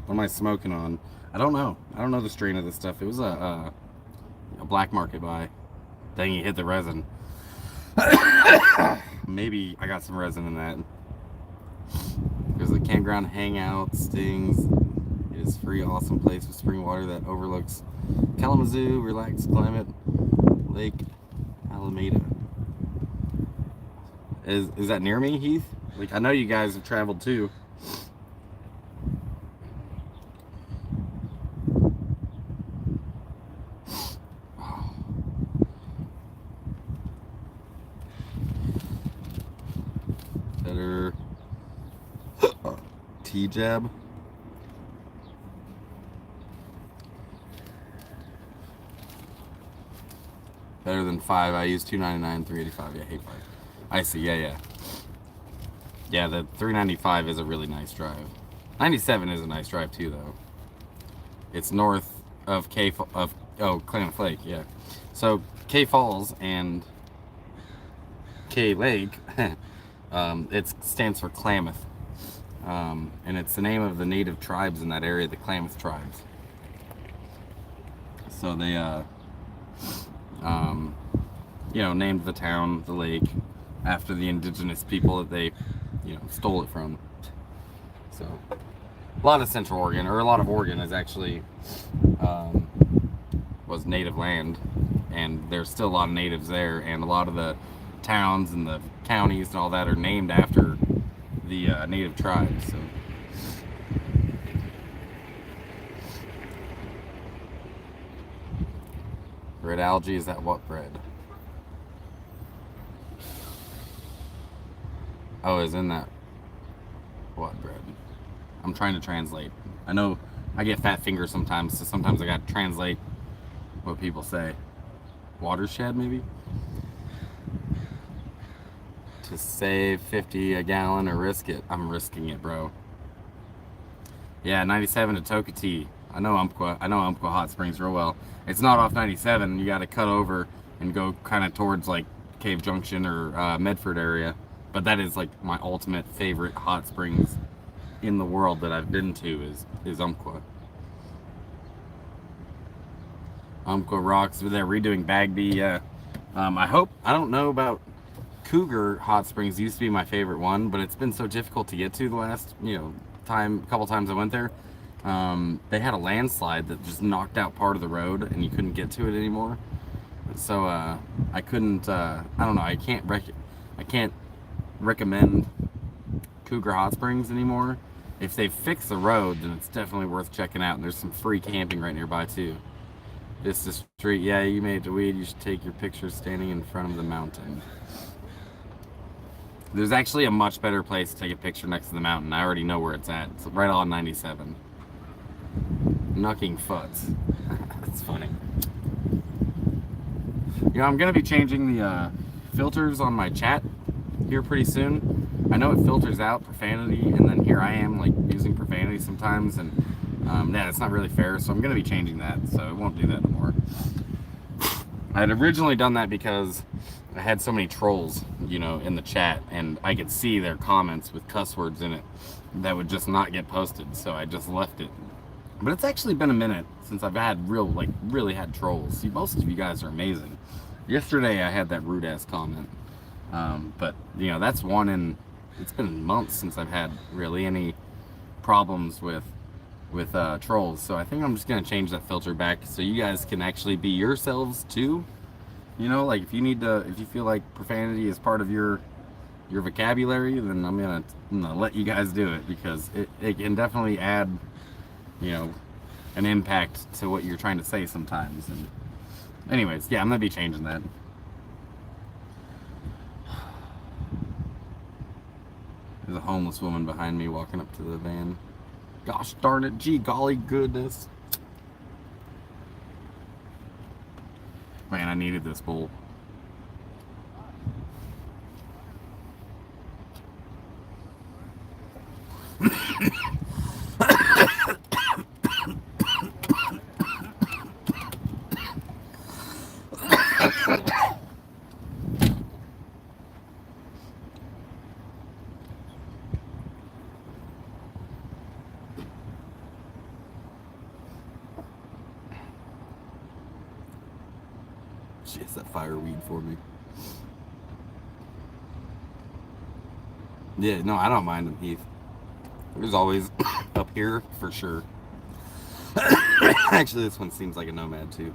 What am I smoking on? I don't know. I don't know the strain of this stuff. It was a black market buy. Dang, you hit the resin. Maybe I got some resin in that. There's a campground hangout, Stings. It is free, awesome place with spring water that overlooks Kalamazoo, relaxed climate, Lake Alameda. Is that near me, Heath? Like, I know you guys have traveled too. Better T-jab. Better than 5. I use 299, 385. Yeah, I hate 5. I see. Yeah. Yeah, the 395 is a really nice drive. 97 is a nice drive too, though. It's north of Klamath Lake. Yeah. So K Falls and K Lake. It stands for Klamath, and it's the name of the native tribes in that area, the Klamath tribes. So they, named the town, the lake, after the indigenous people that they, stole it from. So a lot of Central Oregon, or a lot of Oregon, is actually was native land, and there's still a lot of natives there, and a lot of the towns and the counties and all that are named after the native tribes. So Red algae, is that what bread? Oh, is in that what bread? I'm trying to translate. I know I get fat fingers sometimes, so sometimes I gotta translate what people say. Watershed, maybe? To save 50 a gallon or risk it? I'm risking it, bro. Yeah, 97 to Tokati. I know Umpqua Hot Springs real well. It's not off 97. You got to cut over and go kind of towards like Cave Junction or Medford area. But that is like my ultimate favorite hot springs in the world that I've been to is Umpqua. Umpqua rocks. They're redoing Bagby. I don't know about Cougar Hot Springs. Used to be my favorite one, but it's been so difficult to get to the last, couple times I went there. They had a landslide that just knocked out part of the road and you couldn't get to it anymore. So I couldn't. I don't know. I can't recommend Cougar Hot Springs anymore. If they fix the road, then it's definitely worth checking out. And there's some free camping right nearby too. This is street. Yeah, you made it to weed. You should take your picture standing in front of the mountain. There's actually a much better place to take a picture next to the mountain. I already know where it's at. It's right on 97. Knocking Foots. That's funny. I'm going to be changing the filters on my chat here pretty soon. I know it filters out profanity, and then here I am like using profanity sometimes, and it's not really fair, so I'm going to be changing that, so it won't do that anymore. I had originally done that because I had so many trolls, in the chat, and I could see their comments with cuss words in it that would just not get posted, so I just left it. But it's actually been a minute since I've had really had trolls. See, most of you guys are amazing. Yesterday I had that rude ass comment, but that's one in. It's been months since I've had really any problems with trolls. So I think I'm just gonna change that filter back so you guys can actually be yourselves too. Like if you feel like profanity is part of your vocabulary, then I'm gonna let you guys do it, because it can definitely add, an impact to what you're trying to say sometimes. And anyways, yeah, I'm gonna be changing that. There's a homeless woman behind me walking up to the van. Gosh darn it, gee golly goodness. Man, I needed this bowl. She has that fireweed for me. Yeah, no, I don't mind them, Heath. There's always up here for sure. Actually, this one seems like a Nomad too.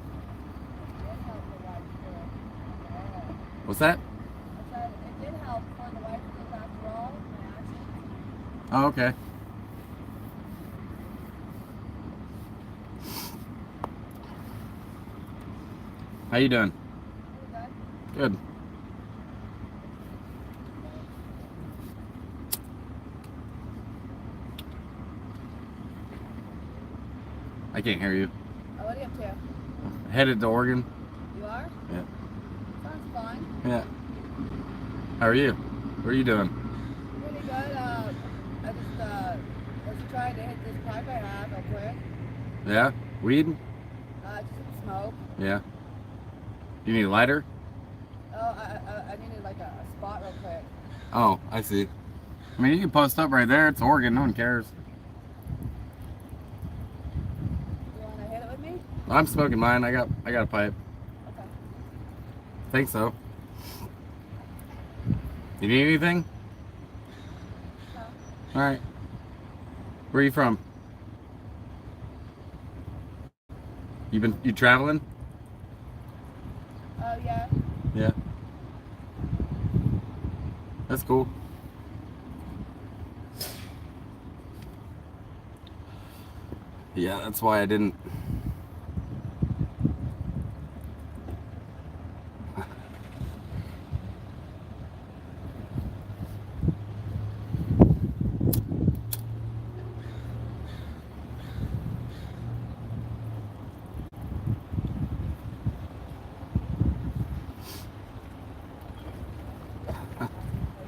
What's that? I said it did help for the wife to go after all my actions. Oh, okay. How you doing? Good. I can't hear you. Oh, what are you up to? Headed to Oregon. You are? Yeah. Sounds fun. Yeah. How are you? What are you doing? Pretty good. I just trying to hit this pipe I have real quick. Yeah? Weed? Just some smoke. Yeah. You need a lighter? Oh, I needed like a spot real quick. Oh, I see. I mean, you can post up right there. It's Oregon. No one cares. You want to hit it with me? I'm smoking mine. I got a pipe. Okay. Think so. You need anything? No. All right. Where are you from? You traveling? Oh, yeah. Yeah. That's cool. Yeah, that's why I didn't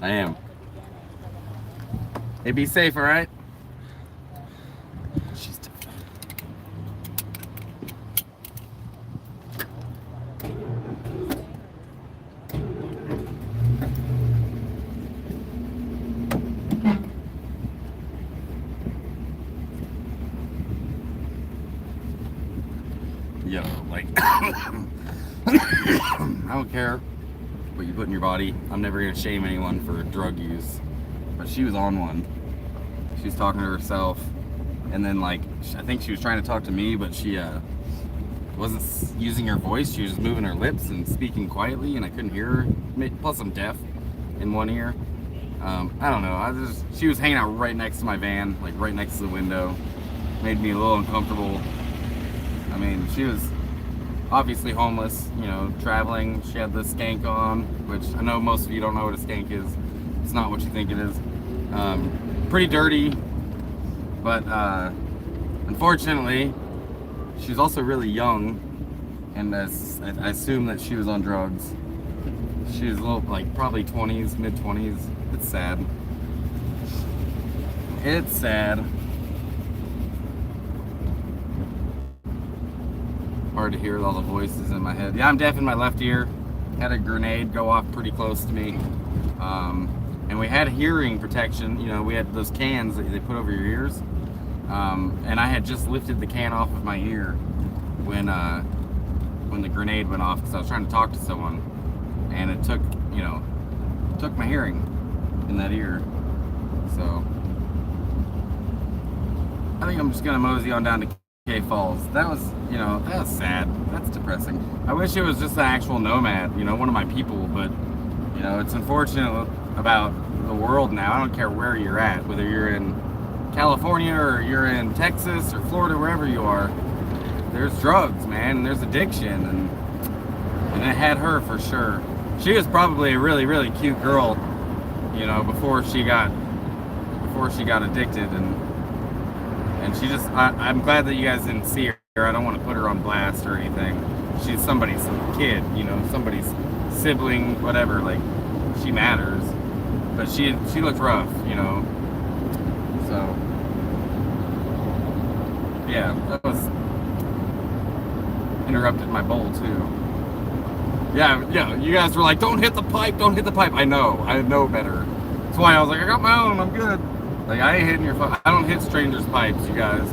I am. Hey, be safe, all right? She's yo, like, I don't care what you put in your body. I'm never gonna shame anyone for drug use, but she was on one. She was talking to herself, and then like I think she was trying to talk to me, but she wasn't using her voice. She was just moving her lips and speaking quietly, and I couldn't hear her. Plus, I'm deaf in one ear. I don't know. She was hanging out right next to my van, like right next to the window. Made me a little uncomfortable. I mean, she was obviously homeless, you know, traveling. She had the skank on, which I know most of you don't know what a skank is. It's not what you think it is. Pretty dirty, but unfortunately, she's also really young, and I assume that she was on drugs. She was a little, like, probably 20s, mid-20s. It's sad. It's sad. Hard to hear with all the voices in my head. Yeah, I'm deaf in my left ear. Had a grenade go off pretty close to me. And we had hearing protection. You know, we had those cans that they put over your ears. And I had just lifted the can off of my ear when the grenade went off because I was trying to talk to someone. And it took, you know, took my hearing in that ear. So I think I'm just gonna mosey on down to K Falls. That was, you know, that was sad. That's depressing. I wish it was just an actual nomad, you know, one of my people, but, you know, it's unfortunate about the world now. I don't care where you're at, whether you're in California or you're in Texas or Florida, wherever you are, there's drugs, man, and there's addiction, and it had her for sure. She was probably a really, really cute girl, you know, before she got addicted, and she just, I'm glad that you guys didn't see her. I don't want to put her on blast or anything. She's somebody's kid, you know, somebody's sibling, whatever, like, she matters. But she looked rough, you know. So, yeah, that was, interrupted my bowl too. Yeah, you guys were like, don't hit the pipe, don't hit the pipe. I know better. That's why I was like, I got my own, I'm good. Like, I ain't hitting your I don't hit strangers' pipes, you guys.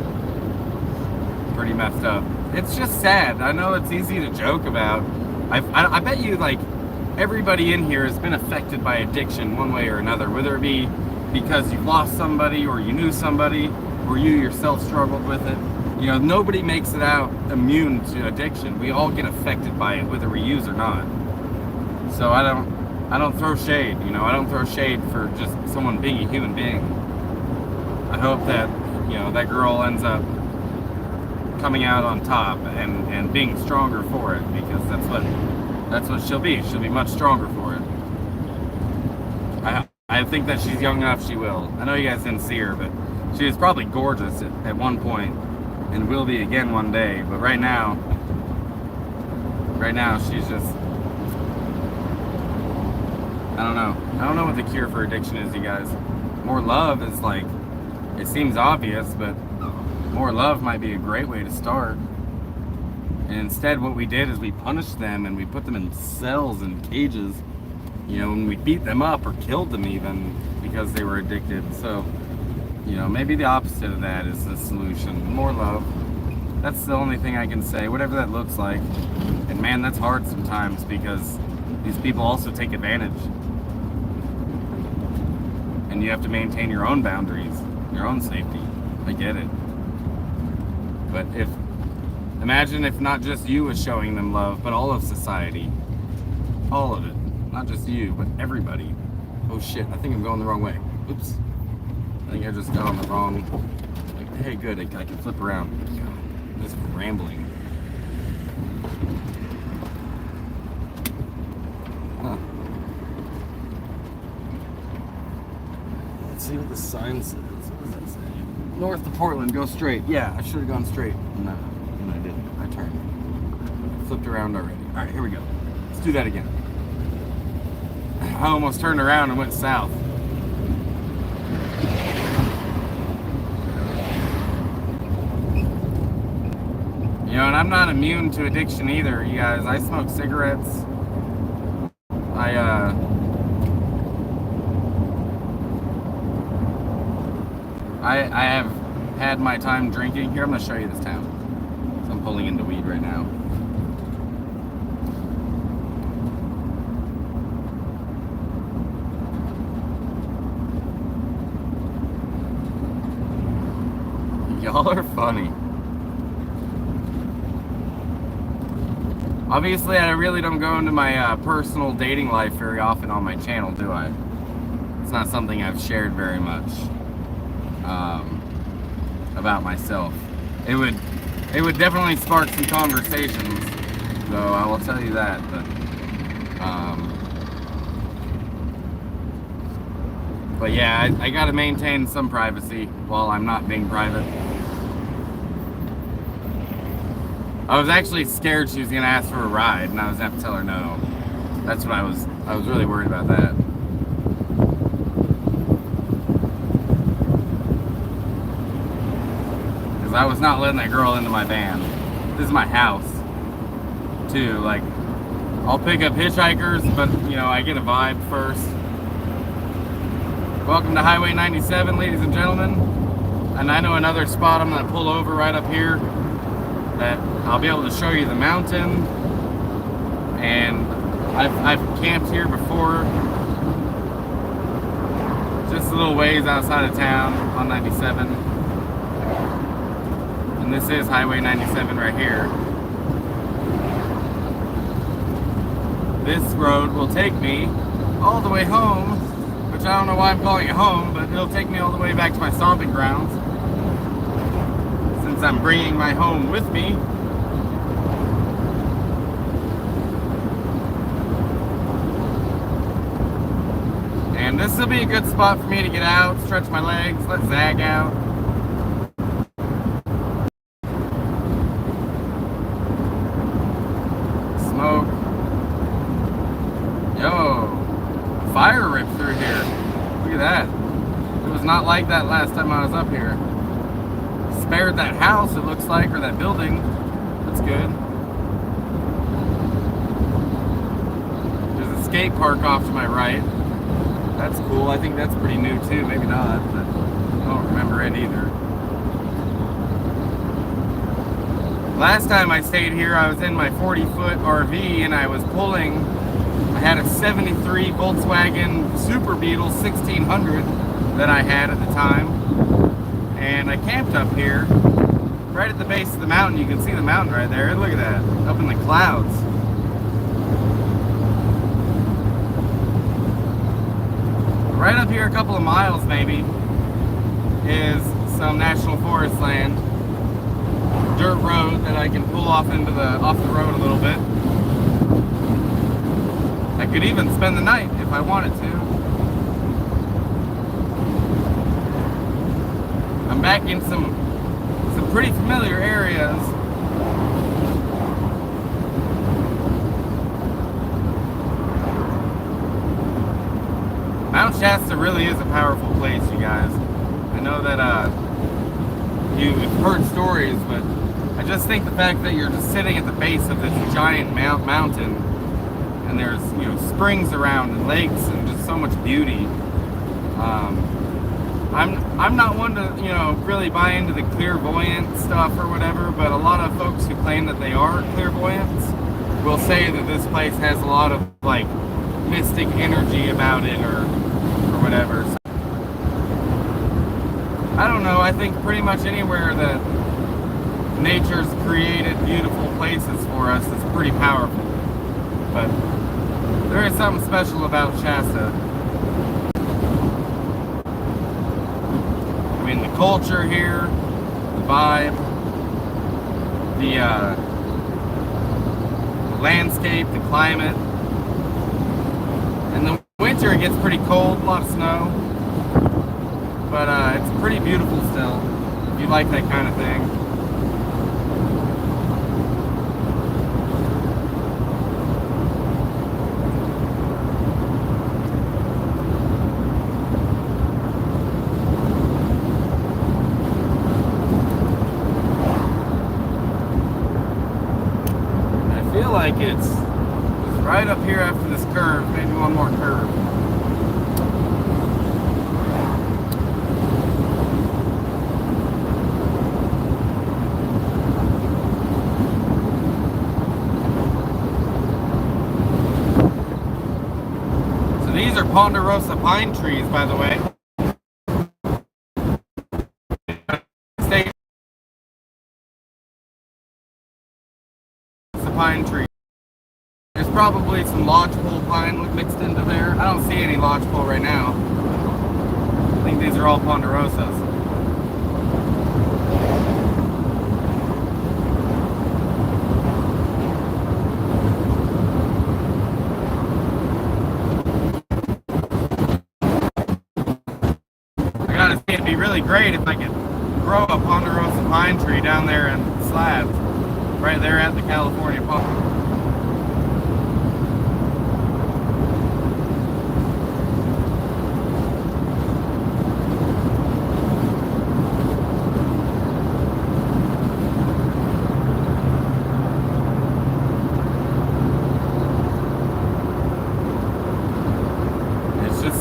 Pretty messed up. It's just sad. I know it's easy to joke about. I bet you, like, everybody in here has been affected by addiction one way or another, whether it be because you lost somebody or you knew somebody or you yourself struggled with it. You know, nobody makes it out immune to addiction. We all get affected by it, whether we use or not. So I don't throw shade, you know, I don't throw shade for just someone being a human being. I hope that, you know, that girl ends up coming out on top and being stronger for it, because that's what she'll be. She'll be much stronger for it. I think that she's young enough, she will. I know you guys didn't see her, but she was probably gorgeous at one point and will be again one day. But right now she's just, I don't know. I don't know what the cure for addiction is, you guys. More love is, like, it seems obvious, but more love might be a great way to start. And instead, what we did is we punished them and we put them in cells and cages, you know, and we beat them up or killed them even because they were addicted. So, you know, maybe the opposite of that is the solution. More love. That's the only thing I can say, whatever that looks like. And man, that's hard sometimes because these people also take advantage. And you have to maintain your own boundaries, your own safety. I get it. But imagine if not just you was showing them love, but all of society. All of it. Not just you, but everybody. Oh shit, I think I'm going the wrong way. Oops. I think I just got on the wrong, like, hey, good, I can flip around. God, just rambling. Huh. Let's see what the sign says. What does that say? North to Portland, go straight. Yeah, I should have gone straight. No, I didn't. I turned. Flipped around already. All right, here we go. Let's do that again. I almost turned around and went south. You know, and I'm not immune to addiction either, you guys. I smoke cigarettes. I have had my time drinking. Here, I'm going to show you this town. So I'm pulling into weed right now. Y'all are funny. Obviously, I really don't go into my personal dating life very often on my channel, do I? It's not something I've shared very much about myself. It would definitely spark some conversations, though, I will tell you that. But yeah, I gotta maintain some privacy while I'm not being private. I was actually scared she was gonna ask for a ride, and I was gonna have to tell her no. That's what I was really worried about that. Because I was not letting that girl into my van. This is my house, too. Like, I'll pick up hitchhikers, but, you know, I get a vibe first. Welcome to Highway 97, ladies and gentlemen. And I know another spot I'm gonna pull over right up here that I'll be able to show you the mountain. And I've camped here before, just a little ways outside of town on 97. And this is Highway 97 right here. This road will take me all the way home, which I don't know why I'm calling it home, but it'll take me all the way back to my stomping grounds, since I'm bringing my home with me. And this will be a good spot for me to get out, stretch my legs, let Zag out. Smoke. Yo, fire ripped through here. Look at that. It was not like that last time I was up here. Spared that house, it looks like, or that building. That's good. There's a skate park off to my right. That's cool. I think that's pretty new too. Maybe not, but I don't remember it either. Last time I stayed here, I was in my 40-foot RV and I was pulling. I had a 73 Volkswagen Super Beetle 1600 that I had at the time. And I camped up here, right at the base of the mountain. You can see the mountain right there. Look at that, up in the clouds. Right up here, a couple of miles maybe, is some national forest land. Dirt road that I can pull off the road a little bit. I could even spend the night if I wanted to. I'm back in some pretty familiar areas. Mount Shasta really is a powerful place, you guys. I know that you've heard stories, but I just think the fact that you're just sitting at the base of this giant mountain, and there's, you know, springs around and lakes and just so much beauty. I'm not one to, you know, really buy into the clairvoyant stuff or whatever, but a lot of folks who claim that they are clairvoyants will say that this place has a lot of, like, mystic energy about it or whatever. So, I don't know, I think pretty much anywhere that nature's created beautiful places for us is pretty powerful. But there is something special about Shasta. I mean, the culture here, the vibe, the landscape, the climate. In the winter it gets pretty cold, a lot of snow. But it's pretty beautiful still, if you like that kind of thing. feel like it's right up here after this curve, maybe one more curve. So these are Ponderosa pine trees, by the way. It's a pine tree. There's probably some lodgepole pine mixed into there. I don't see any lodgepole right now. I think these are all Ponderosas. I gotta say, it'd be really great if I could grow a Ponderosa pine tree down there in Slab, right there at the California Ponderosa.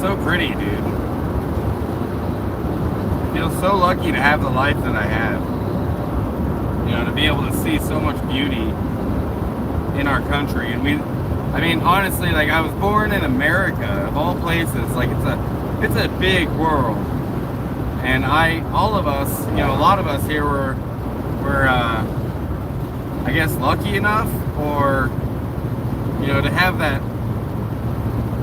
So pretty, dude. I feel so lucky to have the life that I have. You know, to be able to see so much beauty in our country. And I mean, honestly, like, I was born in America, of all places. Like, it's a big world. And all of us, you know, a lot of us here were I guess, lucky enough, or, you know, to have that,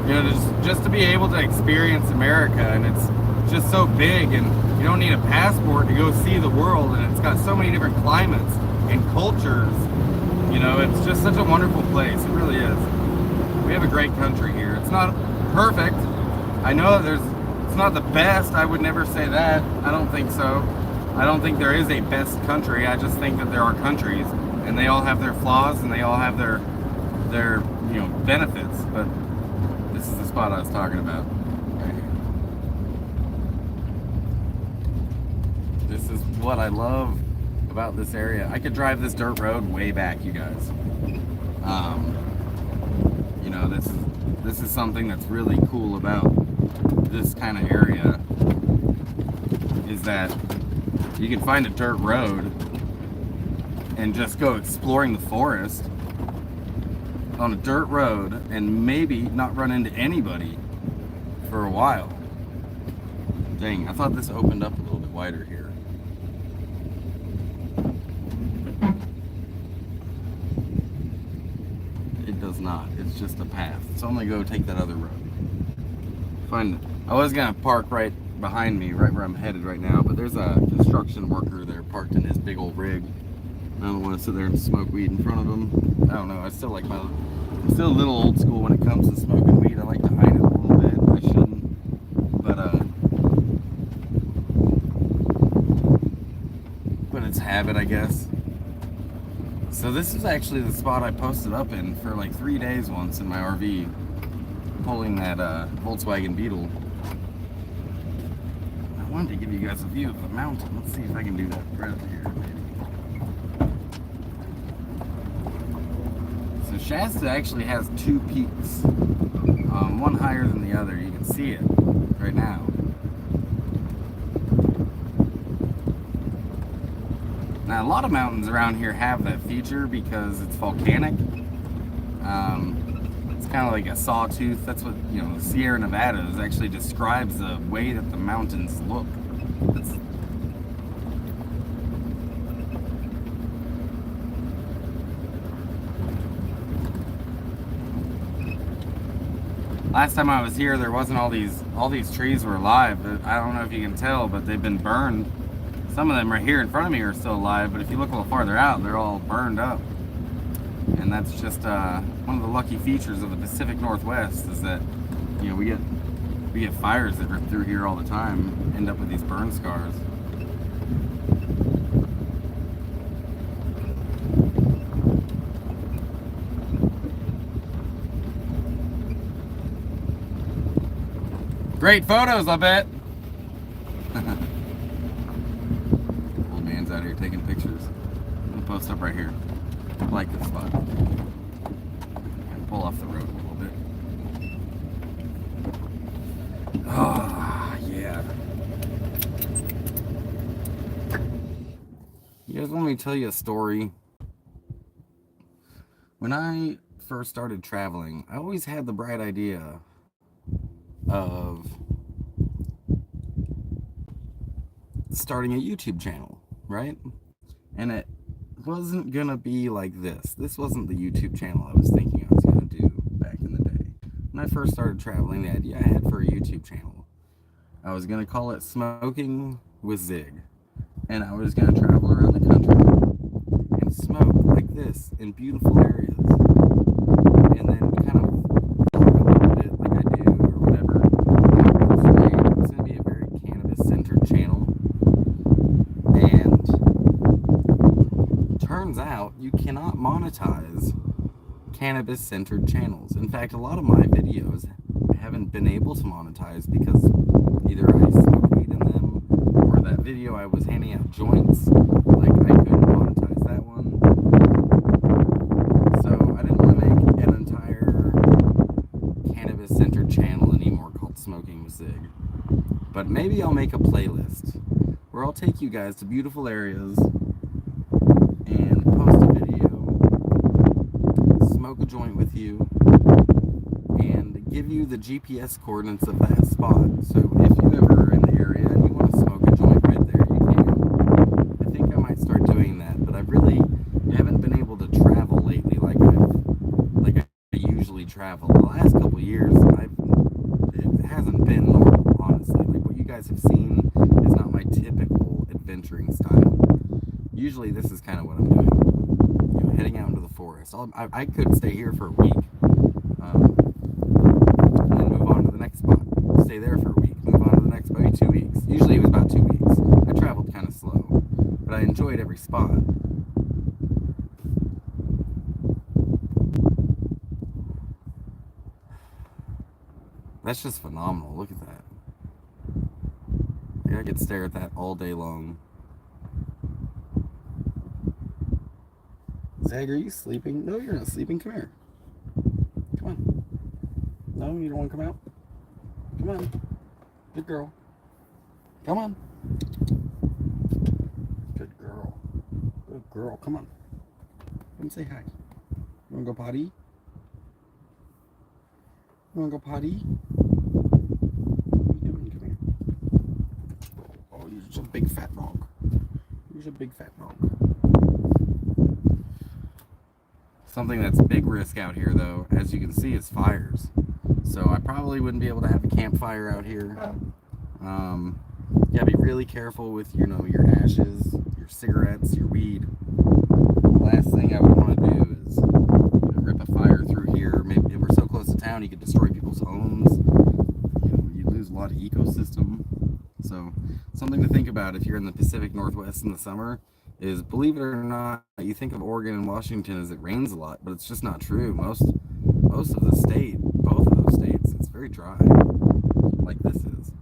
you know, just to be able to experience America. And it's just so big, and you don't need a passport to go see the world, and it's got so many different climates and cultures. You know, it's just such a wonderful place. It really is. We have a great country here. It's not perfect. I know that it's not the best. I would never say that. I don't think so. I don't think there is a best country. I just think that there are countries, and they all have their flaws, and they all have their you know, benefits. But this is the spot I was talking about. This is what I love about this area. I could drive this dirt road way back, you guys. You know, this is something that's really cool about this kind of area, is that you can find a dirt road and just go exploring the forest on a dirt road and maybe not run into anybody for a while. Dang, I thought this opened up a little bit wider here. It does not. It's just a path. It's only go take that other road. I was gonna park right behind me, right where I'm headed right now, but there's a construction worker there parked in his big old rig. I don't want to sit there and smoke weed in front of him. I don't know. I'm still a little old school when it comes to smoking weed. I like to hide it a little bit. I shouldn't, but it's habit, I guess. So this is actually the spot I posted up in for like 3 days once in my RV, pulling that Volkswagen Beetle. I wanted to give you guys a view of the mountain. Let's see if I can do that right up here, maybe. So Shasta actually has 2 peaks, one higher than the other. You can see it right now. Now, a lot of mountains around here have that feature because it's volcanic. It's kind of like a sawtooth. That's what, you know, Sierra Nevada actually describes the way that the mountains look. Last time I was here, there wasn't all these trees were alive. I don't know if you can tell, but they've been burned. Some of them right here in front of me are still alive, but if you look a little farther out, they're all burned up. And that's just one of the lucky features of the Pacific Northwest, is that, you know, we get fires that are through here all the time, end up with these burn scars. Great photos, I bet. Old man's out here taking pictures. I'm gonna post up right here. I like this spot. pull off the road a little bit. Ah, yeah. You guys want me to tell you a story? When I first started traveling, I always had the bright idea of starting a YouTube channel, right? And it wasn't gonna be like this. This wasn't the YouTube channel I was thinking I was gonna do back in the day. When I first started traveling, the idea I had for a YouTube channel, I was gonna call it Smoking with Zig. And I was gonna travel around the country and smoke like this in beautiful areas. And then kind of vlog a little bit like I do or whatever. It's gonna be a very cannabis-centered channel. And turns out you cannot monetize cannabis-centered channels. In fact, a lot of my videos haven't been able to monetize because either I smoke weed in them, or that video I was handing out joints, like I couldn't monetize that one. So I didn't want to make an entire cannabis-centered channel anymore called Smoking with Zig. But maybe I'll make a playlist where I'll take you guys to beautiful areas and post a video, smoke a joint with you, and give you the GPS coordinates of that spot. So if you ever are in the area and you want to smoke a joint right there, you can. I think I might start doing that, but I really haven't been able to travel lately like I usually travel. The last couple of years, it hasn't been normal, honestly. Like what you guys have seen is not my typical adventuring style. Usually this is kind of what I'm doing. You know, heading out into the forest. I could stay here for a week. And then move on to the next spot. Stay there for a week. Move on to the next, maybe 2 weeks. Usually it was about 2 weeks. I traveled kind of slow, but I enjoyed every spot. That's just phenomenal. Look at that. I could stare at that all day long. Zag, are you sleeping? No, you're not sleeping. Come here. Come on. No, you don't want to come out? Come on. Good girl. Come on. Good girl. Good girl. Come on. Come say hi. You want to go potty? You want to go potty? What are you doing? Come here. Oh, you're just a big fat dog. You're just a big fat dog. Something that's big risk out here, though, as you can see, is fires. So I probably wouldn't be able to have a campfire out here. Yeah, be really careful with, you know, your ashes, your cigarettes, your weed. The last thing I would want to do is rip a fire through here. Maybe if we're so close to town, you could destroy people's homes. You know, you lose a lot of ecosystem. So something to think about if you're in the Pacific Northwest in the summer is, believe it or not, you think of Oregon and Washington as it rains a lot, but it's just not true. Most of the state, both of those states, it's very dry, like this is.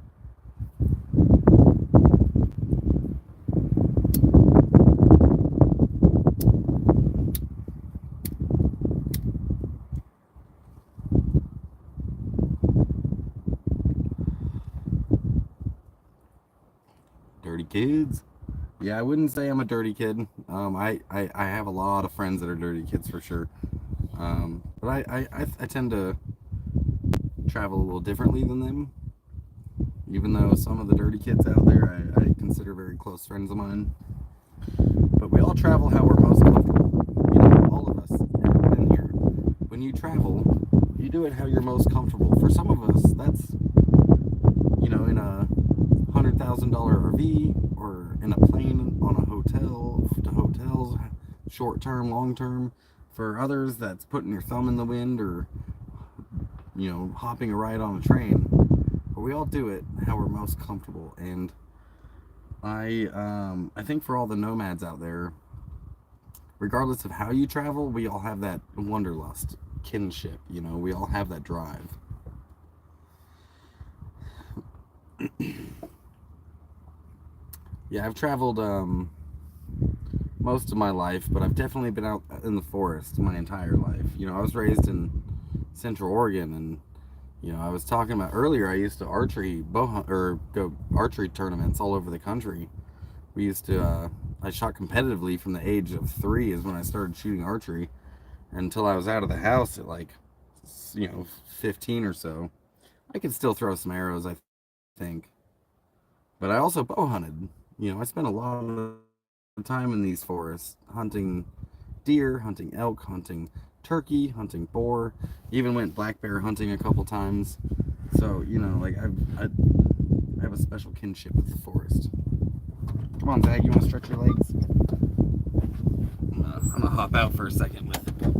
Dirty kids. Yeah, I wouldn't say I'm a dirty kid. I have a lot of friends that are dirty kids for sure. But I tend to travel a little differently than them. Even though some of the dirty kids out there I consider very close friends of mine. But we all travel how we're most comfortable. You know, all of us, everyone in here. When you travel, you do it how you're most comfortable. For some of us, that's, you know, in a $100,000 RV or in a plane on a hotel to hotels, short term, long term. For others, that's putting your thumb in the wind or, you know, hopping a ride on a train. But we all do it how we're most comfortable. And I think for all the nomads out there, regardless of how you travel, we all have that wanderlust, kinship. You know, we all have that drive. Yeah, I've traveled most of my life, but I've definitely been out in the forest my entire life. You know, I was raised in Central Oregon, and I was talking about earlier. I used to go archery tournaments all over the country. We used to. I shot competitively from the age of 3 is when I started shooting archery, until I was out of the house at like 15 or so. I could still throw some arrows, I think, but I also bow hunted. I spent a lot of time in these forests hunting deer, hunting elk, hunting turkey, hunting boar. Even went black bear hunting a couple times. So like I have a special kinship with the forest. Come on, Zag, you want to stretch your legs? I'm gonna hop out for a second with the pup.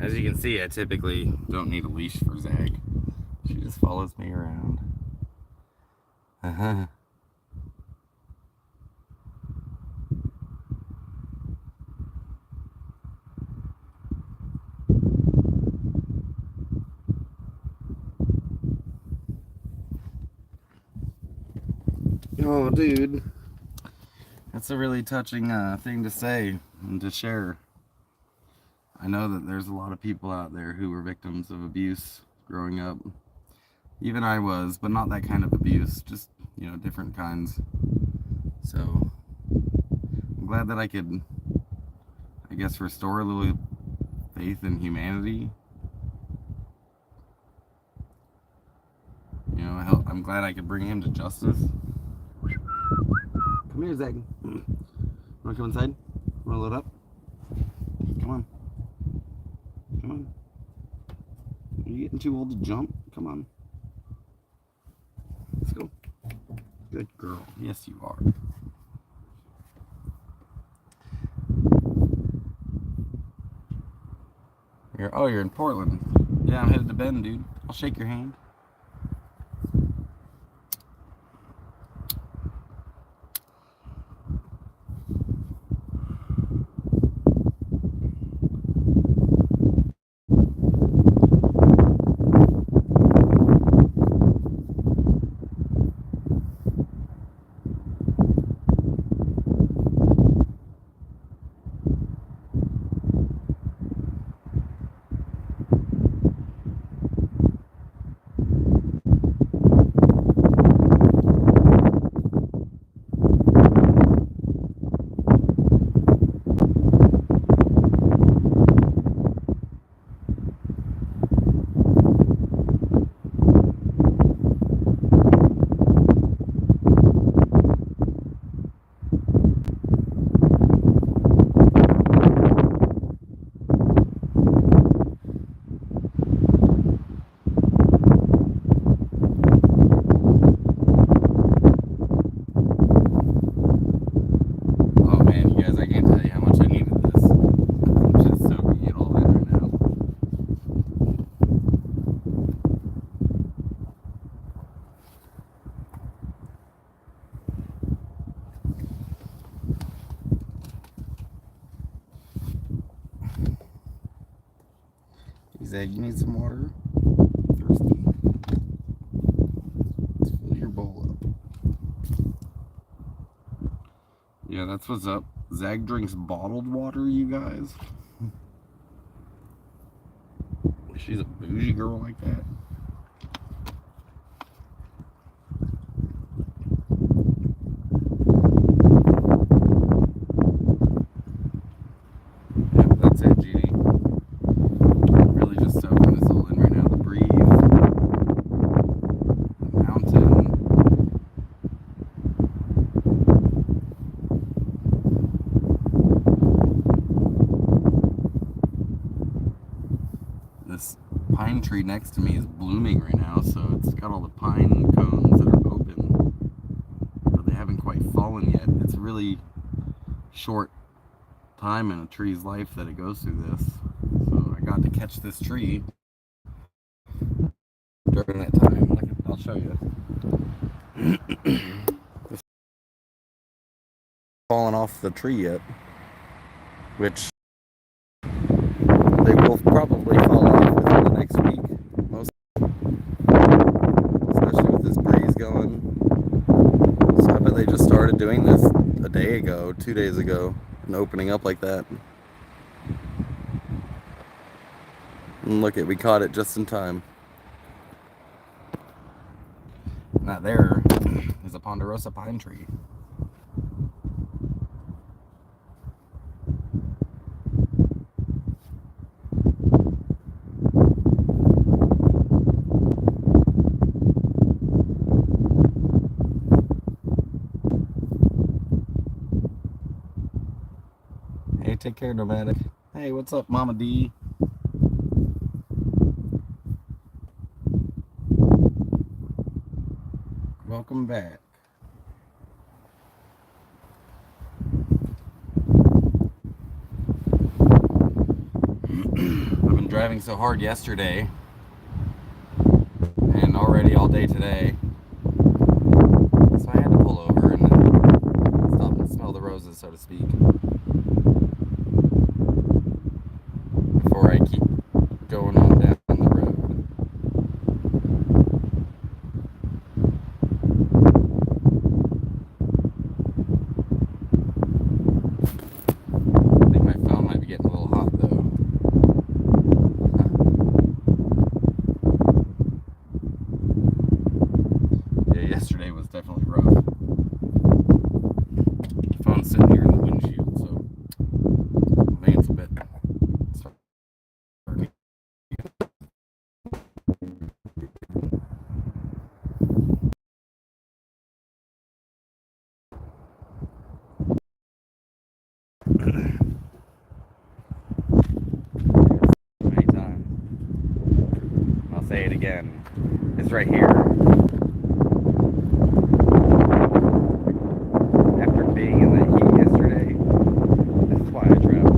As you can see, I typically don't need a leash for Zag. She just follows me around. Uh-huh. Oh, dude. That's a really touching thing to say and to share. I know that there's a lot of people out there who were victims of abuse growing up. Even I was, but not that kind of abuse, just, different kinds. So, I'm glad that I could, I guess, restore a little faith in humanity. I'm glad I could bring him to justice. Come here, Zach. Wanna come inside? Wanna load up? Come on. Come on. Are you getting too old to jump? Come on. Let's go. Good girl. Yes, you are. You're in Portland. Yeah, I'm headed to Bend, dude. I'll shake your hand. Zig, you need some water? Thirsty? Let's fill your bowl up. Yeah, that's what's up. Zag drinks bottled water, you guys. She's a bougie girl like that. Yeah, that's it, GD. Really just soaking this all in right now. The breeze, the mountain. This pine tree next to me is blooming right now, so it's got all the pine cones that are open, but they haven't quite fallen yet. It's a really short time in a tree's life that it goes through this. So I got to catch this tree during that time. Look, I'll show you. It's fallen off the tree yet, which they will probably fall off within the next week, especially with this breeze going. So I bet they just started doing this a day ago, 2 days ago, and opening up like that. And look we caught it just in time. Now there is a Ponderosa pine tree. Hey, take care, Nomadic. Hey, what's up, Mama D? Welcome back. I've been driving so hard yesterday and already all day today, so I had to pull over and stop and smell the roses, so to speak, before I keep going on down the road. I think my phone might be getting a little hot though. Yeah, yesterday was definitely rough. The phone's sitting here in the windshield, so I think it's a bit starting. Anytime. I'll say it again. It's right here. After being in that heat yesterday, this is why I travel.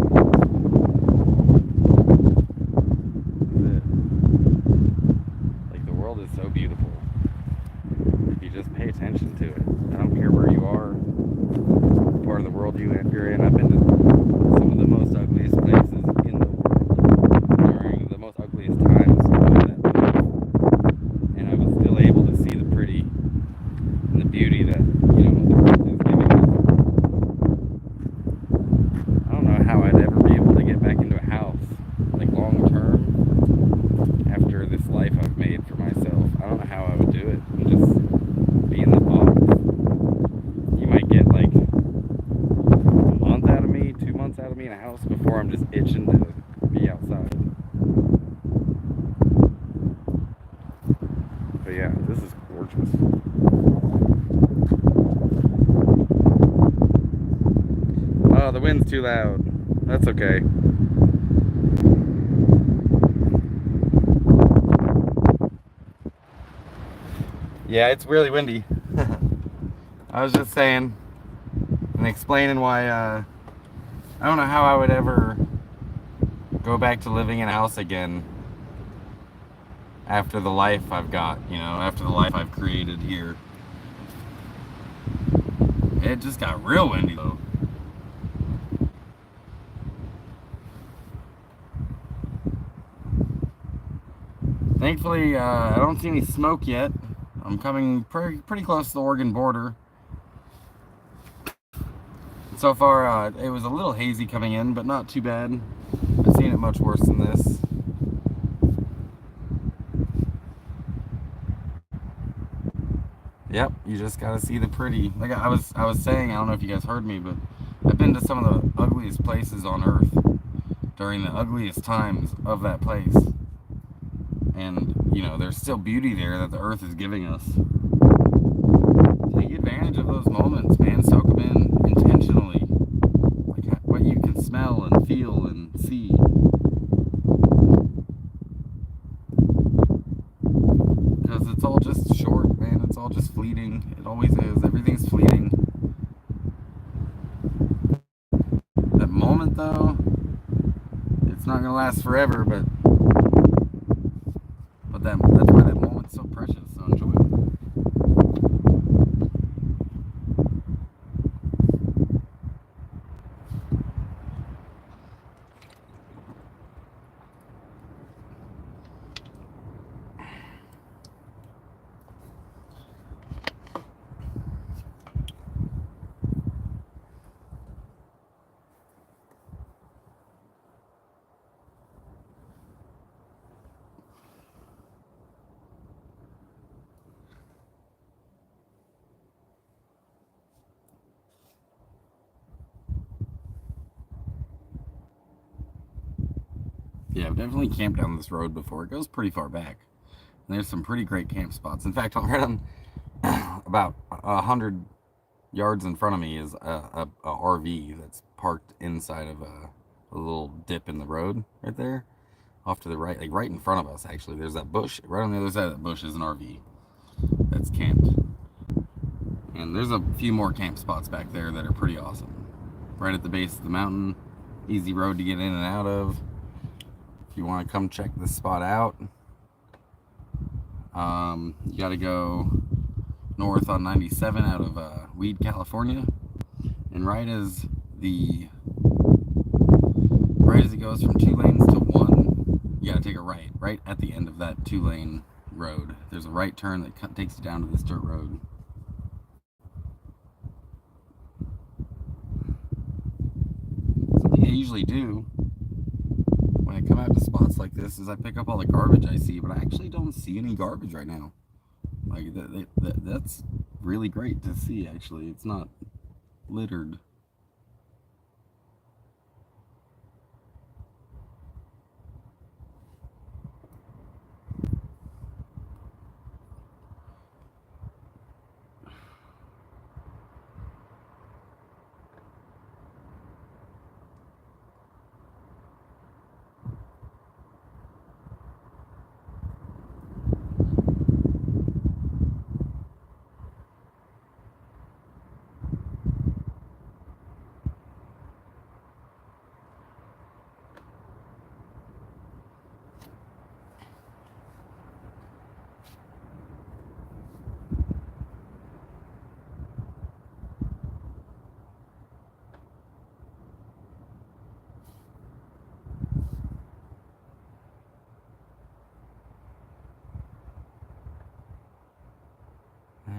This is it. Like, the world is so beautiful if you just pay attention to it. I don't care where you are, what part of the world you're in. I've been to some of the most ugliest places in the world during the most ugliest times of that place, and I was still able to see the pretty and the beauty that, you know, the earth is giving us. I don't know how I'd ever be able to get back into a house, like, long term, after this life I've made for myself. I don't know how I would do it and just be in the box. You might get like a month out of me, 2 months out of me in a house before I'm just itching to be outside. But yeah, this is gorgeous. Oh, the wind's too loud. That's okay. Yeah, it's really windy. I was just saying and explaining why I don't know how I would ever go back to living in a house again after the life I've got, you know, after the life I've created here. It just got real windy though. Thankfully, I don't see any smoke yet. I'm coming pretty close to the Oregon border. So far, it was a little hazy coming in, but not too bad. I've seen it much worse than this. Yep, you just gotta see the pretty. Like I was saying, I don't know if you guys heard me, but I've been to some of the ugliest places on earth during the ugliest times of that place. And, you know, there's still beauty there that the earth is giving us. Take advantage of those moments, man. Soak them in intentionally. Like what you can smell and feel and see. Because it's all just short, man. It's all just fleeting. It always is. Everything's fleeting. That moment, though, it's not going to last forever, but that's why that moment's so precious, so enjoy it. Yeah, I've definitely camped down this road before. It goes pretty far back. And there's some pretty great camp spots. In fact, right on about 100 yards in front of me is a RV that's parked inside of a little dip in the road right there. Off to the right, like right in front of us, actually. There's that bush. Right on the other side of that bush is an RV that's camped. And there's a few more camp spots back there that are pretty awesome. Right at the base of the mountain. Easy road to get in and out of. If you want to come check this spot out, you got to go north on 97 out of Weed, California. And right as it goes from 2 lanes to 1, you got to take a right at the end of that 2-lane road. There's a right turn that takes you down to this dirt road. Something I usually do when I come out to spots like this is I pick up all the garbage I see, but I actually don't see any garbage right now. Like that's really great to see. Actually, it's not littered.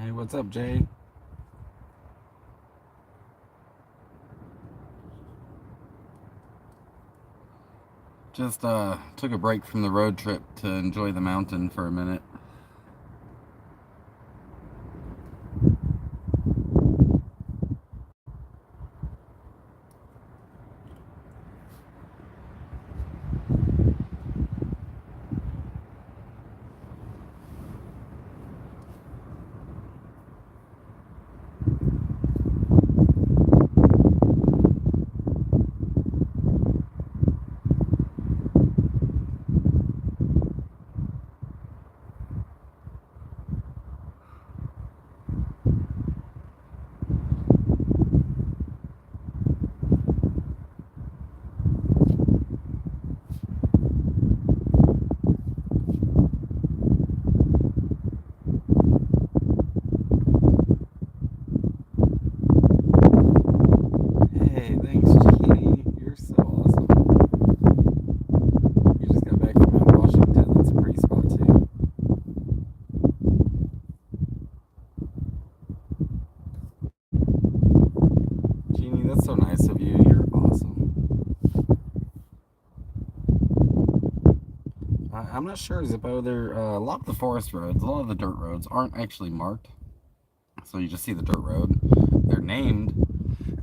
Hey, what's up, Jay? Just took a break from the road trip to enjoy the mountain for a minute. I'm not sure, Zippo. A lot of the forest roads, a lot of the dirt roads aren't actually marked. So you just see the dirt road. They're named,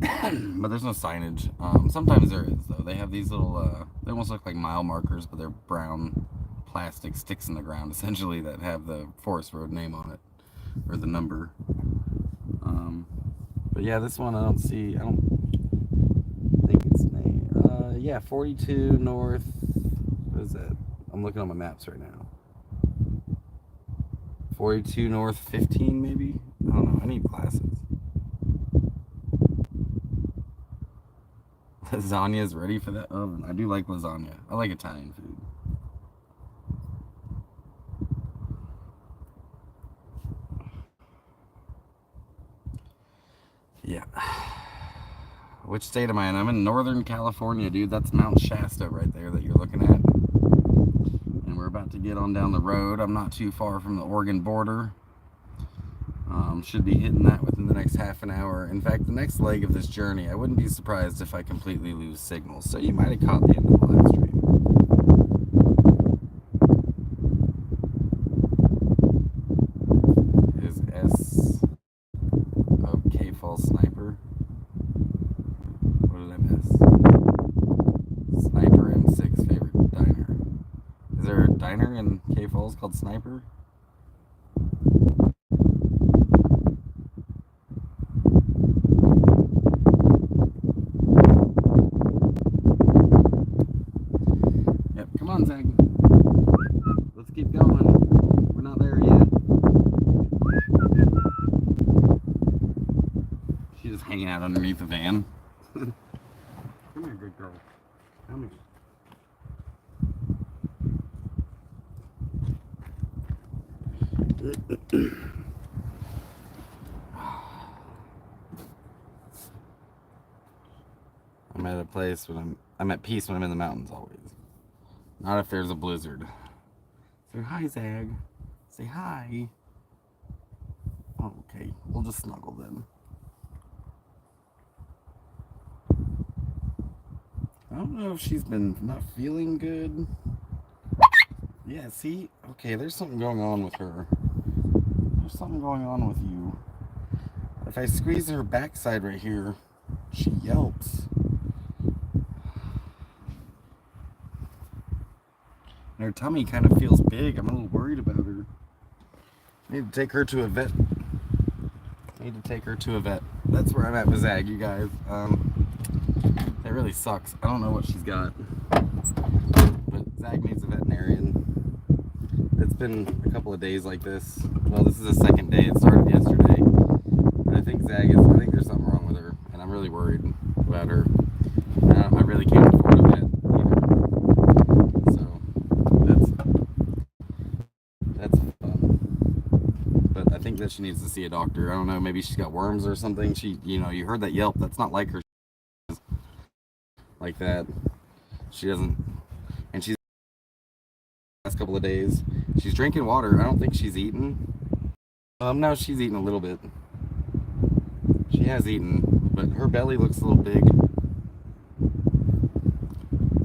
but there's no signage. Sometimes there is, though. They have these little, they almost look like mile markers, but they're brown plastic sticks in the ground, essentially, that have the forest road name on it, or the number. But yeah, this one I don't think it's named. Yeah, 42 North, what is that? I'm looking on my maps right now. 42 North 15, maybe? I don't know, I need glasses. Lasagna's ready for that oven. I do like lasagna. I like Italian food. Yeah. Which state am I in? I'm in Northern California, dude. That's Mount Shasta right there that you're looking at. And we're about to get on down the road. I'm not too far from the Oregon border. Should be hitting that within the next half an hour. In fact, the next leg of this journey, I wouldn't be surprised if I completely lose signal. So you might have caught the end of the live stream. Is S of K Falls Sniper? What did I miss? Sniper M6 favorite diner. Is there a diner in K Falls called Sniper? Come on, Zag. Let's keep going. We're not there yet. She's just hanging out underneath the van. Come here, good girl. Come here. I'm at a place when I'm at peace when I'm in the mountains always. Not if there's a blizzard. Say hi, Zag. Say hi. Oh, okay, we'll just snuggle then. I don't know if she's been not feeling good. Yeah, see? Okay, there's something going on with her. There's something going on with you. If I squeeze her backside right here, she yelps. And her tummy kind of feels big. I'm a little worried about her. I need to take her to a vet. That's where I'm at with Zag, you guys. That really sucks. I don't know what she's got. But Zag needs a veterinarian. It's been a couple of days like this. Well, this is the second day. It started yesterday. But I think there's something wrong with her. And I'm really worried about her. I really can't afford a vet either. So, that's fun. But I think that she needs to see a doctor. I don't know, maybe she's got worms or something. You heard that yelp. That's not like her. Like that. She doesn't, and she's last couple of days. She's drinking water. I don't think she's eaten. No, she's eaten a little bit. She has eaten, but her belly looks a little big.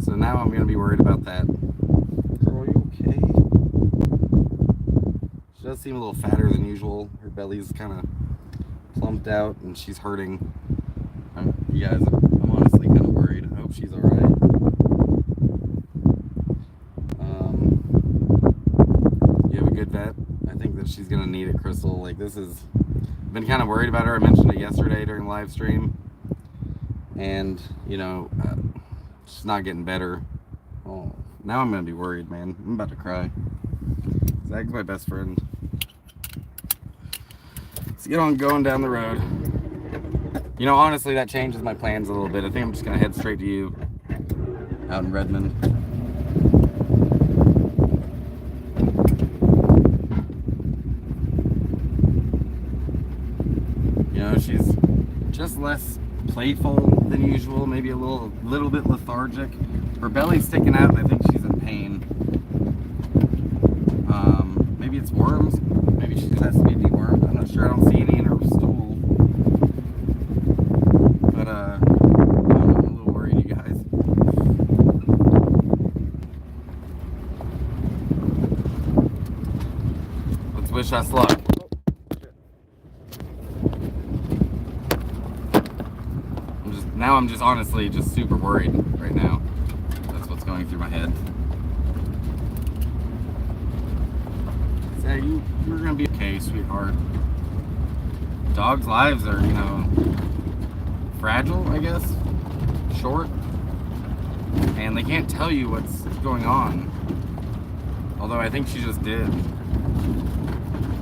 So now I'm gonna be worried about that. Girl, are you okay? She does seem a little fatter than usual. Her belly's kind of plumped out, and she's hurting. You guys, I'm honestly kind of worried. I hope she's all right. You have a good vet? I think that she's gonna need it, Crystal. Like, I've been kind of worried about her. I mentioned it yesterday during the live stream, and she's not getting better. Oh, now I'm gonna be worried, man. I'm about to cry. Zag's my best friend. Let's get on going down the road. Honestly, that changes my plans a little bit. I think I'm just gonna head straight to you out in Redmond. She's just less playful than usual, maybe a little bit lethargic. Her belly's sticking out, and I think she's in pain. Maybe it's worms. Maybe she just has to be dewormed. I'm not sure. I don't see any in her stool. But I'm a little worried, you guys. wish us luck. I'm just honestly just super worried right now. That's what's going through my head. Say, you're gonna be okay, sweetheart. Dogs' lives are, you know, fragile, I guess, short, and they can't tell you what's going on. Although I think she just did.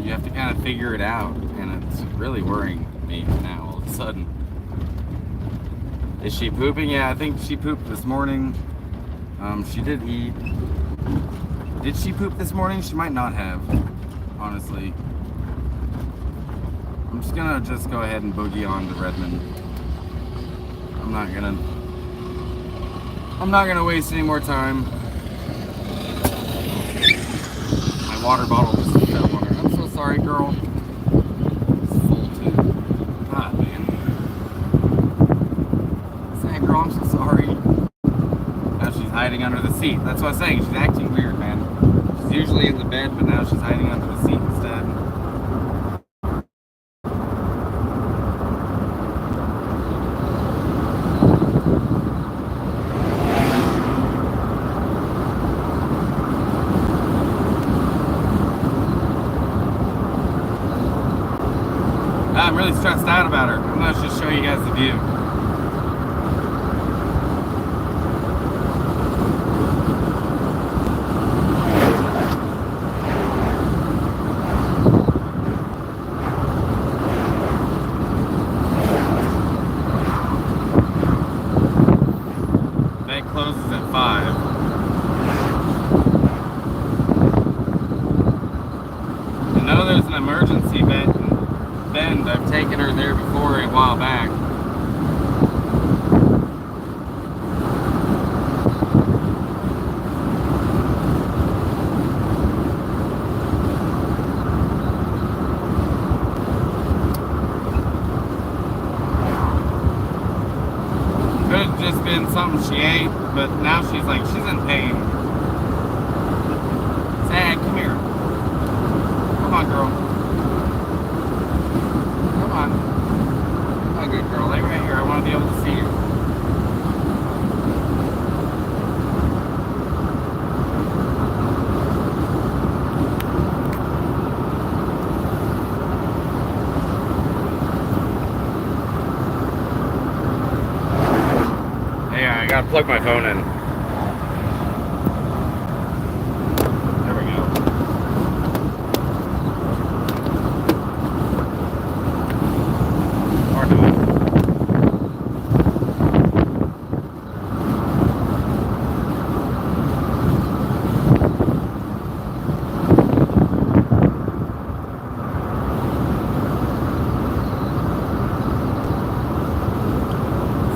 You have to kind of figure it out, and it's really worrying me now all of a sudden. Is she pooping? Yeah, I think she pooped this morning. She did eat. Did she poop this morning? She might not have, honestly. I'm just gonna go ahead and boogie on to Redmond. I'm not gonna waste any more time. My water bottle just fell on her. I'm so sorry, girl. It's full too. God, man. Say, girl, I'm so sorry. Now she's hiding under the seat. That's what I was saying. She's acting weird, man. She's usually in the bed, but now she's hiding under the seat instead. I'm really stressed out about her. I'm gonna just show you guys the view. Bank closes at 5. I know there's an emergency bend. I've taken her there before a while back. Could have just been something she ate, but now she's in pain. Sad, come here. Come on, girl. Come on. Oh, good girl. Lay right here. I want to be able to see you. Hey, I gotta plug my phone in. There we go. Hard to move.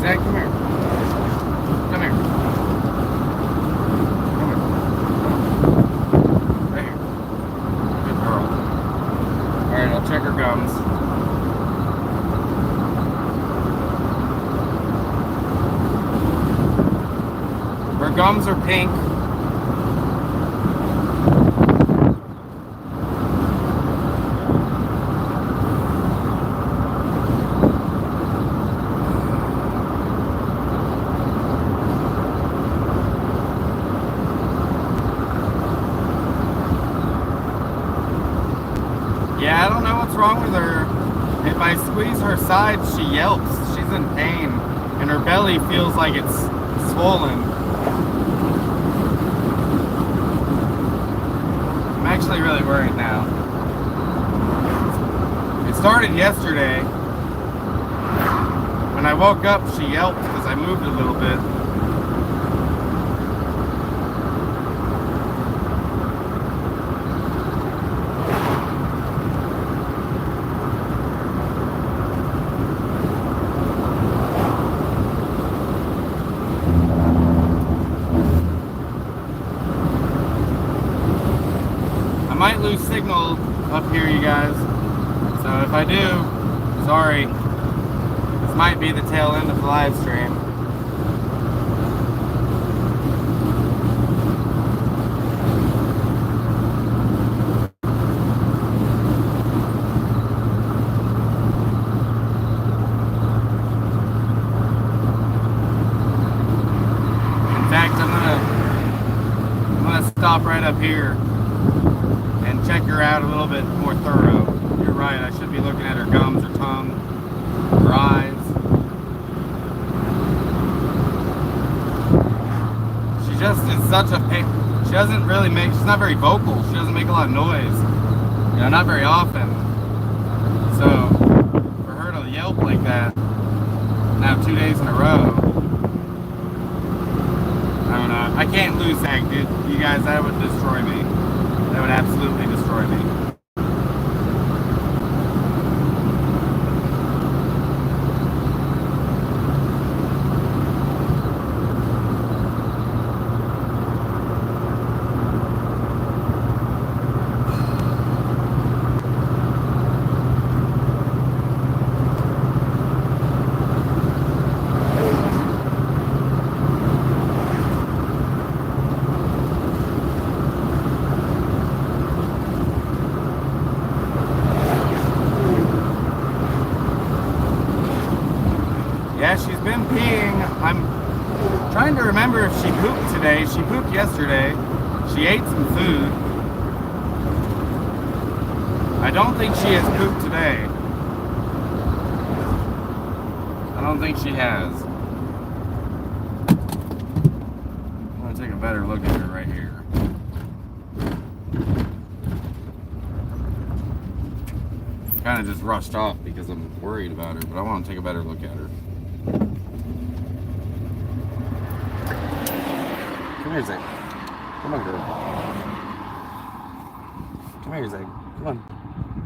Zach, come here. Come here. Come here. Right here. Good girl. Alright, I'll check her gums. Her gums are pink. Yeah, I don't know what's wrong with her. If I squeeze her side, she yelps. She's in pain, and her belly feels like it's swollen. I'm actually really worried now. It started yesterday. When I woke up, she yelped because I moved a little bit. I might lose signal up here, you guys. So if I do, sorry. This might be the tail end of the live stream. stop right up here and check her out a little bit more thorough. You're right, I should be looking at her gums, her tongue, her eyes. She just is such a pain. She doesn't really make, she's not very vocal. She doesn't make a lot of noise. You know, not very often. So, for her to yelp like that, now 2 days in a row, I don't know. I can't lose Zag, dude. You guys, that would destroy me. That would absolutely destroy me. Yeah, she's been peeing. I'm trying to remember if she pooped today. She pooped yesterday. She ate some food. I don't think she has pooped today. I don't think she has. I'm gonna take a better look at her right here. Kind of just rushed off because I'm worried about her, but I want to take a better look at her. Come here, Zig. Come on, girl. Come here, Zig. Come on.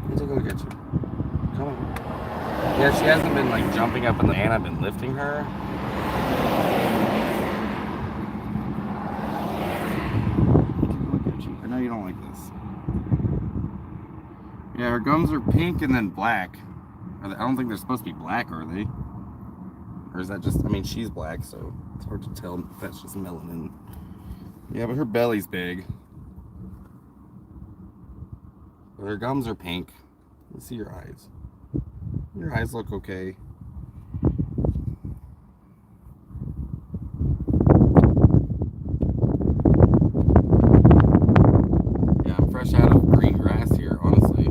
Let me take a look at you. Come on. Yeah, she hasn't been like jumping up in the van. I've been lifting her. Look at you. I know you don't like this. Yeah, her gums are pink and then black. I don't think they're supposed to be black, are they? Or is that just, I mean, she's black, so it's hard to tell if that's just melanin. Yeah, but her belly's big. But her gums are pink. Let's see your eyes. Your eyes look okay. Yeah, I'm fresh out of green grass here, honestly.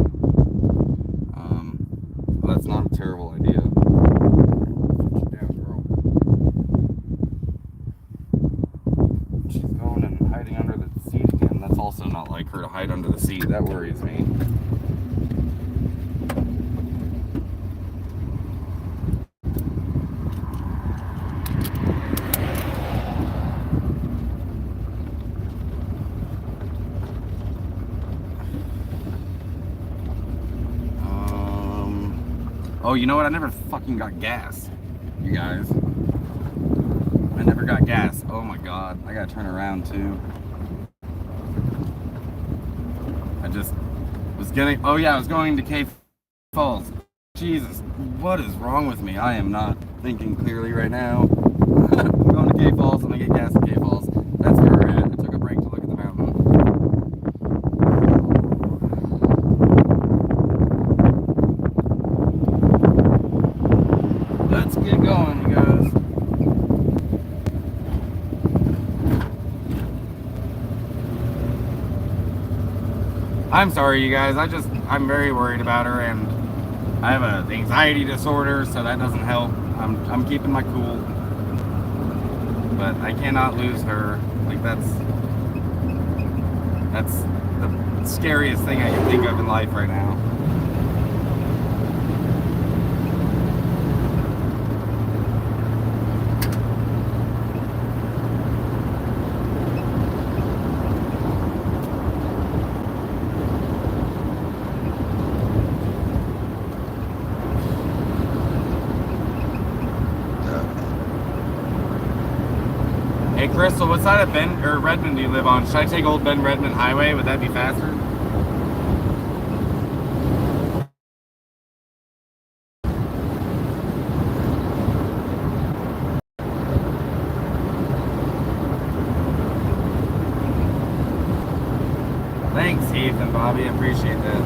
Well, that's not a terrible idea. Put you down, girl. She's going and hiding under the seat again. That's also not like her to hide under the seat. That worries me. Oh, you know what? I never fucking got gas, you guys. I never got gas. Oh my god. I gotta turn around too. I just was getting. Oh yeah, I was going to Cave Falls. Jesus, what is wrong with me? I am not thinking clearly right now. I'm going to Cave Falls and I get gas at Cave Falls. That's where we're at. I took a break to look at the mountain. Let's get going, you guys. I'm sorry, you guys. I'm very worried about her, and I have an anxiety disorder, so that doesn't help. I'm keeping my cool, but I cannot lose her. Like that's the scariest thing I can think of in life right now. Hey Crystal, what side of Bend or Redmond do you live on? Should I take Old Bend Redmond Highway? Would that be faster? Thanks, Heath and Bobby. I appreciate that.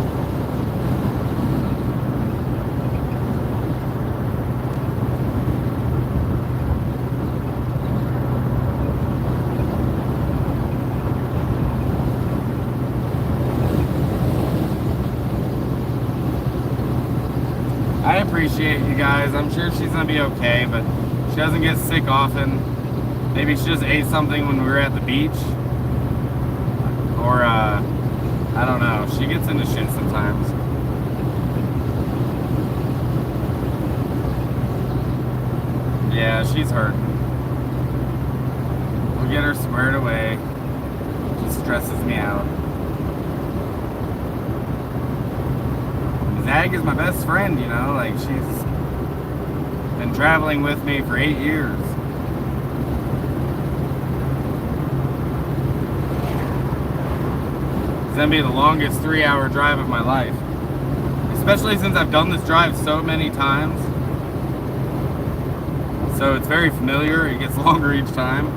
appreciate you guys. I'm sure she's gonna be okay, but she doesn't get sick often. Maybe she just ate something when we were at the beach. Or, I don't know. She gets into shit sometimes. Yeah, she's hurting. We'll get her squared away. Just stresses me out. Zag is my best friend, you know, like she's been traveling with me for 8 years. It's gonna be the longest 3-hour drive of my life. Especially since I've done this drive so many times. So it's very familiar, it gets longer each time.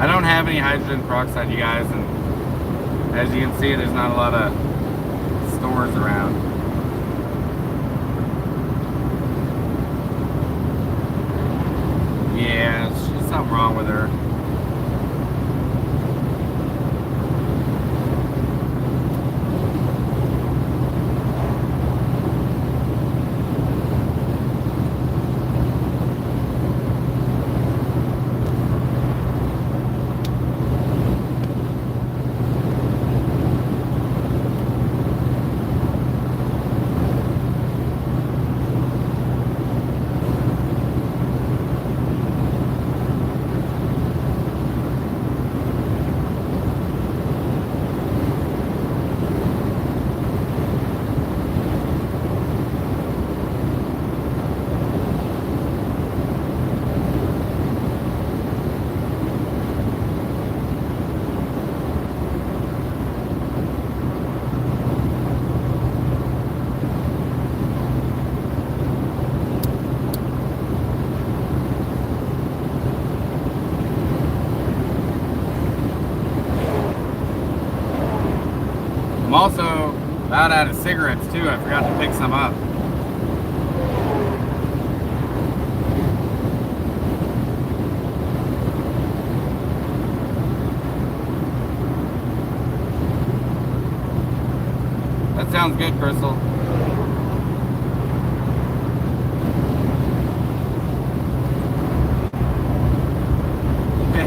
I don't have any hydrogen peroxide, you guys, and as you can see, there's not a lot of stores around. Yeah, there's something wrong with her. I'm also about out of cigarettes too. I forgot to pick some up. That sounds good, Crystal.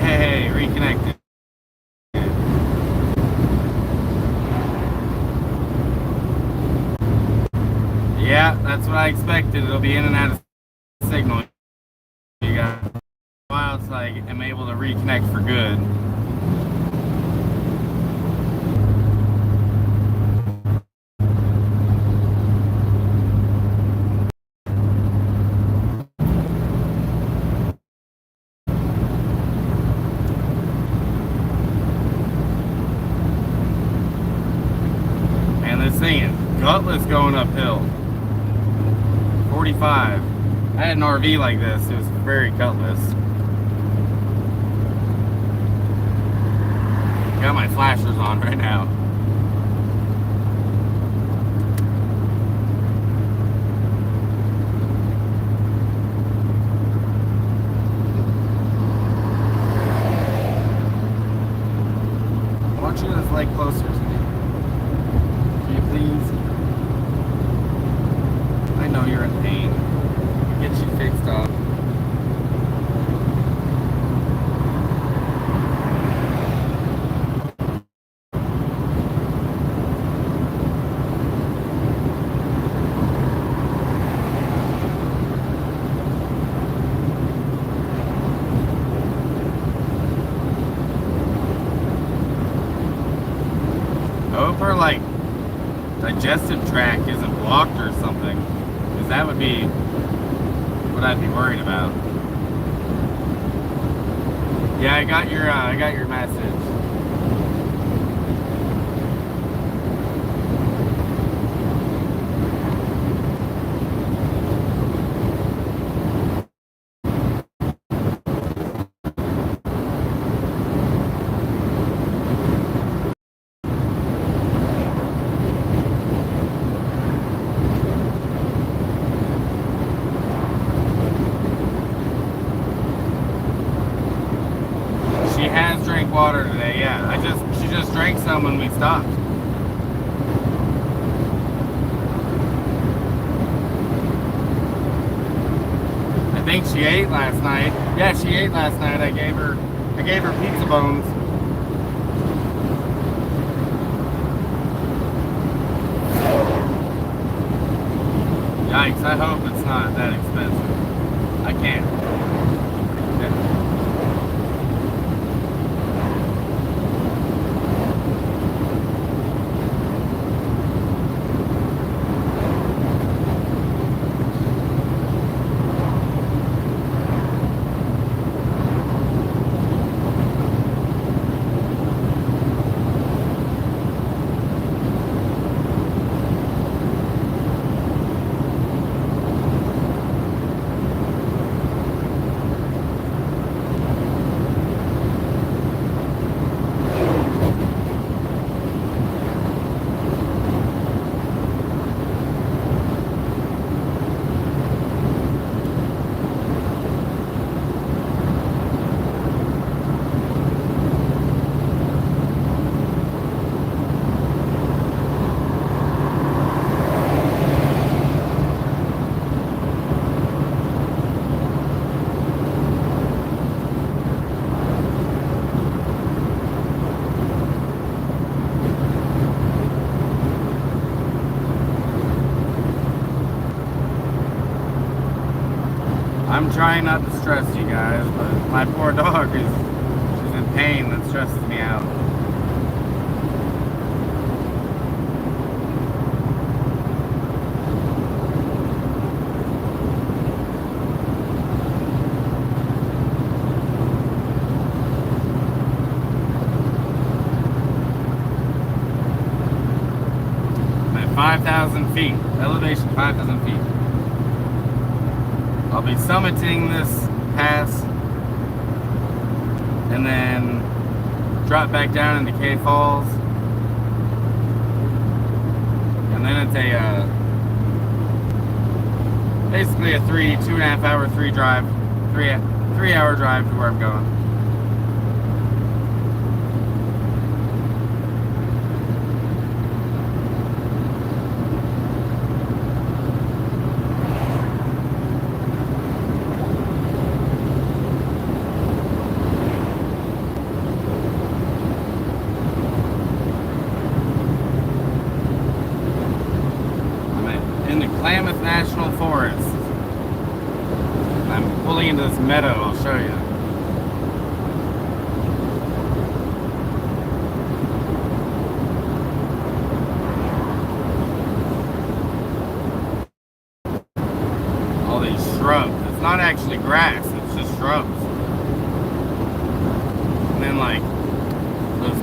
Hey, reconnected. Yeah, that's what I expected. It'll be in and out of signal. You got a while till I am able to reconnect for good. And this thing is gutless going uphill. 45. I had an RV like this. It was very gutless. Got my flashers on right now. I want you to lay closer to me. Can you please? I know you're in pain. I'll get you fixed up. I hope her like digestive tract isn't blocked or something. That would be what I'd be worried about. Yeah, I got your message. Water today, yeah. She just drank some when we stopped. think she ate last night. Yeah, she ate last night. I gave her pizza bones. Yikes, I hope it's not that expensive. I can't. Yeah. I'm trying not to stress you guys, but my poor dog she's in pain. That stresses me out. I'm at 5,000 feet, elevation 5,000 feet. I'll be summiting this pass and then drop back down into Cave Falls, and then it's a basically a 2.5 hour, 3 hour drive to where I'm going. National Forest. I'm pulling into this meadow, I'll show you. All these shrubs. It's not actually grass, it's just shrubs. And then like those,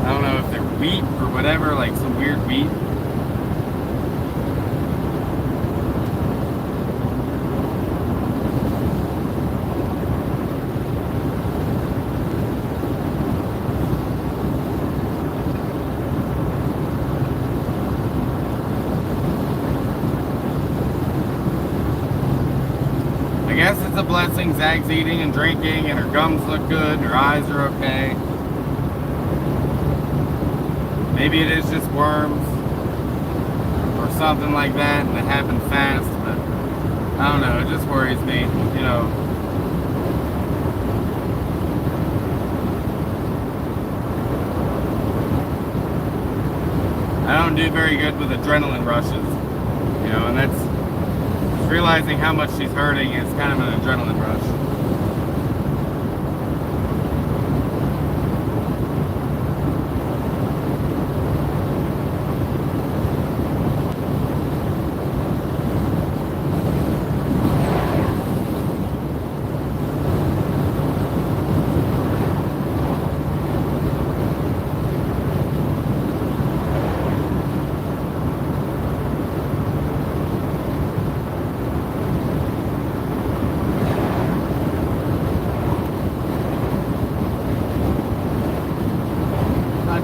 I don't know if they're wheat or whatever, like some weird wheat. It's a blessing. Zag's eating and drinking and her gums look good and her eyes are okay. Maybe it is just worms or something like that and it happened fast, but I don't know, it just worries me, you know. I don't do very good with adrenaline rushes, you know, and that's realizing how much she's hurting is kind of an adrenaline rush.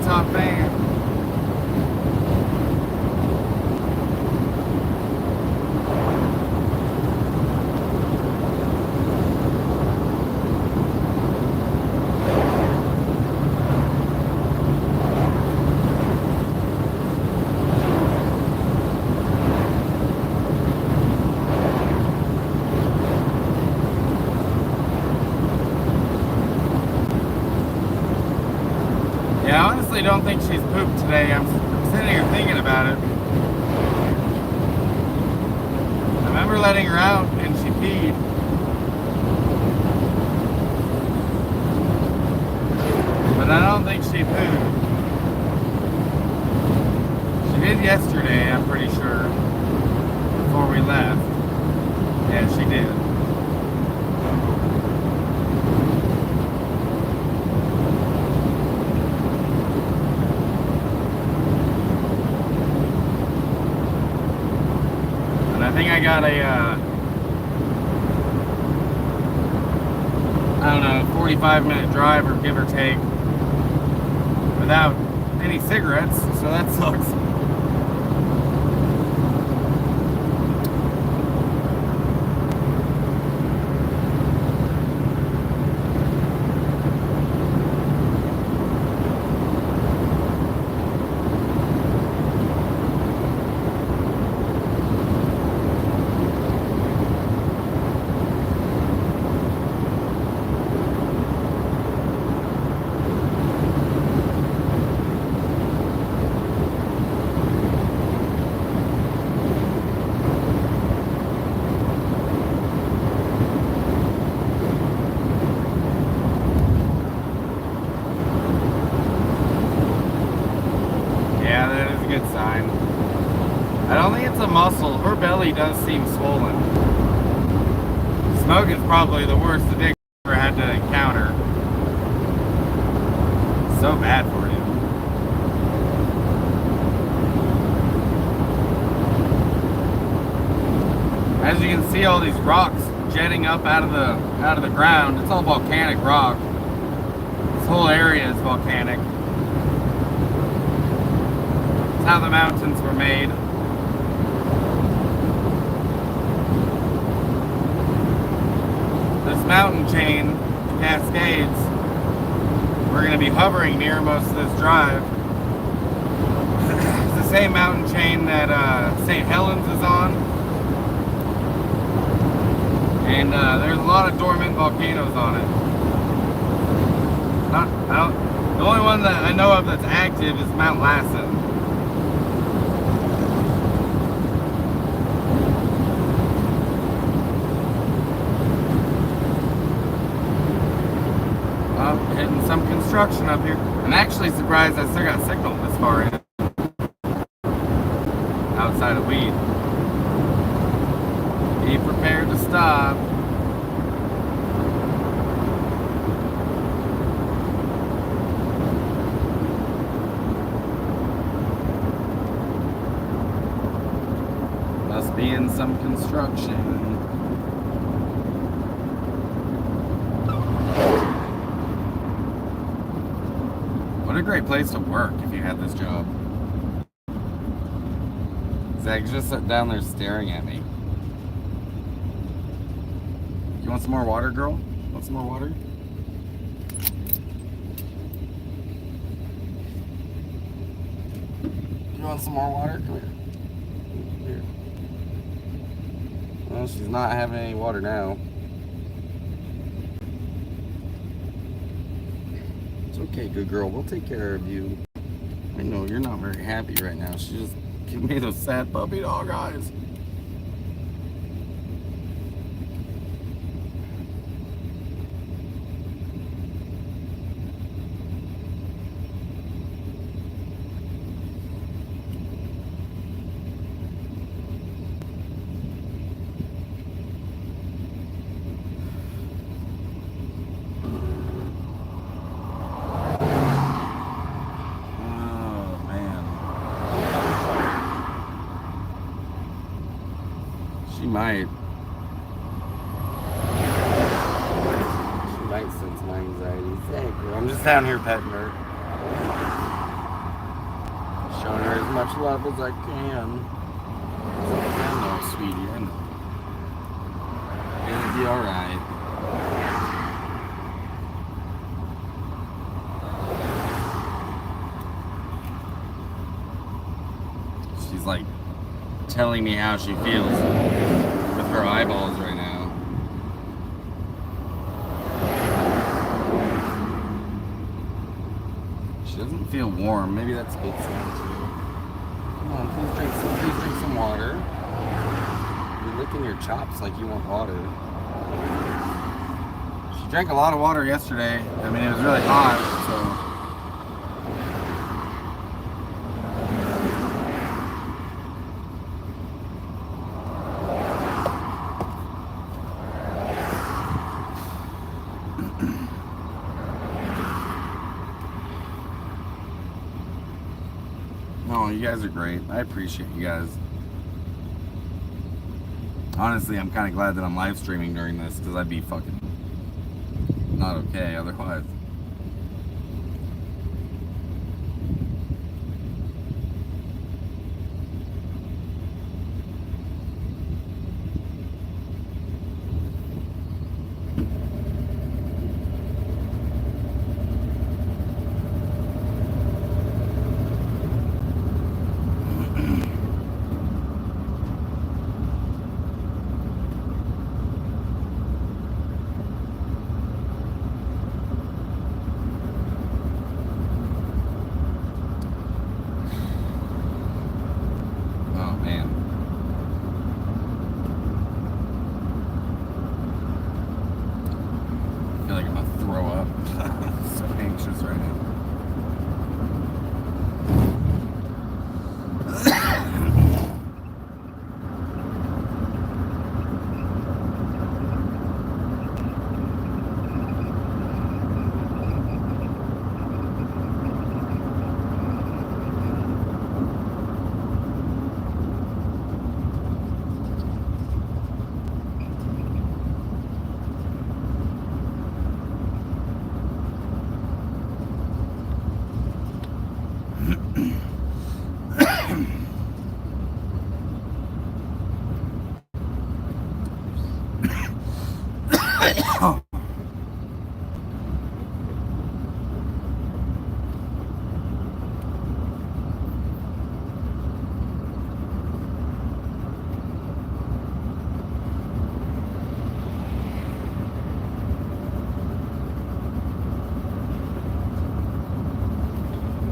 Top fan. Yeah, I honestly don't think she's pooped today. I'm sitting here thinking about it. I remember letting her out and she peed. But I don't think she pooped. She did yesterday, I'm pretty sure. Before we left. Yeah, she did. I think I got a, I don't know, 45-minute drive, or give or take, without any cigarettes, so that sucks. Muscle, her belly does seem swollen. Smoking's probably the worst addiction I've ever had to encounter. So bad for you. As you can see, all these rocks jetting up out of the ground. It's all volcanic rock. This whole area is volcanic. It's how the mountains were made. This mountain chain, Cascades, we're going to be hovering near most of this drive. It's the same mountain chain that St. Helens is on. And there's a lot of dormant volcanoes on it. The only one that I know of that's active is Mount Lassen. Hitting some construction up here. I'm actually surprised I still got signal this far in. Outside of weed. Be prepared to stop. Must be in some construction. What a great place to work if you had this job. Zach's just sitting down there staring at me. You want some more water, girl? Want some more water? You want some more water? Come here. Here. Well, she's not having any water now. It's okay, good girl. We'll take care of you. I know you're not very happy right now. She just gave me those sad puppy dog eyes. She might sense my anxiety. Thank you. I'm just down here petting her. Showing her as much love as I can. I know, sweetie, I know. It'll be alright. She's like telling me how she feels with her eyeballs right now. She doesn't feel warm. Maybe that's a good sign too. Come on, please drink some water. You're licking your chops like you want water. She drank a lot of water yesterday. I mean, it was really hot, so. No, you guys are great. I appreciate you guys. Honestly, I'm kind of glad that I'm live streaming during this because I'd be fucking not okay otherwise.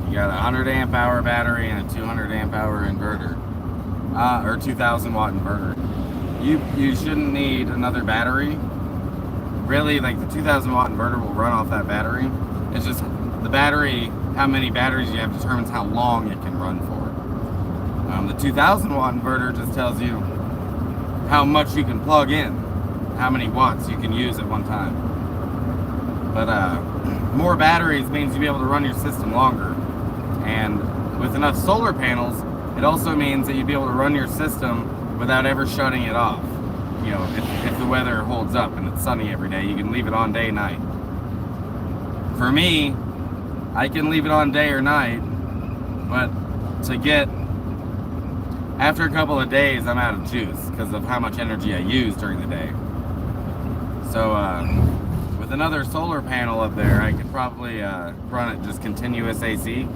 You got a 100 amp hour battery and a 200 amp hour inverter, or 2000 watt inverter. You shouldn't need another battery. Really, like the 2000 watt inverter will run off that battery. It's just the battery, how many batteries you have determines how long it can run for. The 2000 watt inverter just tells you how much you can plug in, how many watts you can use at one time. But more batteries means you'll be able to run your system longer. And with enough solar panels, it also means that you'd be able to run your system without ever shutting it off. You know, if the weather holds up and it's sunny every day, you can leave it on day and night. For me, I can leave it on day or night, but after a couple of days, I'm out of juice because of how much energy I use during the day. So, with another solar panel up there, I could probably run it just continuous AC.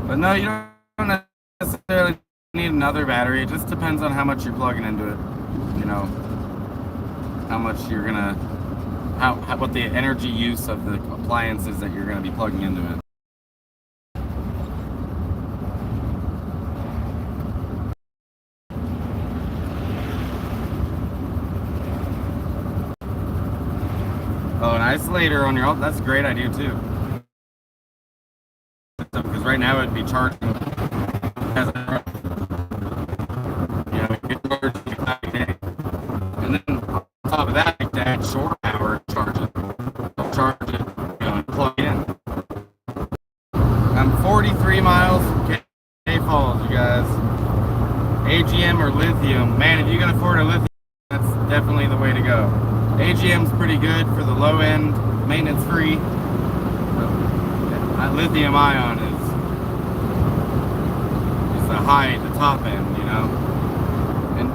But no, you don't necessarily need another battery. It just depends on how much you're plugging into it. You know, how much you're gonna, what the energy use of the appliances that you're gonna be plugging into it. Oh, an isolator on your own, that's a great idea too. Because right now it'd be charging as a, you know, it charges you every day. And then on top of that, you can add shore power to charge it. Charge it, you know, and plug in. I'm 43 miles from K Falls, you guys. AGM or lithium. Man, if you can afford a lithium, that's definitely the way to go. AGM's pretty good for the low end, maintenance free. Lithium ion is the top end, you know.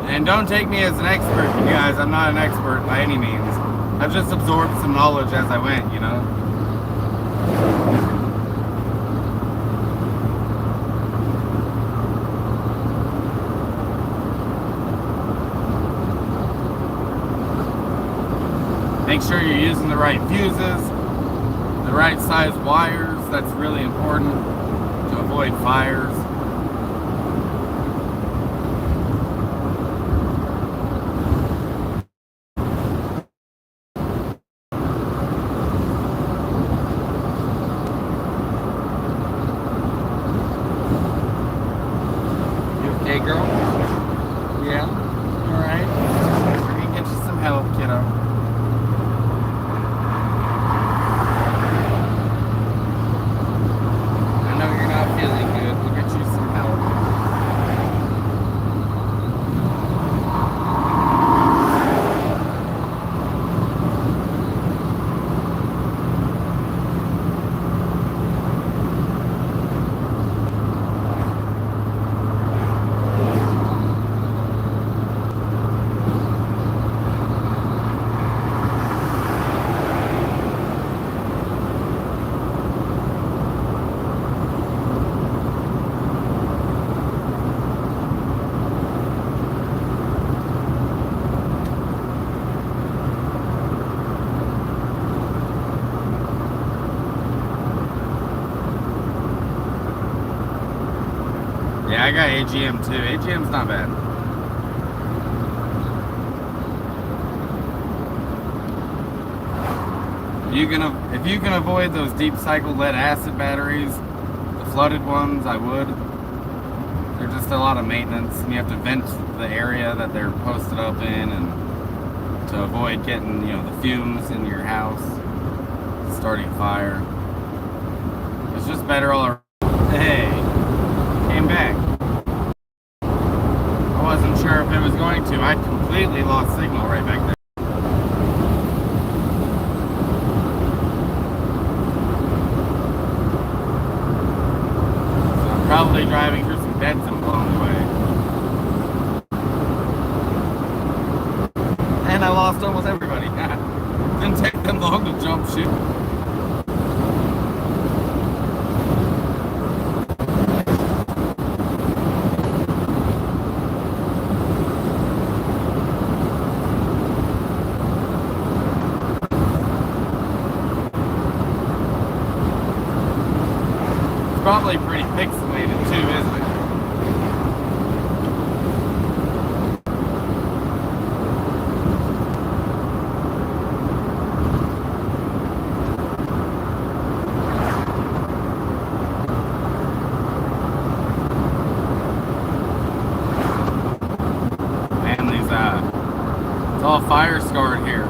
And don't take me as an expert, you guys. I'm not an expert by any means. I've just absorbed some knowledge as I went, you know. Make sure you're using the right fuses, the right size wires. That's really important to avoid fires. Hey girl? Yeah? Alright. We're gonna get you some help, kiddo. I know you're not feeling good. We'll get you some help. Yeah, I got AGM too. AGM's not bad. If you can avoid those deep cycle lead acid batteries, the flooded ones, I would. They're just a lot of maintenance, and you have to vent the area that they're posted up in, and to avoid getting, the fumes in your house, starting a fire. It's just better all around. Hey, came back. I wasn't sure if it was going to. I completely lost signal right back there. Probably driving through some dead zones along the way. And I lost almost everybody. Didn't take them long to jump ship. It's probably pretty pixelated too, isn't it? It's all fire scarred here.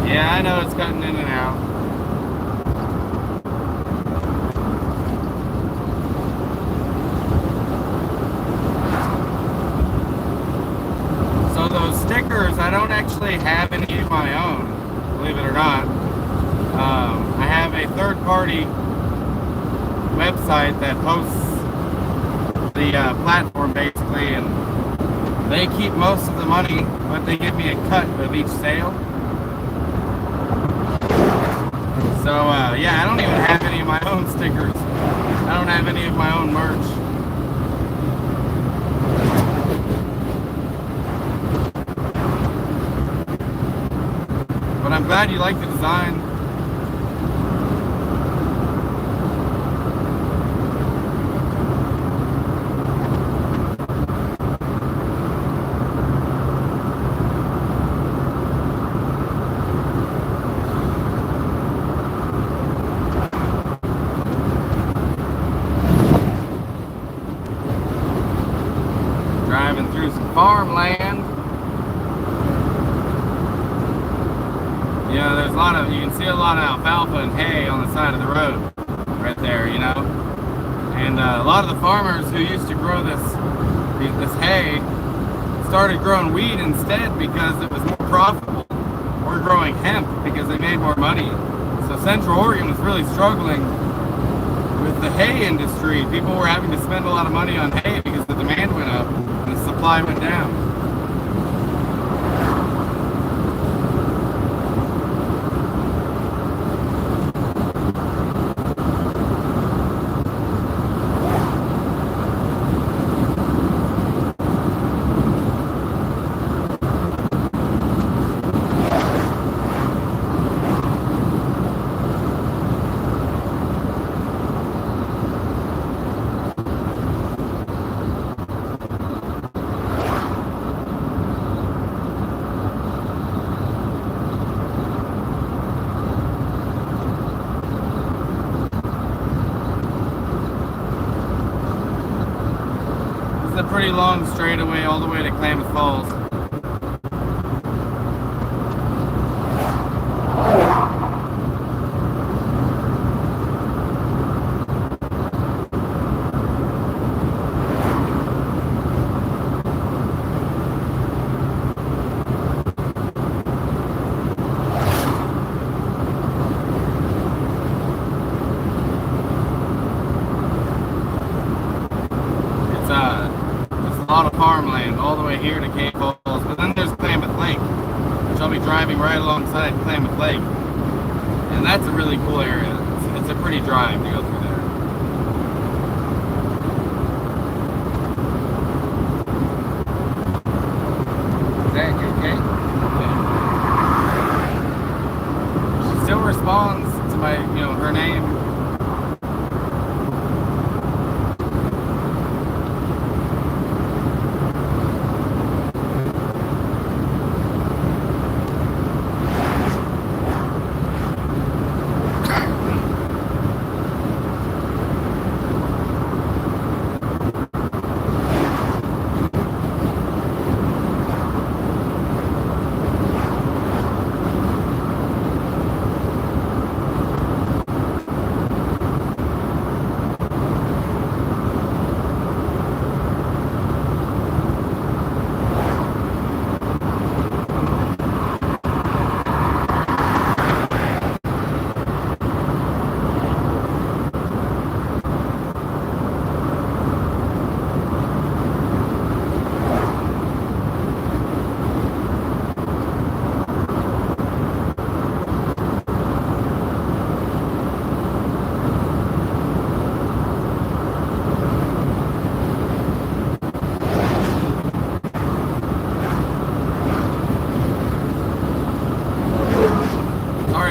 Yeah, I know it's cutting in and out. So those stickers, I don't actually have any of my own, believe it or not. I have a third-party website that hosts the platform basically, and they keep most of the money, but they give me a cut of each sale. So, yeah, I don't even have any of my own stickers. I don't have any of my own merch. But I'm glad you like the design. Driving through some farmland. You know, there's a lot of, you can see a lot of alfalfa and hay on the side of the road right there, you know. And a lot of the farmers who used to grow this hay started growing wheat instead because it was more profitable, or growing hemp because they made more money. So Central Oregon was really struggling with the hay industry. People were having to spend a lot of money on hay because the demand went up and the supply went down. A pretty long straightaway all the way to Klamath Falls. A lot of farmland all the way here to Cave Falls, but then there's Klamath Lake, which I'll be driving right alongside Klamath Lake, and that's a really cool area. It's a pretty drive to go through there. Zach, you okay? She still responds to my, you know, her name.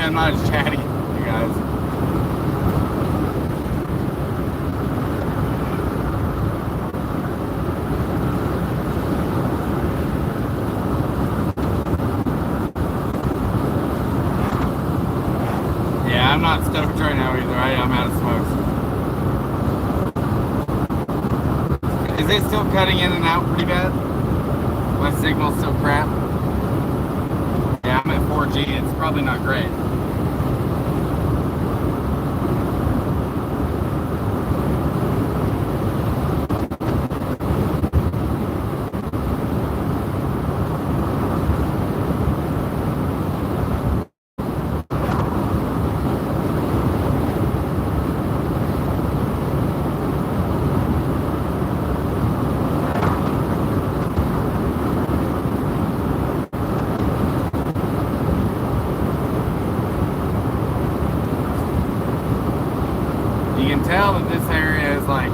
I'm not as chatty, you guys. Yeah, I'm not stoked right now either. I'm out of smokes. Is it still cutting in and out pretty bad? My signal's still crap? Yeah, I'm at 4G. It's probably not great. You can tell that this area is like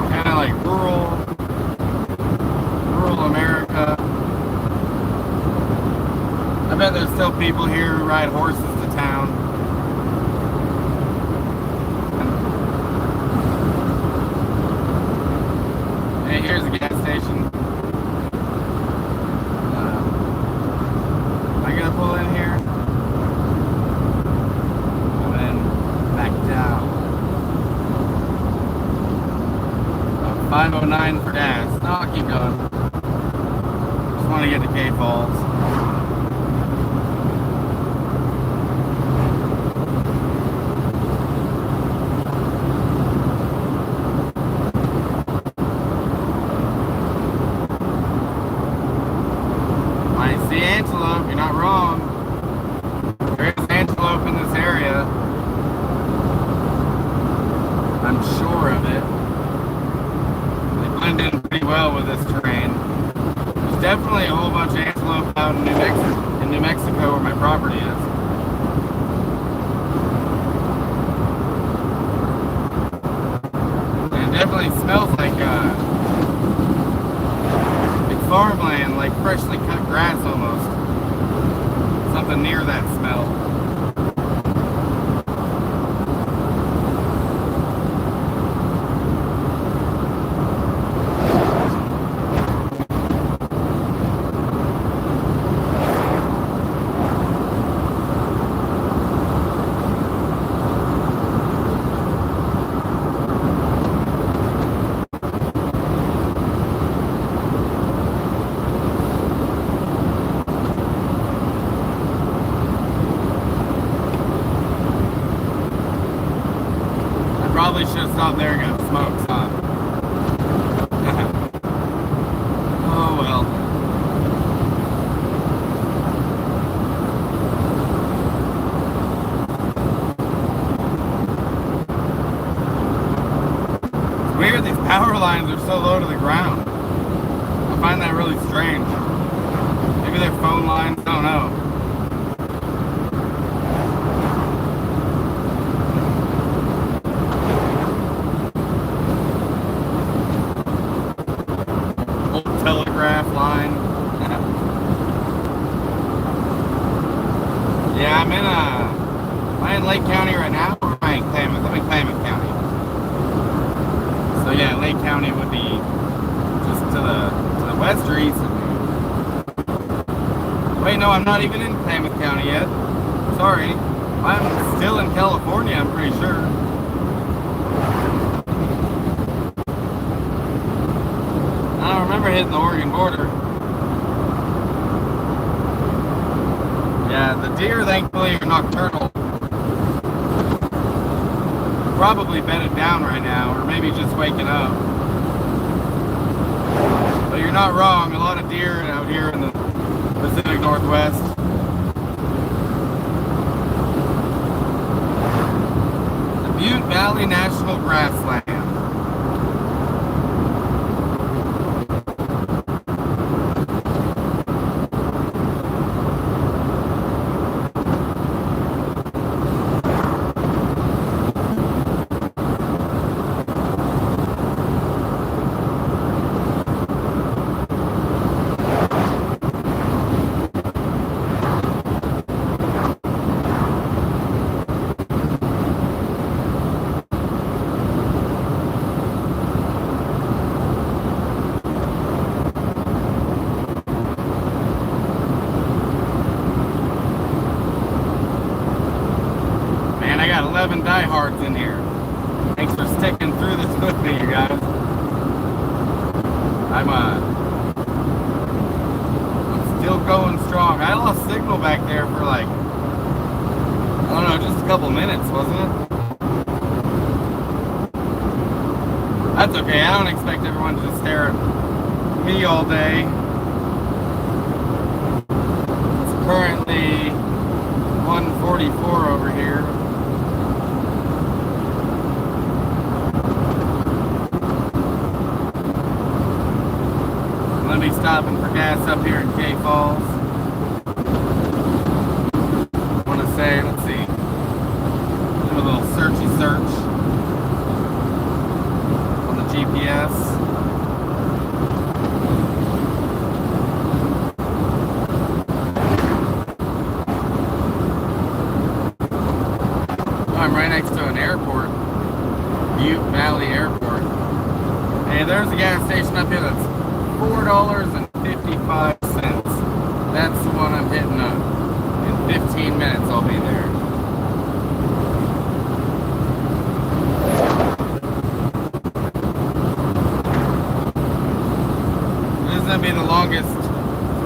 kind of like rural America. I bet there's still people here who ride horses to town. Hey, here's a gas station. Am I gonna pull in here? 509 for gas. No, I'll keep going. Just want gonna get to Cave Falls. Might see antelope, you're not wrong. There is antelope in this area. I'm sure of it. They blend in pretty well with this terrain. There's definitely a whole bunch of antelope out in New Mexico where my property is. And it definitely smells like farmland, like freshly cut grass almost. Something near that smell. Probably should have stopped there and got smoked, huh? Oh well. It's weird, these power lines are so low to the ground. I find that really strange. Maybe they're phone lines, I don't know. Telegraph line. Yeah, am I in Lake County right now, or am I in Klamath? I'm in Klamath County. So yeah, Lake County would be just to the west or east of me. Wait, no, I'm not even in Klamath County yet. Sorry. I'm still in California, I'm pretty sure. I don't remember hitting the Oregon border. Yeah, the deer thankfully are nocturnal. Probably bedded down right now, or maybe just waking up. But you're not wrong, a lot of deer out here in the Pacific Northwest. The Butte Valley National Grassland. I got 11 diehards in here. Thanks for sticking through this with me, you guys. I'm still going strong. I lost signal back there for like, I don't know, just a couple minutes, wasn't it? That's okay. I don't expect everyone to just stare at me all day. It's currently 1:44 over here. Let me stopping for gas up here in Cave Falls. I want to say, let's see, do a little searchy search on the GPS. I'm right next to an airport, Butte Valley Airport. Hey, there's a gas station up here that's $4.55. That's the one I'm hitting up. In 15 minutes I'll be there. This is going to be the longest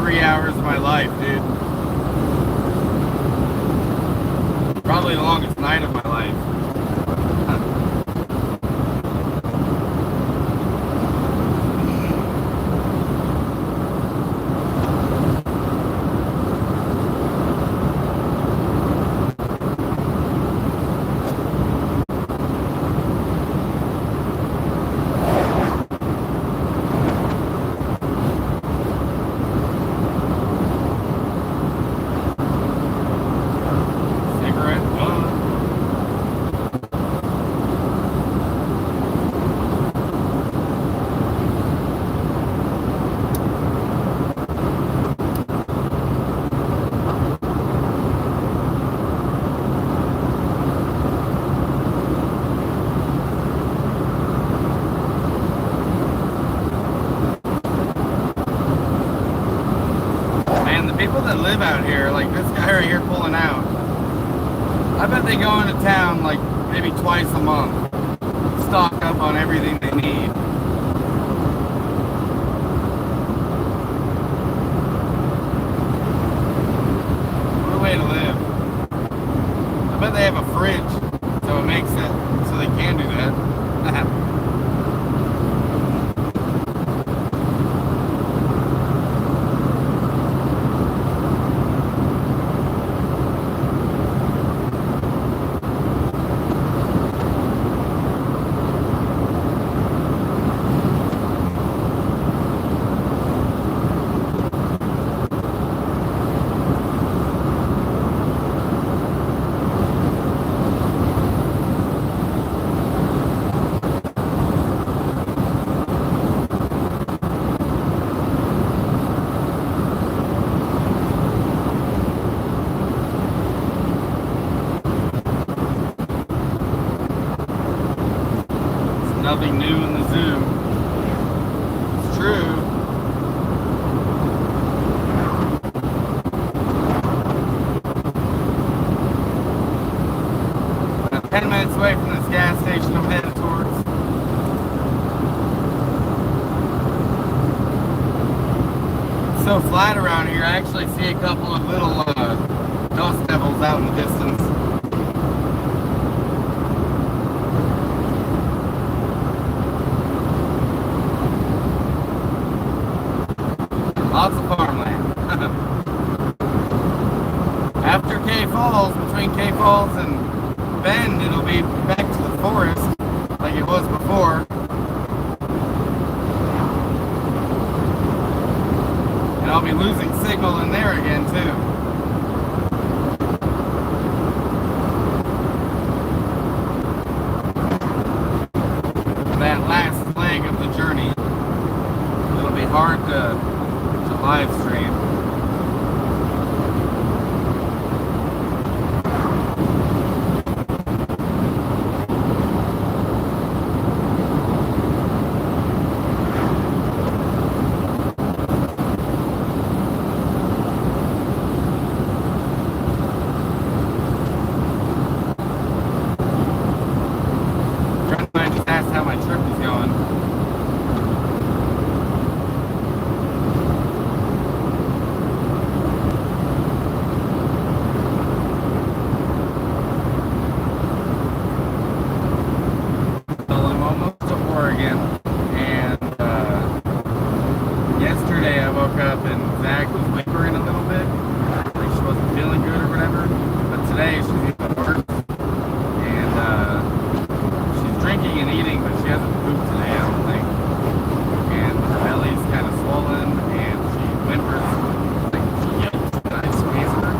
3 hours of my life, dude. Probably the longest night of my life. People that live out here, like this guy right here pulling out, I bet they go into town like maybe twice a month, stock up on everything they need. What a way to live. I bet they have a fridge, so it makes it so they can do that. Nothing new in the zoo. It's true. About 10 minutes away from this gas station I'm headed towards. It's so flat around here, I actually see a couple of little dust devils out in the distance. Lots of farmland. After K Falls, between K Falls and Bend, it'll be back to the forest like it was before. And I'll be losing signal in there again too. That last leg of the journey, it'll be hard to live stream. I just asked how my trip is going. Yesterday I woke up and Zach was whimpering a little bit, like she wasn't feeling good or whatever, but today she's even worse, and she's drinking and eating, but she hasn't pooped today, I don't think, and her belly's kind of swollen, and she whimpers, like she yelps when I squeeze her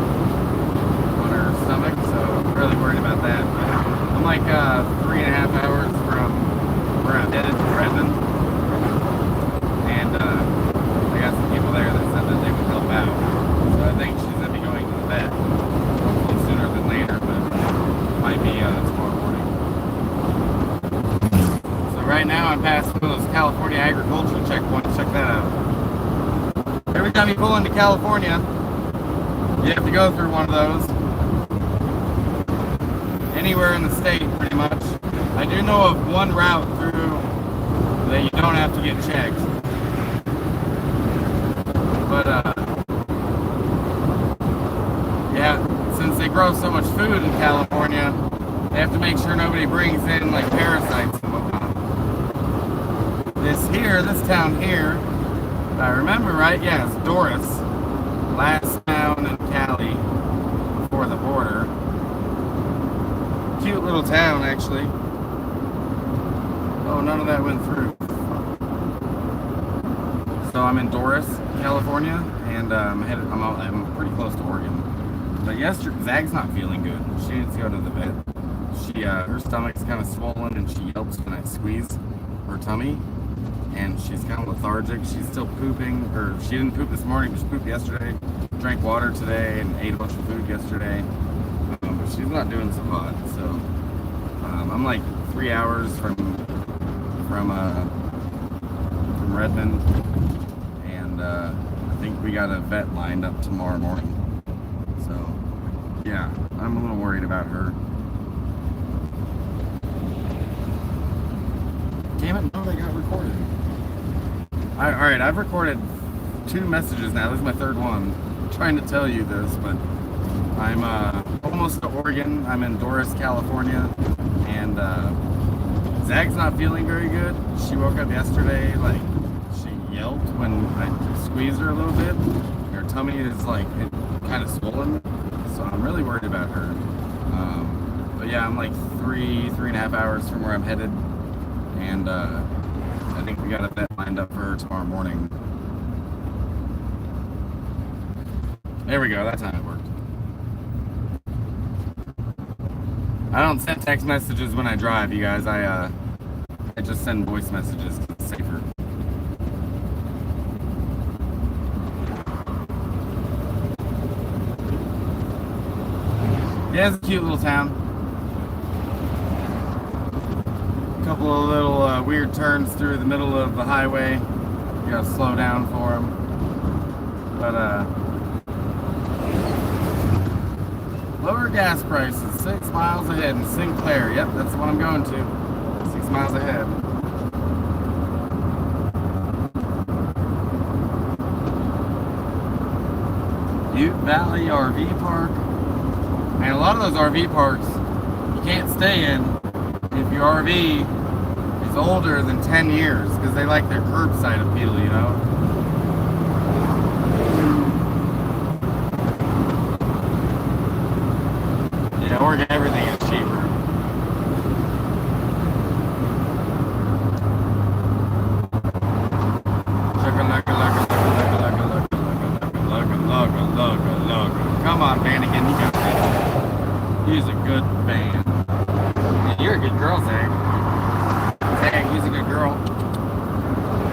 on her stomach, so I'm really worried about that, but I'm like 3.5 hours from where I'm headed to Redmond, and I got some people there that said that they would help out. So I think she's going to be going to the vet. Hopefully sooner than later, but it might be tomorrow morning. So right now I'm past one of those California agricultural checkpoints. Check that out. Every time you pull into California, you have to go through one of those. Anywhere in the state, pretty much. I do know of one route through that you don't have to get checked. But grow so much food in California, they have to make sure nobody brings in like parasites and whatnot. This town here, if I remember right, yeah, it's Doris. Last town in Cali before the border. Cute little town, actually. Oh, none of that went through. So I'm in Doris, California, and I'm pretty close to Oregon. But yesterday, Zag's not feeling good. She needs to go to the vet. Her stomach's kind of swollen, and she yelps when I squeeze her tummy. And she's kind of lethargic. She's still pooping, or she didn't poop this morning, but she pooped yesterday. Drank water today and ate a bunch of food yesterday. But she's not doing so hot. So I'm like 3 hours from Redmond, and I think we got a vet lined up tomorrow morning. So yeah, I'm a little worried about her. Damn it, no, they got recorded. Alright, I've recorded 2 messages now. This is my 3rd one. I'm trying to tell you this, but I'm almost to Oregon. I'm in Doris, California, and Zag's not feeling very good. She woke up yesterday, like, she yelped when I squeezed her a little bit. Her tummy is, like, kind of swollen, so I'm really worried about her. But yeah, I'm like 3.5 hours from where I'm headed, and I think we got a vet lined up for her tomorrow morning. There we go, that time it worked. I don't send text messages when I drive, you guys. I just send voice messages because it's safer. Yeah, it's a cute little town. A couple of little weird turns through the middle of the highway. You gotta slow down for them. But lower gas prices, 6 miles ahead in Sinclair. Yep, that's what I'm going to. 6 miles ahead. Butte Valley RV Park. And a lot of those RV parks you can't stay in if your RV is older than 10 years because they like their curbside appeal, you know? Yeah, Oregon, everything is cheaper. Come on, Vanagon, you got this. He's a good man. And you're a good girl, Zach. Zach, he's a good girl.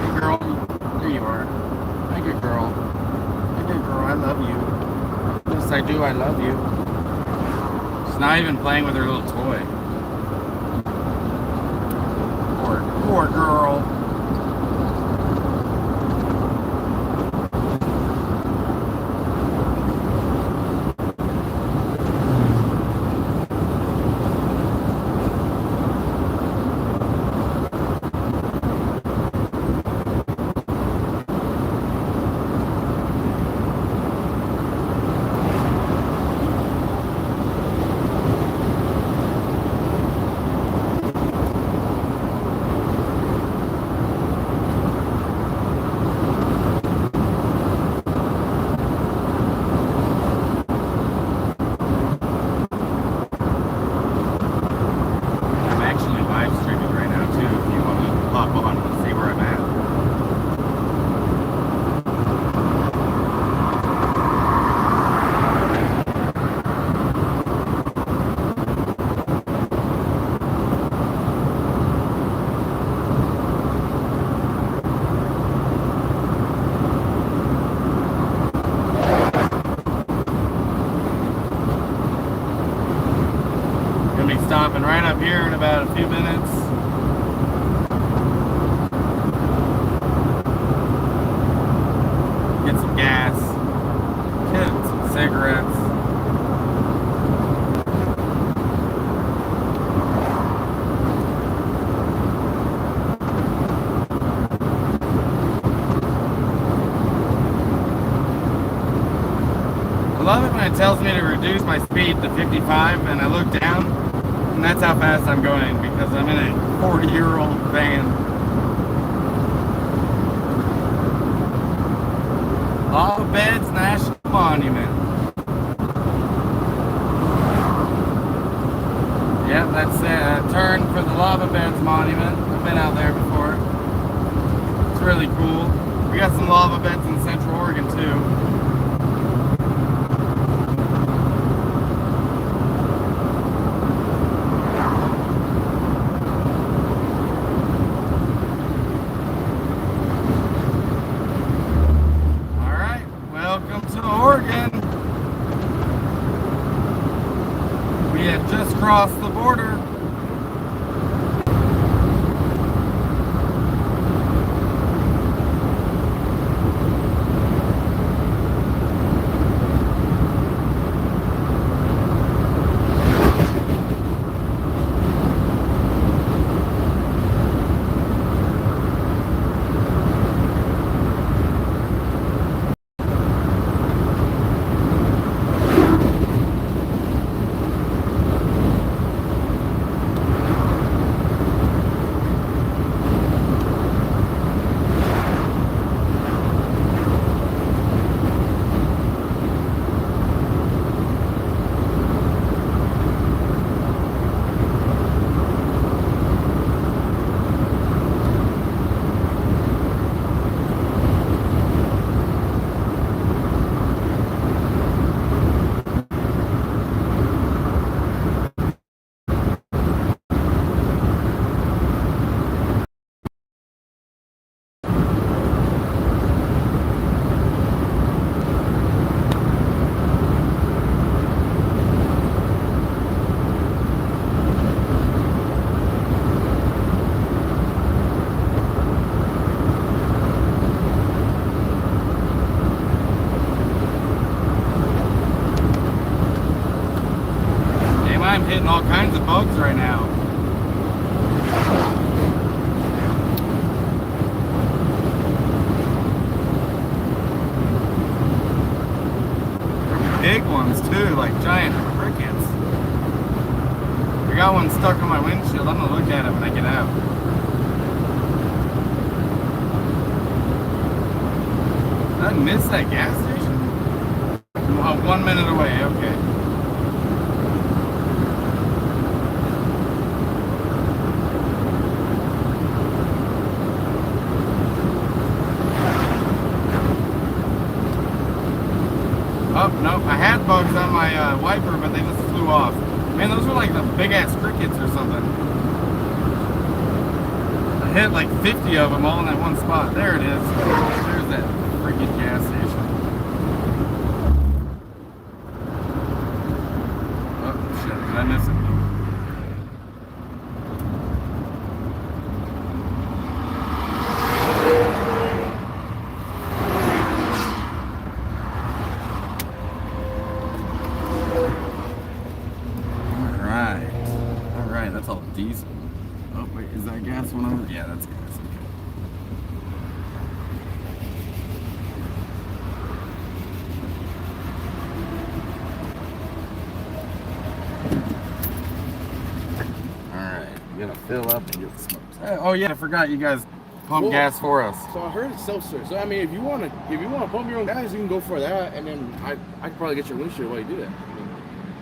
Hey, girl. There you are. Hey, good girl. Hey, good girl, I love you. Yes, I do, I love you. She's not even playing with her little toy. Poor girl. Stopping right up here in about a few minutes. Get some gas, get some cigarettes. love it when it tells me to reduce my speed to 55 and I look down and that's how fast I'm going because I'm in a 40-year-old van. Lava Beds National Monument. Yep, that's a turn for the Lava Beds Monument. I've been out there before. It's really cool. We got some lava beds in Central Oregon too. Alright, welcome to Oregon. We have just crossed the border. I'm hitting all kinds of bugs right now. Big ones too, like giant crickets. I got one stuck on my windshield. I'm gonna look at it when I get out. Did I miss that gas station? Oh, 1 minute away, okay. Oh, no, I had bugs on my wiper, but they just flew off. Man, those were like the big-ass crickets or something. I hit like 50 of them all in that one spot. There it is. There's that freaking gas station. Oh, shit, did I miss it? That's all diesel. Oh wait, is that gas one over? Yeah, that's gas. Okay. Alright, we're gonna fill up and get smoked. Oh yeah, I forgot you guys pump gas for us. So I heard it's self-serve. So I mean, if you wanna pump your own gas, you can go for that, and then I could probably get your windshield while you do that.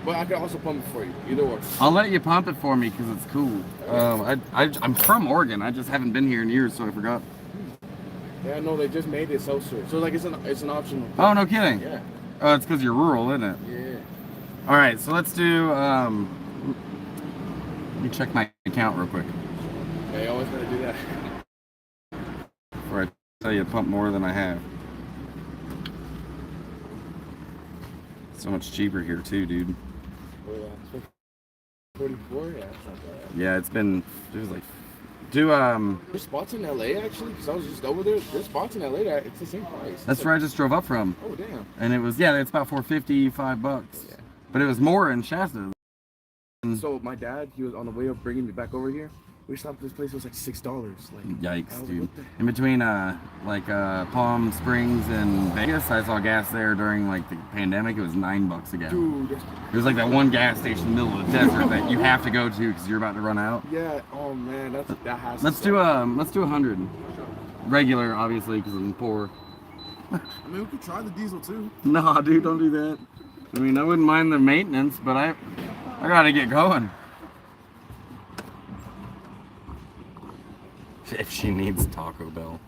But I can also pump it for you, either or. I'll let you pump it for me because it's cool. I'm from Oregon. I just haven't been here in years, so I forgot. Yeah, no, they just made it self-serve. So like it's an optional. Oh, no kidding. Yeah. Oh, it's because you're rural, isn't it? Yeah. All right, so let's do. Let me check my account real quick. Yeah, you always gotta do that. Before I tell you to pump more than I have. So much cheaper here too, dude. 44, yeah, that's not bad. Yeah, it was like, There's spots in LA actually, because I was just over there. There's spots in LA that it's the same price. that's where I just drove up from. Oh damn. And it was, yeah, it's about $4.50, $5. Yeah. But it was more in Shasta. So my dad, he was on the way of bringing me back over here. We stopped at this place. It was like $6. Like, Yikes, like, dude. what the- In between Palm Springs and Vegas, I saw gas there during like the pandemic. It was $9 a gallon. Dude, that's, It was like that one gas station in the middle of the desert that you have to go to because you're about to run out. yeah. Oh man, that has. Let's to do suck. let's do 100. Regular, obviously, because I'm poor. I mean, we could try the diesel too. No, dude, don't do that. I mean, I wouldn't mind the maintenance, but I gotta get going. If she needs Taco Bell.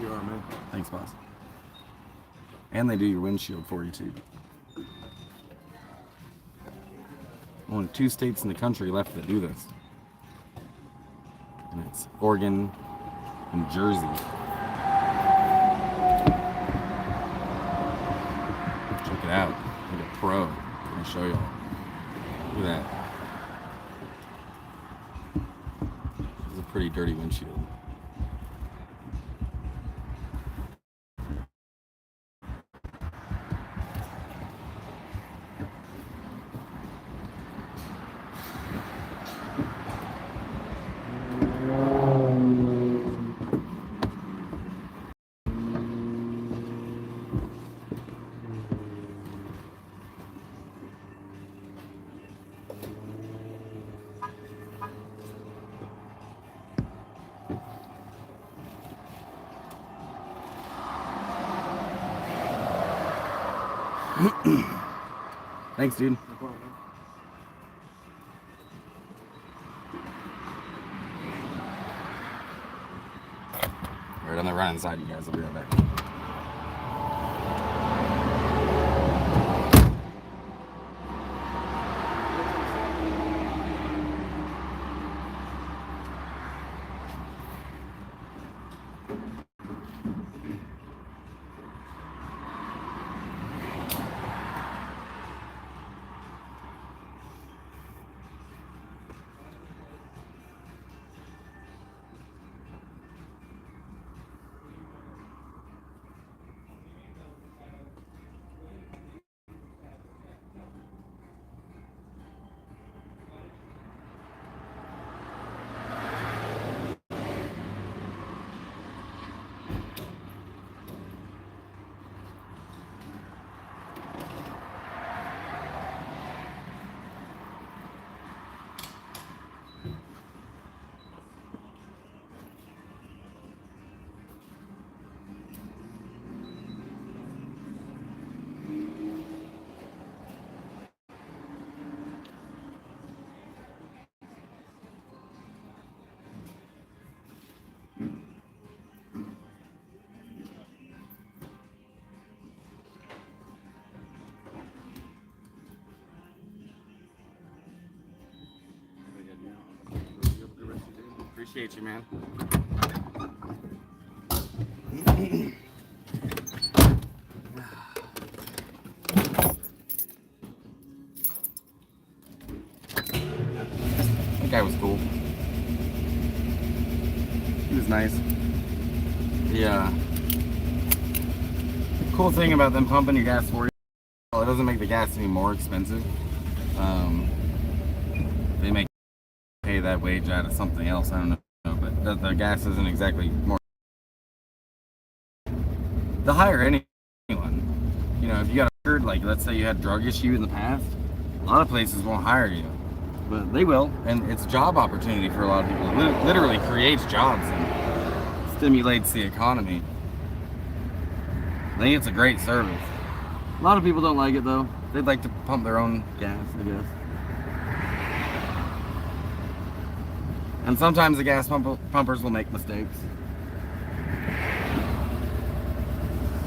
You are, man. Thanks, boss. And they do your windshield for you too. Only 2 states in the country left that do this. And it's Oregon and Jersey. Check it out. Like a pro. Let me show y'all. Look at that. This is a pretty dirty windshield. Thanks, dude. No problem, man. Right on the right hand side, you guys. I'll be right back. Appreciate you, man. That guy was cool. He was nice. The cool thing about them pumping your gas for you, well, it doesn't make the gas any more expensive. They make pay that wage out of something else. I don't know, but the gas isn't exactly more. They'll hire anyone. You know, if you got a record, like let's say you had a drug issue in the past, a lot of places won't hire you, but they will, and it's job opportunity for a lot of people. It literally creates jobs and stimulates the economy. I think it's a great service. A lot of people don't like it though. They'd like to pump their own gas, I guess. And sometimes the gas pumpers will make mistakes.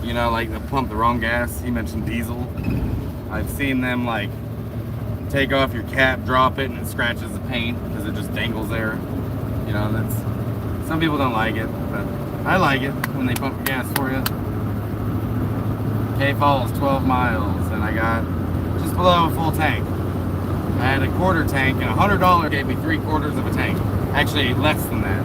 You know, like they pump the wrong gas. You mentioned diesel. I've seen them like take off your cap, drop it, and it scratches the paint because it just dangles there. You know, that's some people don't like it, but I like it when they pump your gas for you. K Falls, 12 miles, and I got just below a full tank. I had a quarter tank, and $100 gave me 3/4 of a tank. Actually, less than that.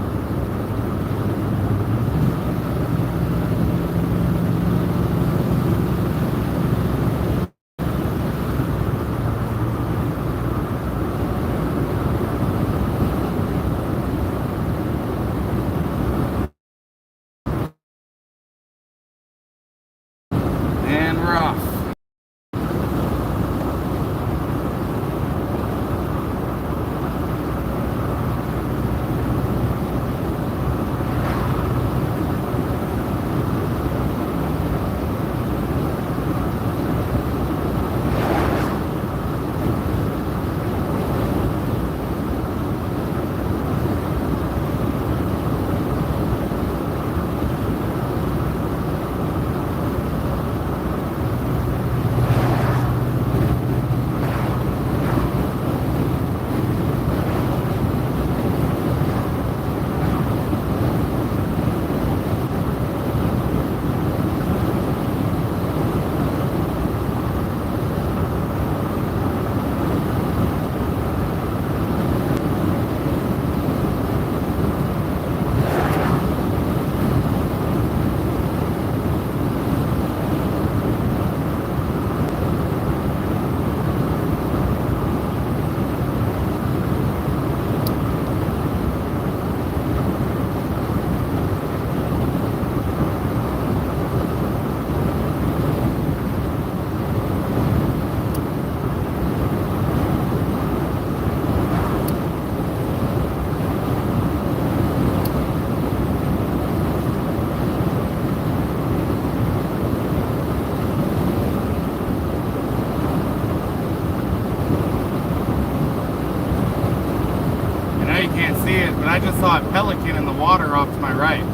I just saw a pelican in the water off to my right.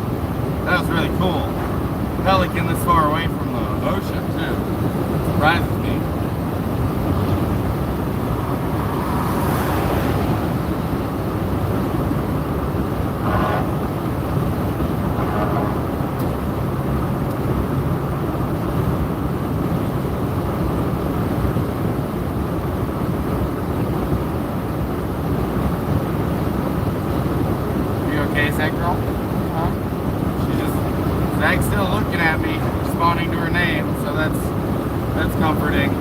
That was really cool. Pelican this far away from the ocean too. Surprises me. That girl? She's just, Zag's still looking at me, responding to her name, so that's comforting.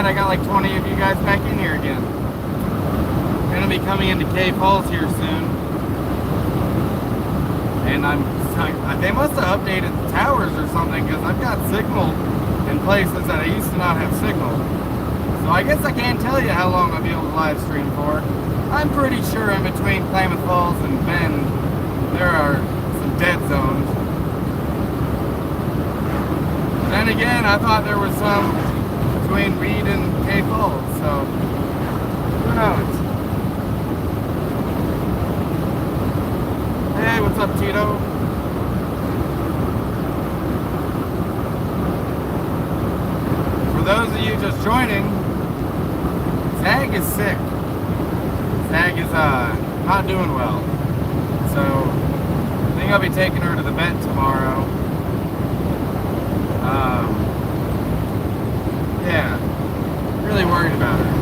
I got like 20 of you guys back in here again. Gonna be coming into Cave Falls here soon. And they must have updated the towers or something, because I've got signal in places that I used to not have signal. So I guess I can't tell you how long I'll be able to live stream for. I'm pretty sure in between Klamath Falls and Bend, there are some dead zones. Then again, I thought there was some between Reed and Cave Falls, so who knows? Hey, what's up, Tito? For those of you just joining, Zag is sick. Zag is not doing well, so I think I'll be taking her to the vet tomorrow. Yeah, really worried about her.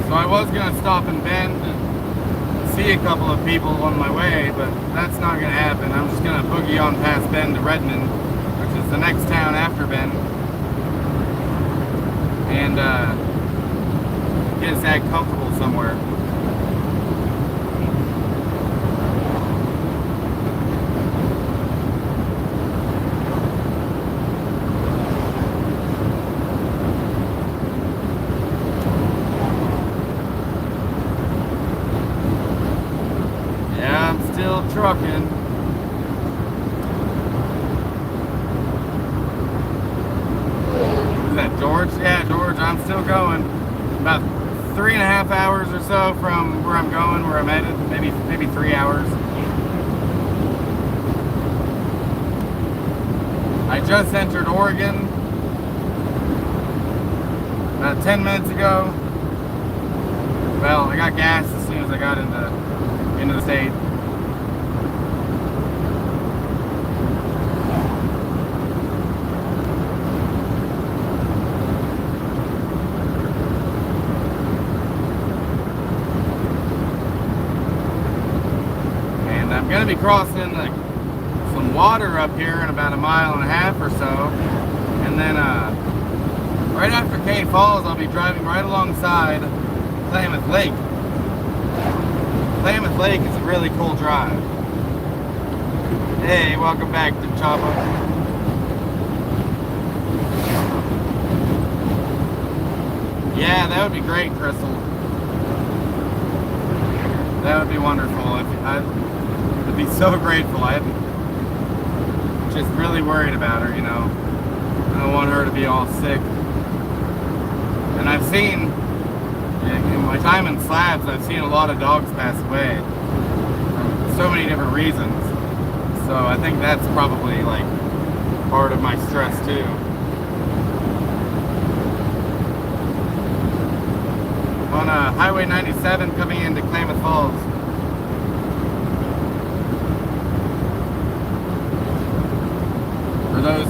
So I was going to stop in Bend and see a couple of people on my way, but that's not going to happen. I'm just going to boogie on past Bend to Redmond, which is the next town after Bend, and get Zag comfortable somewhere. Trucking. Is that George? Yeah, George, I'm still going. About 3.5 hours or so from where I'm going, where I'm headed. Maybe 3 hours. I just entered Oregon about 10 minutes ago. Well, I got gas as soon as I got into the state. I'm going to be crossing some water up here in about 1.5 miles or so, and then right after Cave Falls I'll be driving right alongside Klamath Lake. Klamath Lake is a really cool drive. Hey, welcome back to Chopper. Yeah, that would be great, Crystal. That would be wonderful. I'd be so grateful. I'm just really worried about her, you know. I don't want her to be all sick. And I've seen, in my time in Slabs, I've seen a lot of dogs pass away for so many different reasons. So I think that's probably like part of my stress too. On Highway 97 coming into Klamath Falls. For those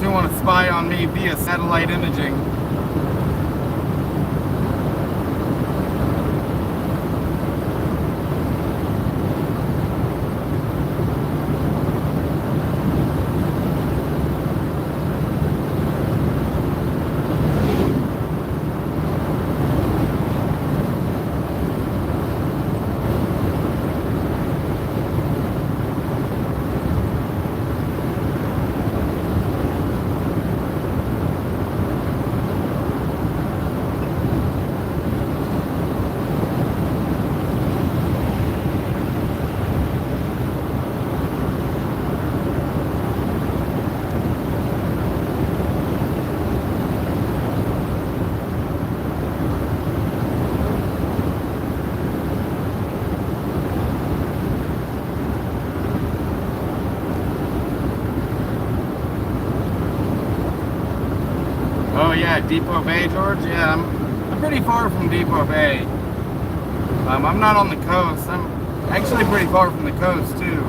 who want to spy on me via satellite imaging. Oh yeah, Depot Bay, George? Yeah, I'm pretty far from Depot Bay. I'm not on the coast. I'm actually pretty far from the coast too.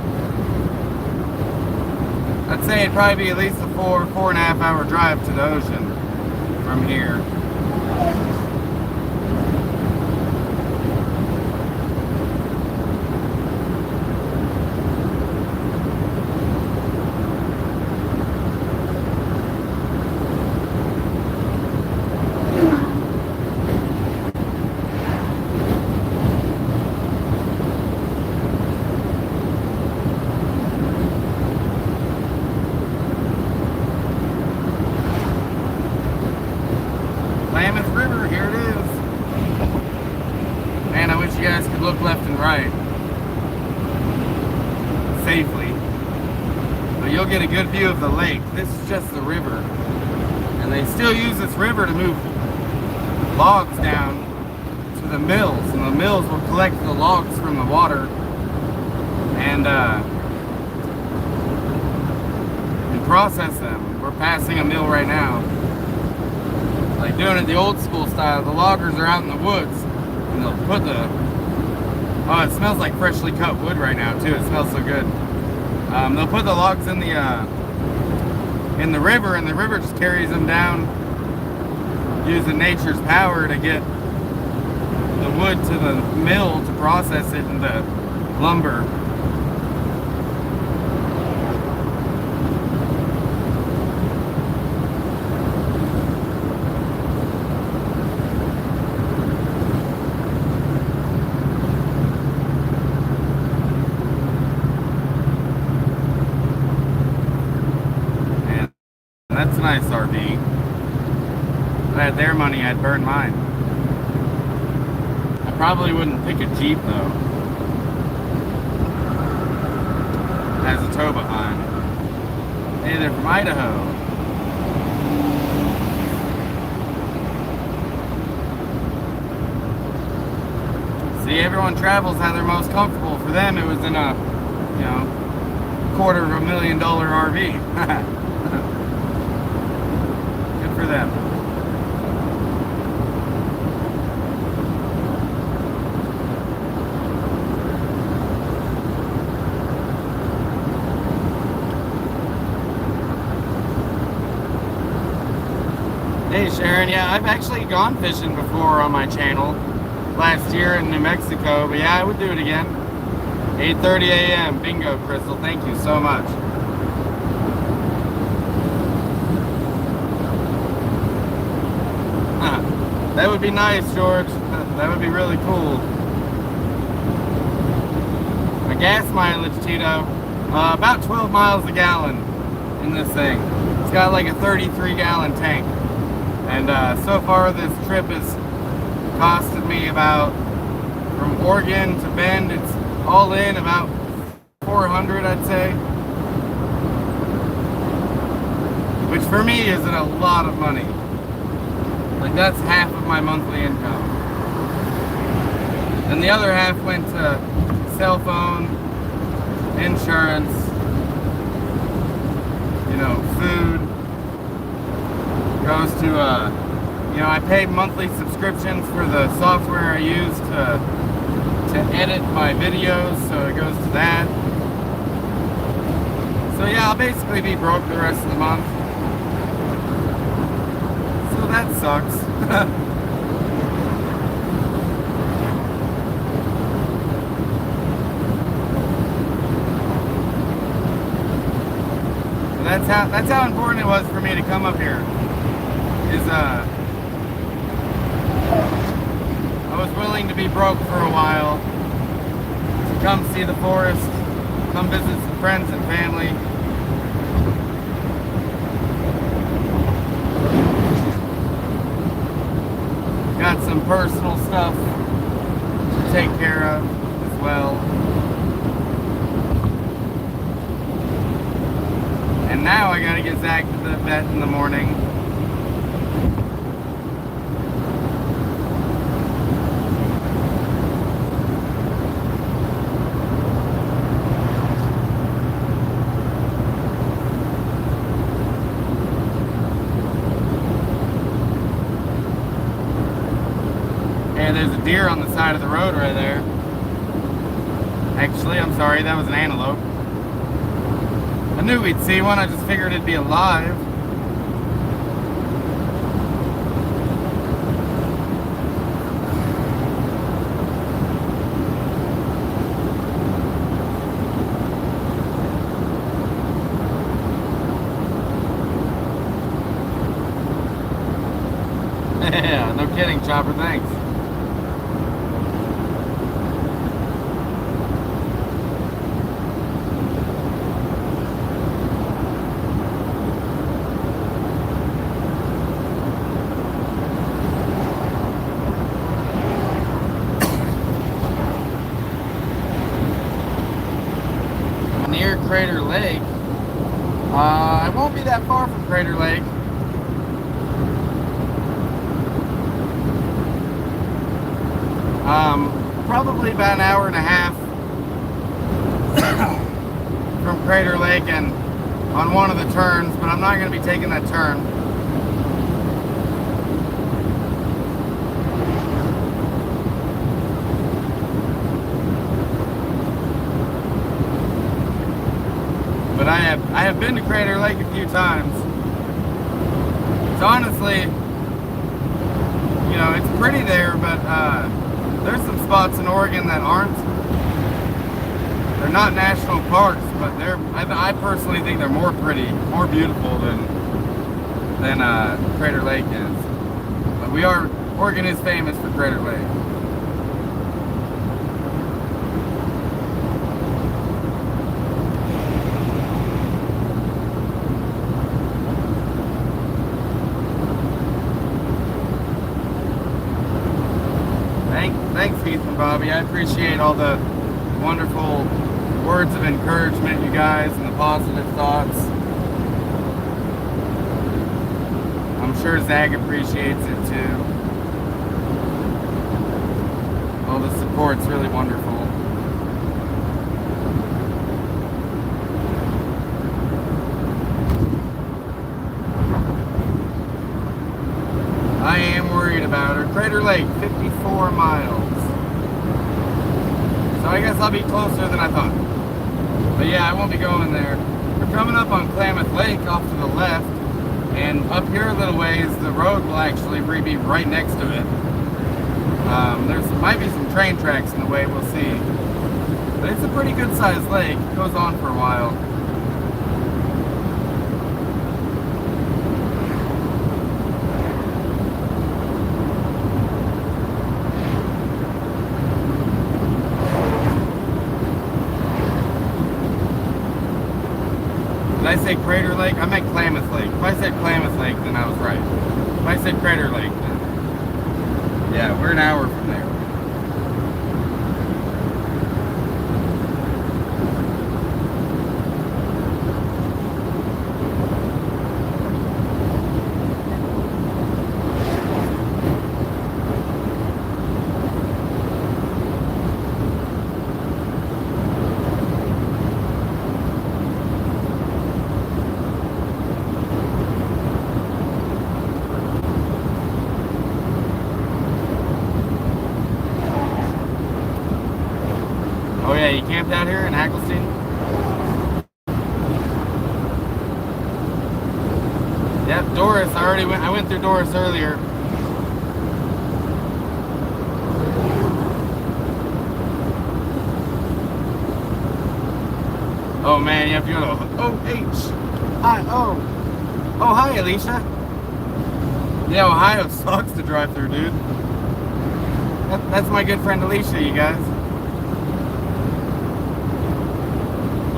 I'd say it'd probably be at least a 4.5 hour drive to the ocean from here. Klamath River, here it is. Man, I wish you guys could look left and right safely. But you'll get a good view of the lake. This is just the river. And they still use this river to move logs down to the mills. And the mills will collect the logs from the water and process them. We're passing a mill right now. Like doing it the old school style. The loggers are out in the woods and they'll put the, oh, it smells like freshly cut wood right now too. It smells so good. They'll put the logs in the river, and the river just carries them down using nature's power to get the wood to the mill to process it into lumber. That's a nice RV. If I had their money, I'd burn mine. I probably wouldn't pick a Jeep though. It has a tow behind. Hey, they're from Idaho. See, everyone travels how they're most comfortable. For them, it was in a, you know, $250,000 RV. For them. Hey Sharon, yeah, I've actually gone fishing before on my channel last year in New Mexico, but yeah, I would do it again. 8:30 a.m. Bingo, Crystal. Thank you so much. That would be nice, George. That would be really cool. I gas mileage, Tito, about 12 miles a gallon in this thing. It's got like a 33-gallon tank. And so far this trip has costed me about, from Oregon to Bend, it's all in about 400, I'd say. Which for me isn't a lot of money. Like that's half of my monthly income. And the other half went to cell phone, insurance, you know, food. Goes to, you know, I pay monthly subscriptions for the software I use to edit my videos, so it goes to that. So yeah, I'll basically be broke the rest of the month. So that sucks. That's how important it was for me to come up here. I was willing to be broke for a while to come see the forest, come visit some friends and family. Got some personal stuff to take care of as well. And now I gotta get Zach to the vet in the morning. There's a deer on the side of the road right there. Actually, I'm sorry, that was an antelope. I knew we'd see one, I just figured it'd be alive. Yeah, no kidding, Chopper, thanks. Crater Lake. I won't be that far from Crater Lake. Probably about an hour and a half from Crater Lake and on one of the turns, but I'm not going to be taking that turn. But I have been to Crater Lake a few times. So honestly, you know, it's pretty there, but there's some spots in Oregon that aren't. They're not national parks, but I personally think they're more pretty, more beautiful than Crater Lake is. But Oregon is famous for Crater Lake. Thanks, Heath and Bobby. I appreciate all the wonderful words of encouragement, you guys, and the positive thoughts. I'm sure Zach appreciates it too. All the support's really wonderful. I am worried about her. Crater Lake, 54 miles. So I guess I'll be closer than I thought. But yeah, I won't be going there. We're coming up on Klamath Lake off to the left. And up here a little ways, the road will actually be right next to it. Might be some train tracks in the way, we'll see. But it's a pretty good sized lake. It goes on for a while. Did I say Crater Lake? I meant Klamath Lake. If I said Klamath Lake, then I was right. If I said Crater Lake, then yeah, we're an hour from there. Oh yeah, you camped out here in Hacklestein? Yep, Doris, I went through Doris earlier. Oh man, you have to go to O-H-I-O. Oh, hi Alicia. Yeah, Ohio sucks to drive through, dude. That's my good friend Alicia, you guys.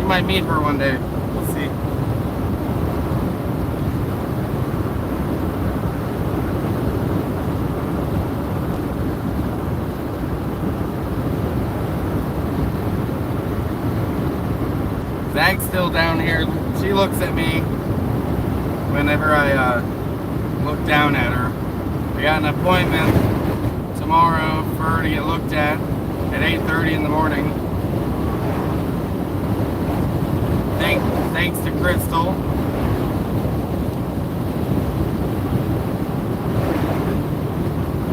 Might meet her one day. We'll see. Zag's still down here. She looks at me whenever I look down at her. I got an appointment tomorrow for her to get looked at 8:30 in the morning. Thanks to Crystal.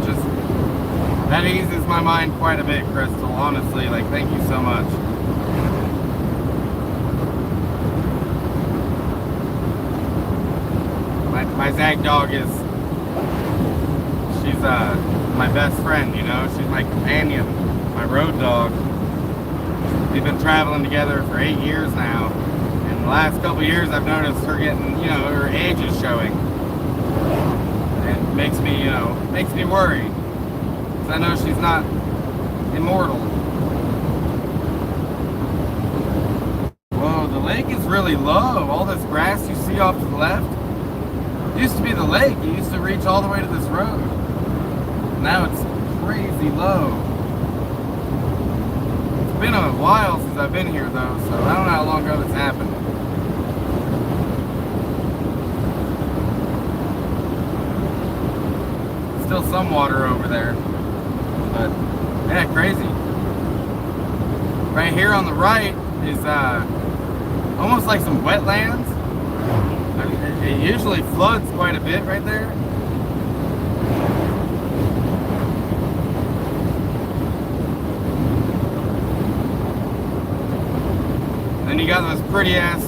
Just, that eases my mind quite a bit, Crystal, honestly. Like, thank you so much. My Zag dog is, she's my best friend, you know? She's my companion, my road dog. We've been traveling together for 8 years now. The last couple of years I've noticed her getting, you know, her age is showing. It makes me, you know, makes me worry. Because I know she's not immortal. Whoa, the lake is really low. All this grass you see off to the left, it used to be the lake. It used to reach all the way to this road. Now it's crazy low. It's been a while since I've been here though, so I don't know how long ago this happened. Still some water over there, but yeah, crazy. Right here on the right is almost like some wetlands. It usually floods quite a bit right there. Then you got those pretty ass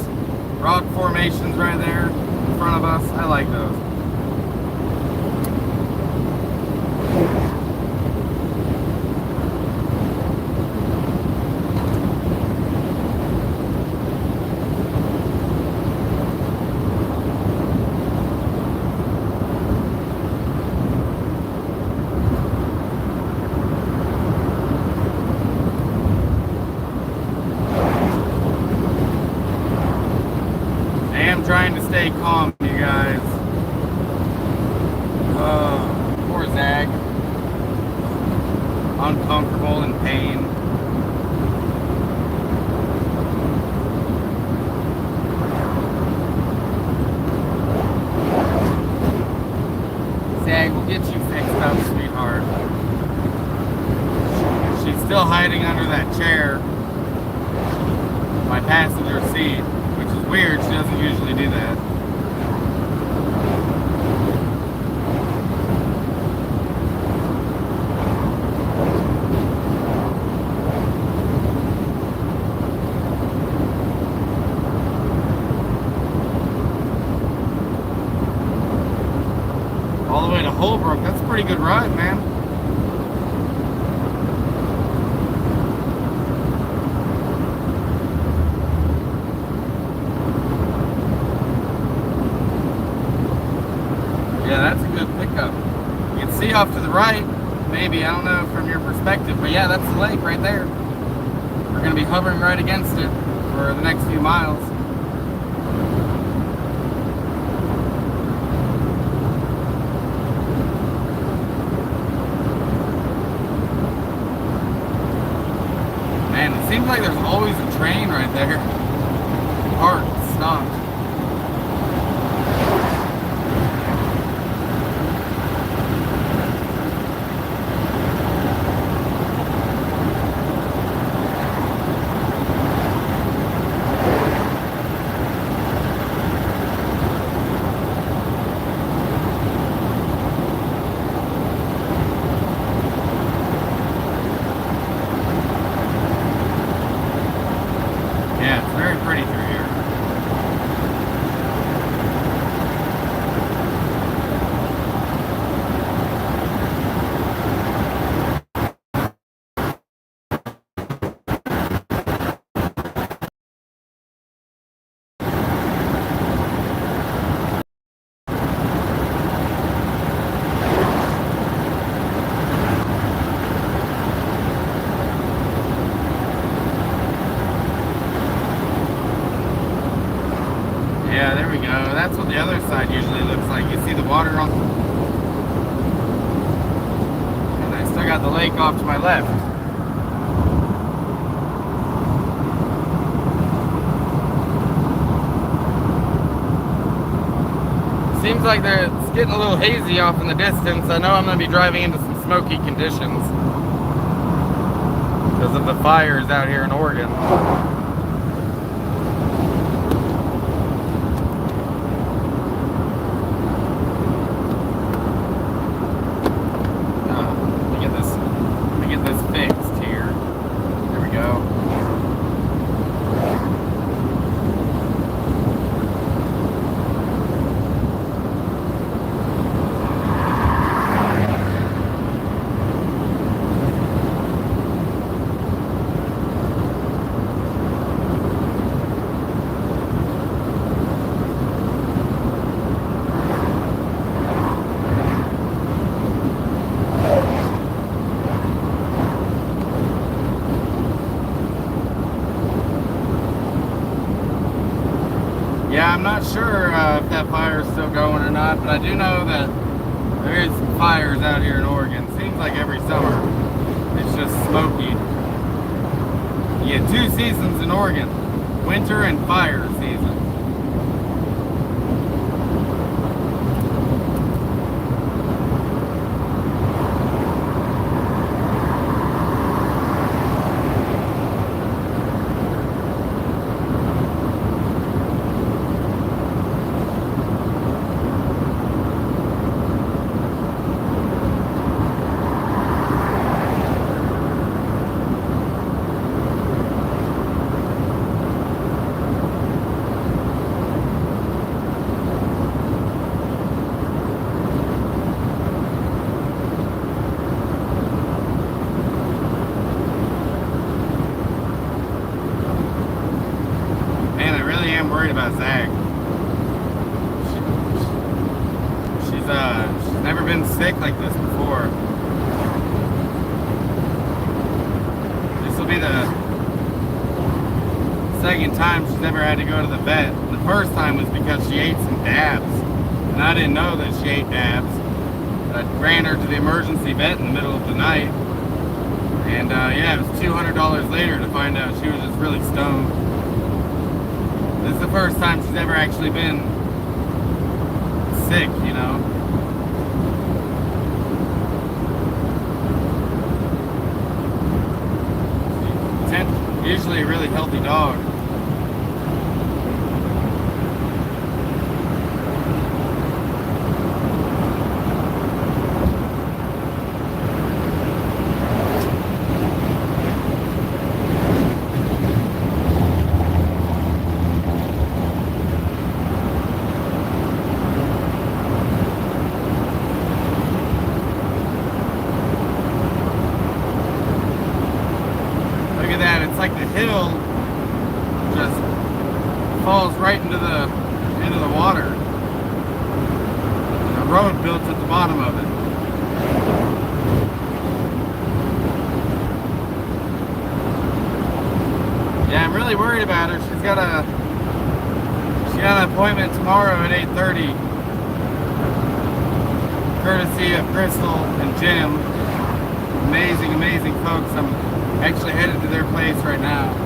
rock formations right there in front of us. I like those. Trying to stay calm, you guys. Poor Zag. Uncomfortable and pain. Zag, we'll get you fixed up, sweetheart. She's still hiding under that chair. My passenger seat. Weird, she doesn't usually do that. All the way to Holbrook, that's a pretty good ride, man. Yeah, that's a good pickup. You can see off to the right, maybe, I don't know from your perspective, but yeah, that's the lake right there. We're going to be hovering right against it for the next few miles. Seems like there's always a train right there. Parked, stopped. Yeah, it's very pretty through here. Yeah, there we go. That's what the other side usually looks like. You see the water on... And I still got the lake off to my left. Seems like it's getting a little hazy off in the distance. I know I'm going to be driving into some smoky conditions because of the fires out here in Oregon. Yeah, I'm not sure if that fire is still going or not, but I do know that there is fires out here in Oregon. Seems like every summer it's just smoky. You get 2 seasons in Oregon, winter and fire season. Worried about Zag. She's never been sick like this before. This will be the second time she's ever had to go to the vet. The first time was because she ate some dabs, and I didn't know that she ate dabs. I ran her to the emergency vet in the middle of the night, and yeah, it was $200 later to find out she was just really stoned. This is the first time she's ever actually been sick, you know. Usually a really healthy dog. It's like the hill just falls right into the water. And a road built at the bottom of it. Yeah, I'm really worried about her. She's got an appointment tomorrow at 8:30. Courtesy of Crystal and Jim. Amazing, amazing folks. I'm Actually headed to their place right now.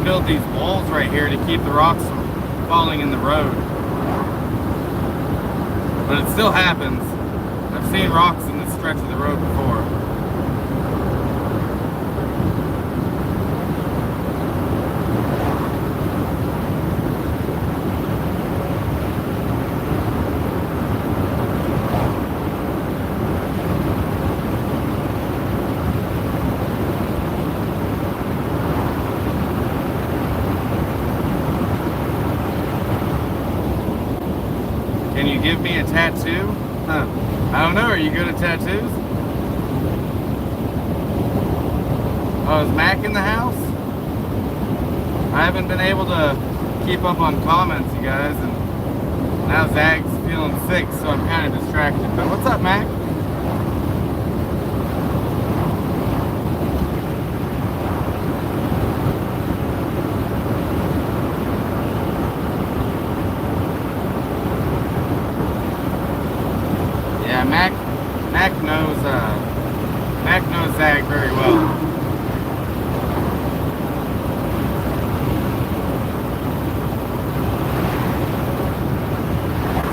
Build these walls right here to keep the rocks from falling in the road. But it still happens. I've seen rocks in this stretch of the road before. Can you give me a tattoo? Huh. I don't know, are you good at tattoos? Oh, is Mac in the house? I haven't been able to keep up on comments, you guys, and now Zag's feeling sick, so I'm kind of distracted. But what's up, Mac? Mac knows Zag very well.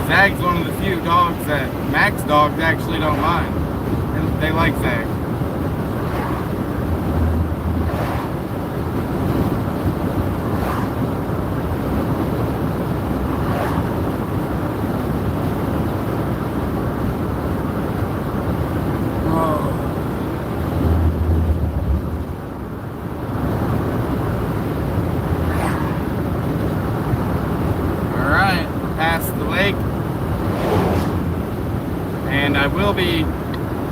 Zag's one of the few dogs that Mac's dogs actually don't mind. They like Zag. I will be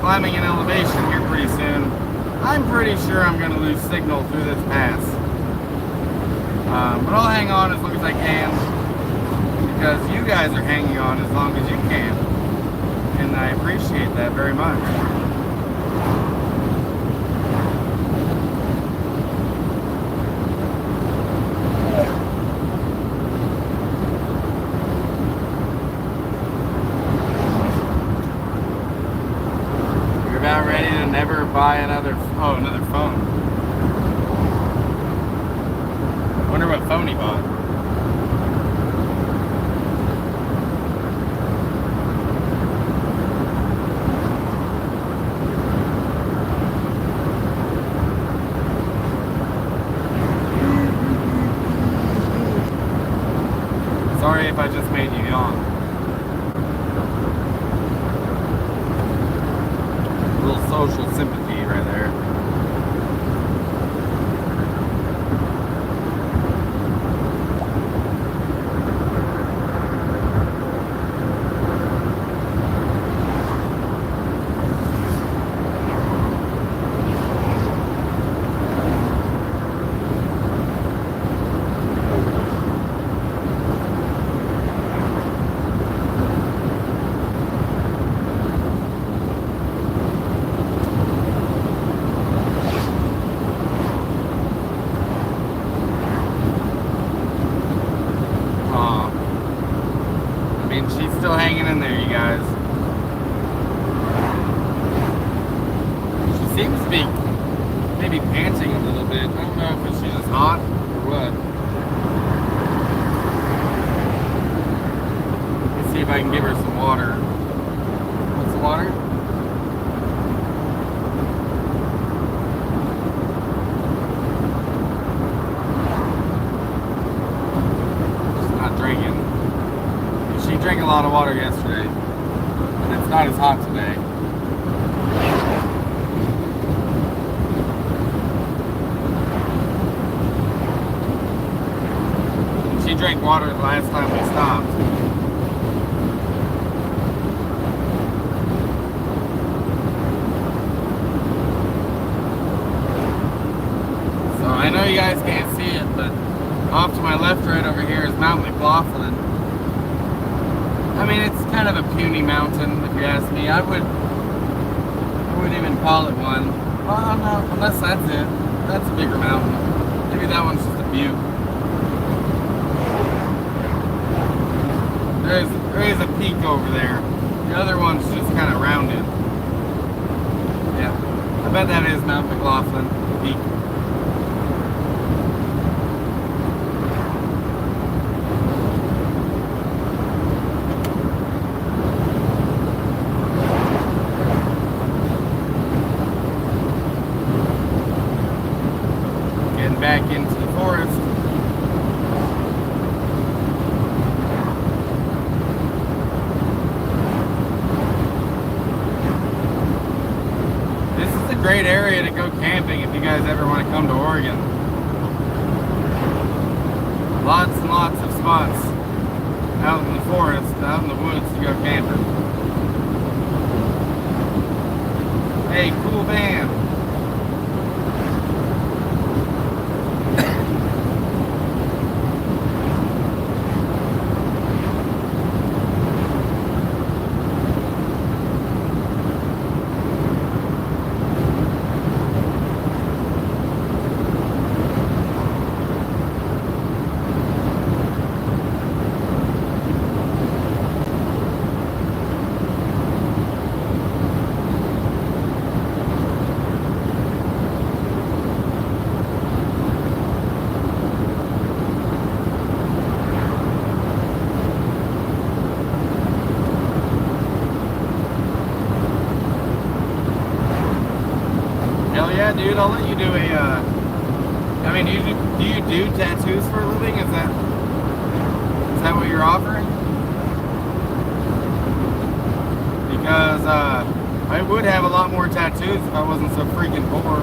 climbing an elevation here pretty soon. I'm pretty sure I'm going to lose signal through this pass. But I'll hang on as long as I can, because you guys are hanging on as long as you can. And I appreciate that very much. About ready to never buy another phone. Wonder what phone he bought. Sorry if I just made you yawn. Social still hanging in there, you guys. She seems to be maybe panting a little bit. I don't know if she's just hot or what. Let's see if I can give her some water. Want some water? She's not drinking. She drank a lot of water yesterday, and it's not as hot today. She drank water the last time we stopped. So I know you guys can't see it, but off to my left right over here is Mount McLaughlin. I mean, it's kind of a puny mountain, if you ask me. I wouldn't even call it one. Well, no, unless that's it. That's a bigger mountain. Maybe that one's just a butte. There is a peak over there. The other one's just kind of rounded. Yeah, I bet that is Mount McLaughlin peak. Getting back into the forest. Great area to go camping if you guys ever want to come to Oregon. Lots and lots of spots out in the forest, out in the woods to go camping. Hey, cool band. Dude, I'll let you do a, I mean, do you do tattoos for a living? Is that what you're offering? Because, I would have a lot more tattoos if I wasn't so freaking poor.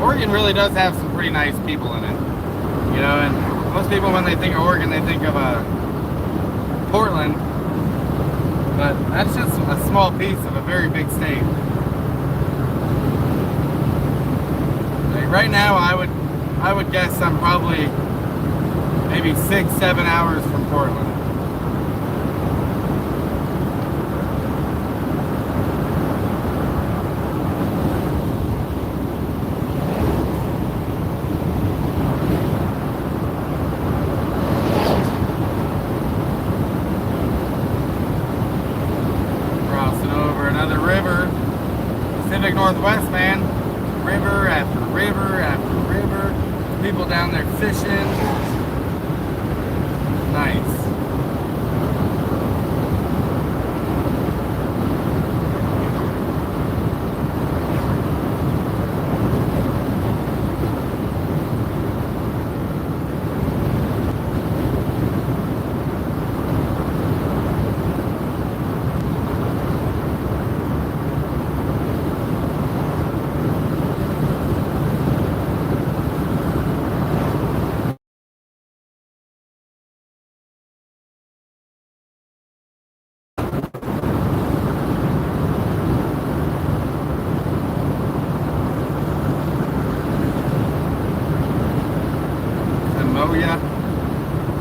Oregon really does have some pretty nice people in it, you know, and most people, when they think of Oregon, they think of Portland, but that's just a small piece of a very big state. Like right now, I would guess I'm probably maybe 6-7 hours from Portland. Northwest, man. River after river after river. People down there fishing. Nice.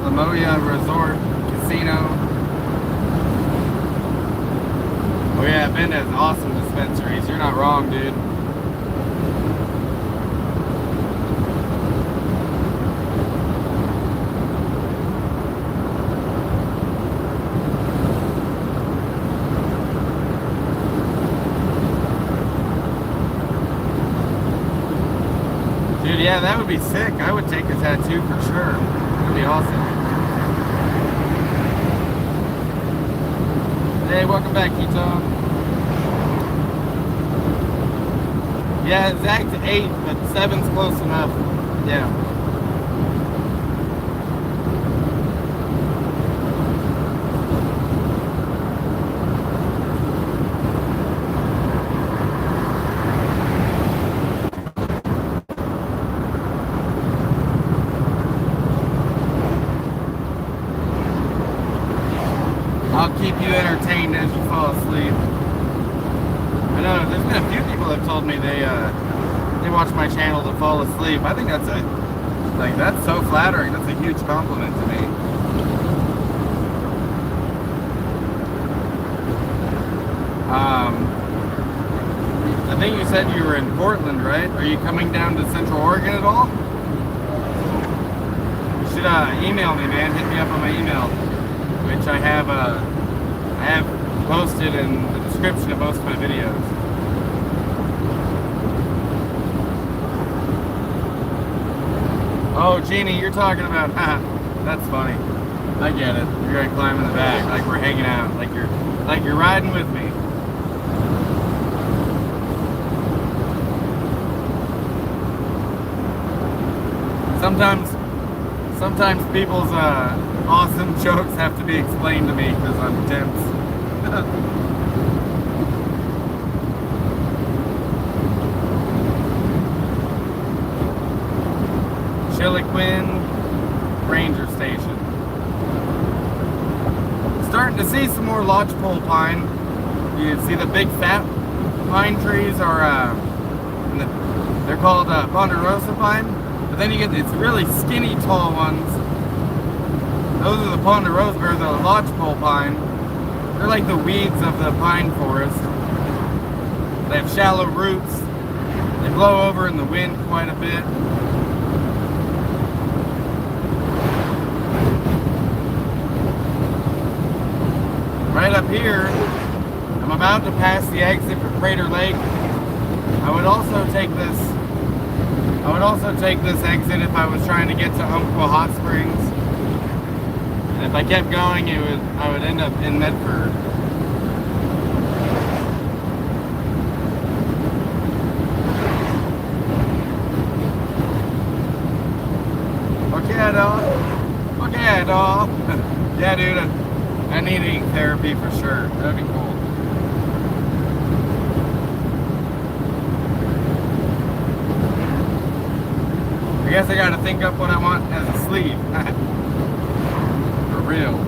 Lamoya Resort Casino. Oh yeah, I've been to awesome dispensaries. You're not wrong, dude. that would be sick. I would take a tattoo for sure. That'd be awesome. Hey, welcome back, Keaton. Yeah, Zag's 8, but 7's close enough. Yeah. I'll keep you entertained as you fall asleep. I know there's been a few people that have told me they watch my channel to fall asleep. I think that's that's so flattering. That's a huge compliment to me. I think you said you were in Portland, right? Are you coming down to Central Oregon at all? You should email me, man. Hit me up on my email, which I have posted in the description of most of my videos. Oh, Jeannie, you're talking about, that's funny. I get it. You're gonna climb in the back, like we're hanging out, like you're riding with me. Sometimes people's awesome jokes have to be explained to me because I'm tense. Chiloquin Ranger Station. Starting to see some more lodgepole pine. You see the big fat pine trees are they're called Ponderosa pine. But then you get these really skinny tall ones. Those are the Ponderosa, or the lodgepole pine. They're like the weeds of the pine forest. They have shallow roots. They blow over in the wind quite a bit. Right up here, I'm about to pass the exit for Crater Lake. I would also take this exit if I was trying to get to Umpqua Hot Springs. And if I kept going, I would end up in Medford. Okay, dog. Okay, dog. Yeah, dude. I need eating therapy for sure. That'd be cool. I guess I gotta think up what I want as a sleeve. For real.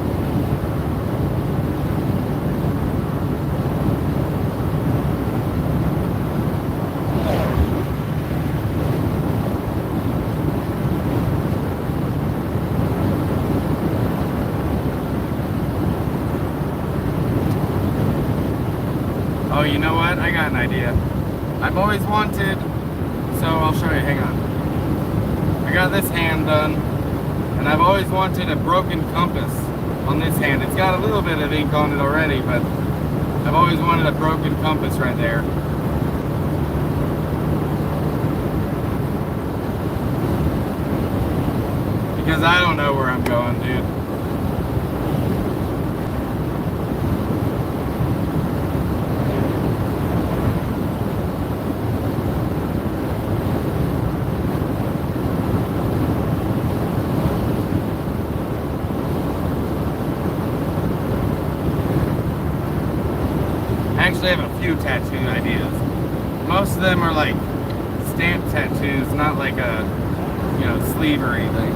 Oh, you know what? I got an idea. I've always wanted, so I'll show you, hang on. I got this hand done, and I've always wanted a broken compass on this hand. It's got a little bit of ink on it already, but I've always wanted a broken compass right there. Because I don't know where I'm going, dude. I actually have a few tattoo ideas. Most of them are like stamp tattoos, not like a, sleeve or anything.